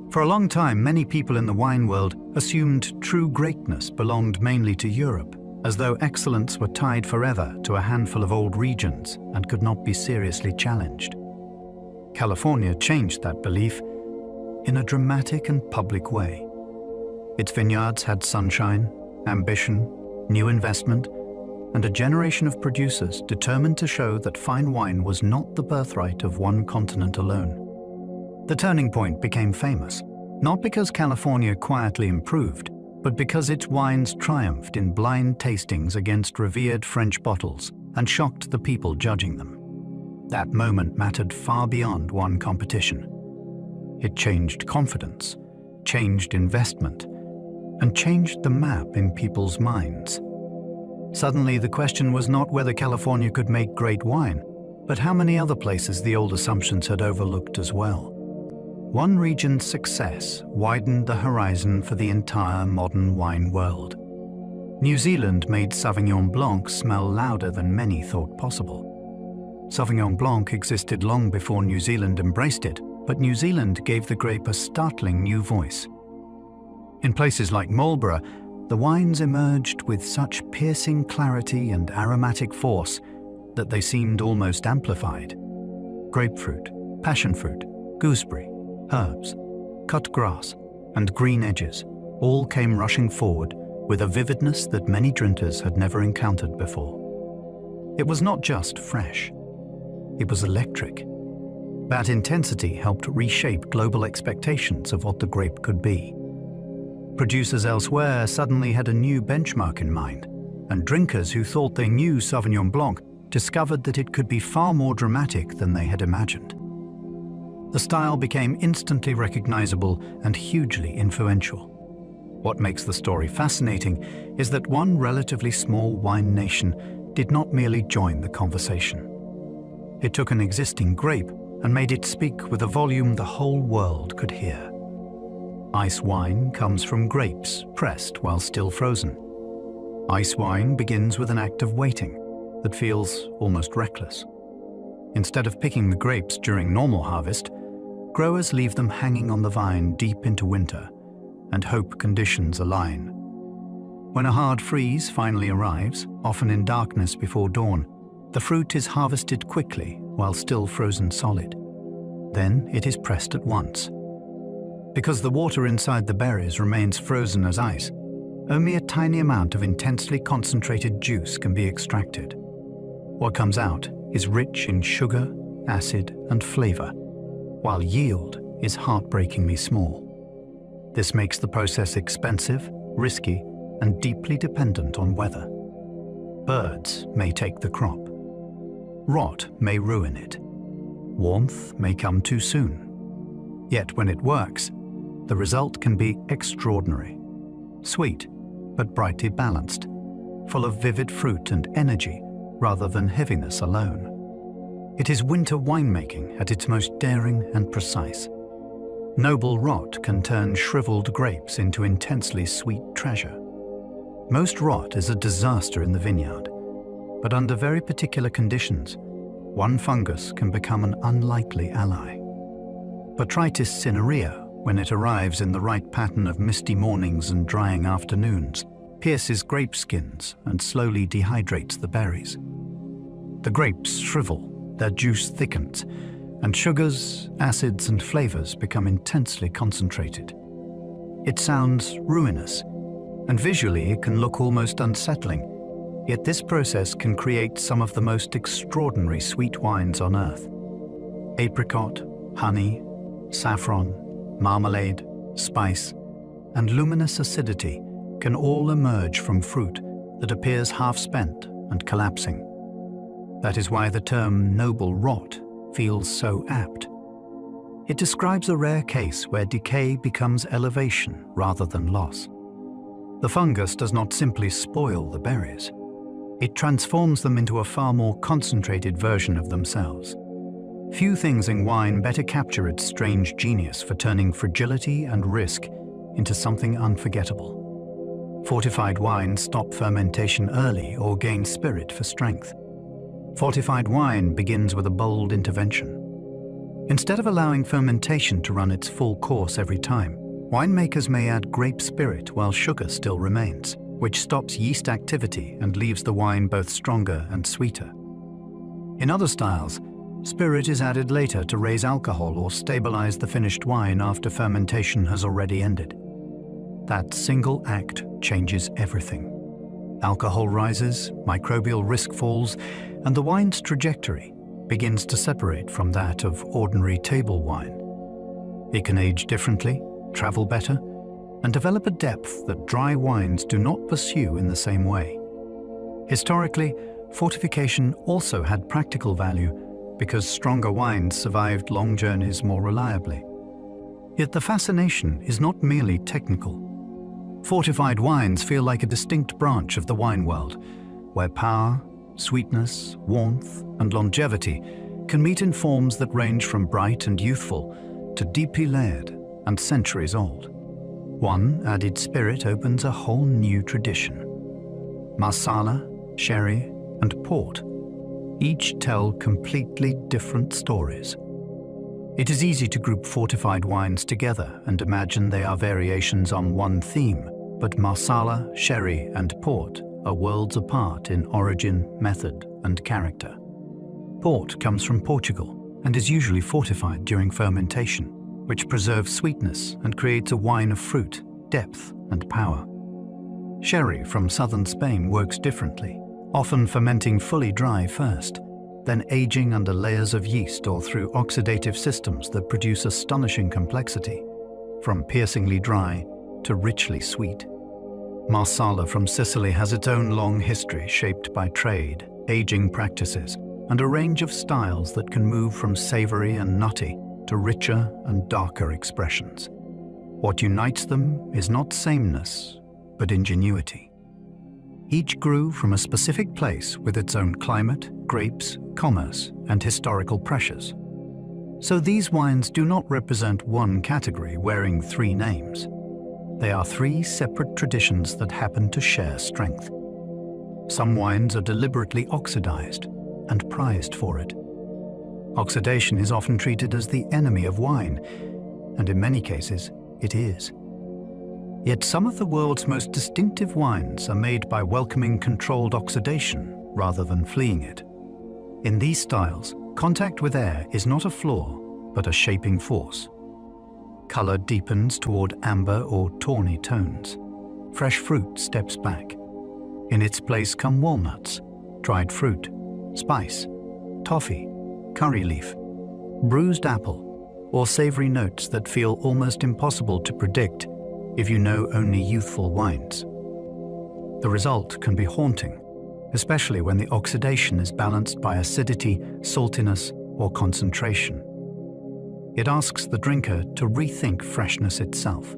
For a long time, many people in the wine world assumed true greatness belonged mainly to Europe, as though excellence were tied forever to a handful of old regions and could not be seriously challenged. California changed that belief in a dramatic and public way. Its vineyards had sunshine, ambition, new investment, and a generation of producers determined to show that fine wine was not the birthright of one continent alone. The turning point became famous, not because California quietly improved, but because its wines triumphed in blind tastings against revered French bottles and shocked the people judging them. That moment mattered far beyond one competition. It changed confidence, changed investment, and changed the map in people's minds. Suddenly, the question was not whether California could make great wine, but how many other places the old assumptions had overlooked as well. One region's success widened the horizon for the entire modern wine world. New Zealand made Sauvignon Blanc smell louder than many thought possible. Sauvignon Blanc existed long before New Zealand embraced it, but New Zealand gave the grape a startling new voice. In places like Marlborough, the wines emerged with such piercing clarity and aromatic force that they seemed almost amplified. Grapefruit, passion fruit, gooseberry, herbs, cut grass, and green edges all came rushing forward with a vividness that many drinkers had never encountered before. It was not just fresh. It was electric. That intensity helped reshape global expectations of what the grape could be. Producers elsewhere suddenly had a new benchmark in mind, and drinkers who thought they knew Sauvignon Blanc discovered that it could be far more dramatic than they had imagined. The style became instantly recognizable and hugely influential. What makes the story fascinating is that one relatively small wine nation did not merely join the conversation. It took an existing grape and made it speak with a volume the whole world could hear. Ice wine comes from grapes pressed while still frozen. Ice wine begins with an act of waiting that feels almost reckless. Instead of picking the grapes during normal harvest, growers leave them hanging on the vine deep into winter and hope conditions align. When a hard freeze finally arrives, often in darkness before dawn, The fruit is harvested quickly while still frozen solid. Then it is pressed at once. Because the water inside the berries remains frozen as ice, only a tiny amount of intensely concentrated juice can be extracted. What comes out is rich in sugar, acid, and flavor, while yield is heartbreakingly small. This makes the process expensive, risky, and deeply dependent on weather. Birds may take the crop. Rot may ruin it. Warmth may come too soon. Yet when it works, the result can be extraordinary. Sweet, but brightly balanced, full of vivid fruit and energy rather than heaviness alone. It is winter winemaking at its most daring and precise. Noble rot can turn shriveled grapes into intensely sweet treasure. Most rot is a disaster in the vineyard, but under very particular conditions, one fungus can become an unlikely ally. Botrytis cinerea, when it arrives in the right pattern of misty mornings and drying afternoons, pierces grape skins and slowly dehydrates the berries. The grapes shrivel, their juice thickens, and sugars, acids, and flavors become intensely concentrated. It sounds ruinous, and visually it can look almost unsettling, yet this process can create some of the most extraordinary sweet wines on earth. Apricot, honey, saffron, marmalade, spice, and luminous acidity can all emerge from fruit that appears half-spent and collapsing. That is why the term noble rot feels so apt. It describes a rare case where decay becomes elevation rather than loss. The fungus does not simply spoil the berries. It transforms them into a far more concentrated version of themselves. Few things in wine better capture its strange genius for turning fragility and risk into something unforgettable. Fortified wines stop fermentation early or gain spirit for strength. Fortified wine begins with a bold intervention. Instead of allowing fermentation to run its full course every time, winemakers may add grape spirit while sugar still remains, which stops yeast activity and leaves the wine both stronger and sweeter. In other styles, spirit is added later to raise alcohol or stabilize the finished wine after fermentation has already ended. That single act changes everything. Alcohol rises, microbial risk falls, and the wine's trajectory begins to separate from that of ordinary table wine. It can age differently, travel better, and develop a depth that dry wines do not pursue in the same way. Historically, fortification also had practical value because stronger wines survived long journeys more reliably. Yet the fascination is not merely technical. Fortified wines feel like a distinct branch of the wine world, where power, sweetness, warmth, and longevity can meet in forms that range from bright and youthful to deeply layered and centuries old. One added spirit opens a whole new tradition. Marsala, sherry, and port each tell completely different stories. It is easy to group fortified wines together and imagine they are variations on one theme, but Marsala, sherry, and port are worlds apart in origin, method, and character. Port comes from Portugal and is usually fortified during fermentation, which preserves sweetness and creates a wine of fruit, depth, and power. Sherry from southern Spain works differently, often fermenting fully dry first, then aging under layers of yeast or through oxidative systems that produce astonishing complexity, from piercingly dry to richly sweet. Marsala from Sicily has its own long history shaped by trade, aging practices, and a range of styles that can move from savory and nutty to richer and darker expressions. What unites them is not sameness, but ingenuity. Each grew from a specific place with its own climate, grapes, commerce, and historical pressures. So these wines do not represent one category wearing three names. They are three separate traditions that happen to share strength. Some wines are deliberately oxidized and prized for it. Oxidation is often treated as the enemy of wine, and in many cases, it is. Yet some of the world's most distinctive wines are made by welcoming controlled oxidation rather than fleeing it. In these styles, contact with air is not a flaw, but a shaping force. Color deepens toward amber or tawny tones. Fresh fruit steps back. In its place come walnuts, dried fruit, spice, toffee, curry leaf, bruised apple, or savory notes that feel almost impossible to predict if you know only youthful wines. The result can be haunting, especially when the oxidation is balanced by acidity, saltiness, or concentration. It asks the drinker to rethink freshness itself.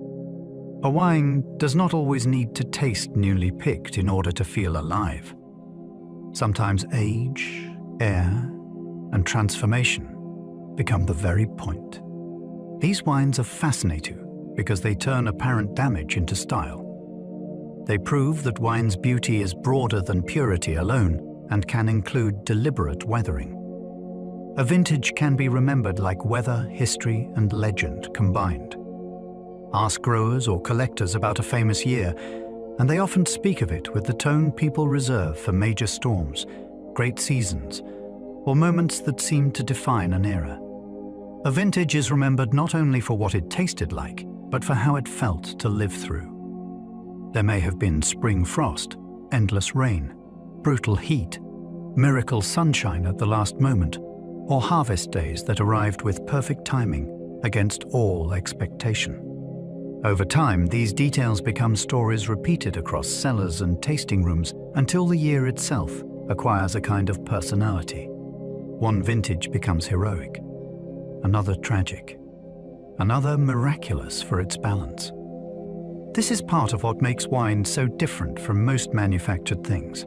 A wine does not always need to taste newly picked in order to feel alive. Sometimes age, air, and transformation become the very point. These wines are fascinating because they turn apparent damage into style. They prove that wine's beauty is broader than purity alone and can include deliberate weathering. A vintage can be remembered like weather, history, and legend combined. Ask growers or collectors about a famous year, and they often speak of it with the tone people reserve for major storms, great seasons, or moments that seem to define an era. A vintage is remembered not only for what it tasted like, but for how it felt to live through. There may have been spring frost, endless rain, brutal heat, miracle sunshine at the last moment, or harvest days that arrived with perfect timing against all expectation. Over time, these details become stories repeated across cellars and tasting rooms until the year itself acquires a kind of personality. One vintage becomes heroic, another tragic, another miraculous for its balance. This is part of what makes wine so different from most manufactured things.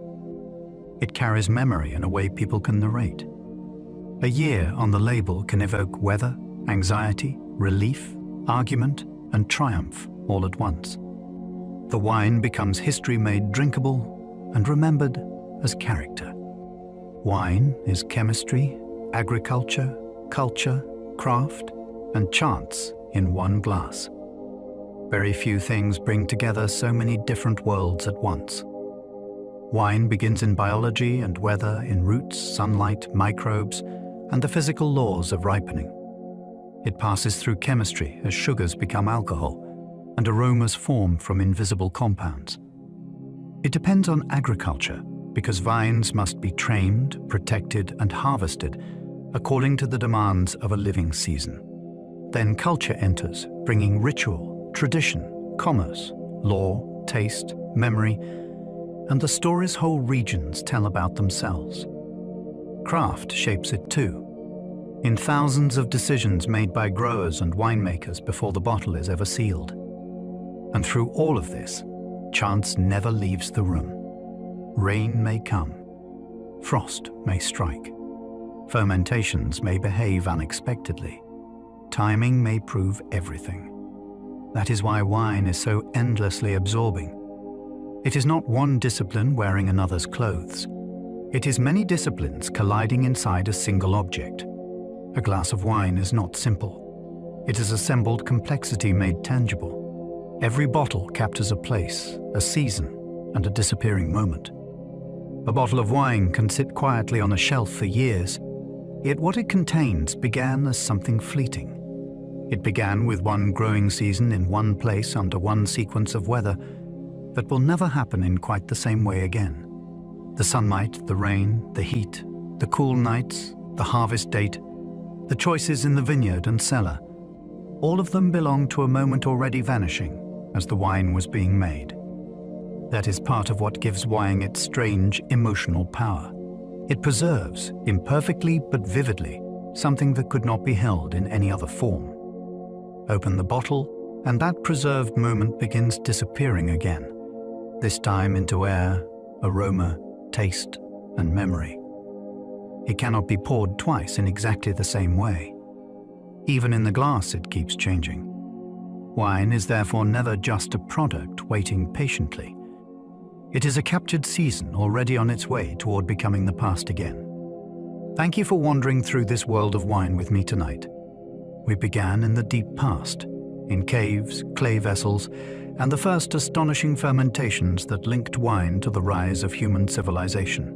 It carries memory in a way people can narrate. A year on the label can evoke weather, anxiety, relief, argument, and triumph all at once. The wine becomes history made drinkable and remembered as character. Wine is chemistry, agriculture, culture, craft, and chance in one glass. Very few things bring together so many different worlds at once. Wine begins in biology and weather in roots, sunlight, microbes, and the physical laws of ripening. It passes through chemistry as sugars become alcohol and aromas form from invisible compounds. It depends on agriculture because vines must be trained, protected, and harvested according to the demands of a living season. Then culture enters, bringing ritual, tradition, commerce, law, taste, memory, and the stories whole regions tell about themselves. Craft shapes it too, in thousands of decisions made by growers and winemakers before the bottle is ever sealed. And through all of this, chance never leaves the room. Rain may come, frost may strike, fermentations may behave unexpectedly, timing may prove everything. That is why wine is so endlessly absorbing. It is not one discipline wearing another's clothes. It is many disciplines colliding inside a single object. A glass of wine is not simple. It is assembled complexity made tangible. Every bottle captures a place, a season, and a disappearing moment. A bottle of wine can sit quietly on a shelf for years, yet what it contains began as something fleeting. It began with one growing season in one place under one sequence of weather that will never happen in quite the same way again. The sunlight, the rain, the heat, the cool nights, the harvest date, the choices in the vineyard and cellar, all of them belong to a moment already vanishing as the wine was being made. That is part of what gives wine its strange emotional power. It preserves, imperfectly but vividly, something that could not be held in any other form. Open the bottle, and that preserved moment begins disappearing again, this time into air, aroma, taste, and memory. It cannot be poured twice in exactly the same way. Even in the glass, it keeps changing. Wine is therefore never just a product waiting patiently. It is a captured season already on its way toward becoming the past again. Thank you for wandering through this world of wine with me tonight. We began in the deep past, in caves, clay vessels, and the first astonishing fermentations that linked wine to the rise of human civilization.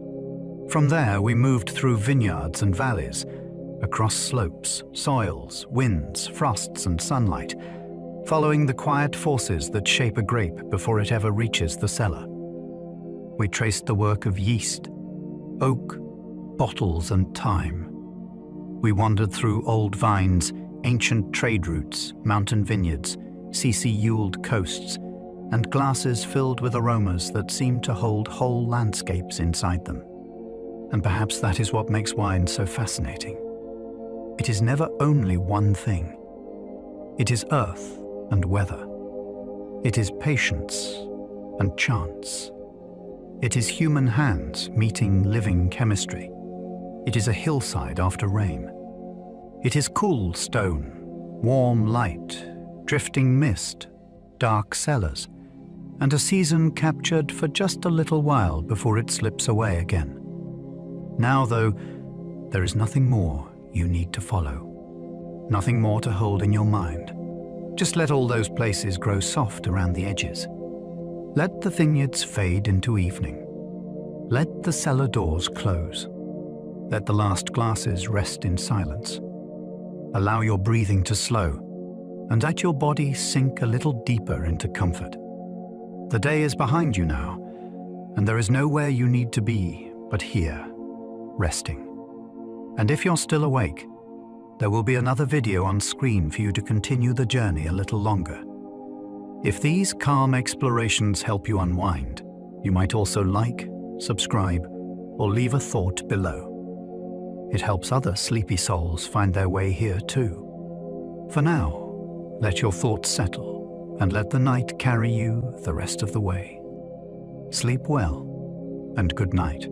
From there, we moved through vineyards and valleys, across slopes, soils, winds, frosts, and sunlight, following the quiet forces that shape a grape before it ever reaches the cellar. We traced the work of yeast, oak, bottles, and time. We wandered through old vines, ancient trade routes, mountain vineyards, CC-Ewelled coasts, and glasses filled with aromas that seemed to hold whole landscapes inside them. And perhaps that is what makes wine so fascinating. It is never only one thing. It is earth and weather. It is patience and chance. It is human hands meeting living chemistry. It is a hillside after rain. It is cool stone, warm light, drifting mist, dark cellars, and a season captured for just a little while before it slips away again. Now, though, there is nothing more you need to follow, nothing more to hold in your mind. Just let all those places grow soft around the edges. Let the vineyards fade into evening. Let the cellar doors close. Let the last glasses rest in silence. Allow your breathing to slow, and let your body sink a little deeper into comfort. The day is behind you now, and there is nowhere you need to be but here, resting. And if you're still awake, there will be another video on screen for you to continue the journey a little longer. If these calm explorations help you unwind, you might also like, subscribe, or leave a thought below. It helps other sleepy souls find their way here too. For now, let your thoughts settle and let the night carry you the rest of the way. Sleep well and good night.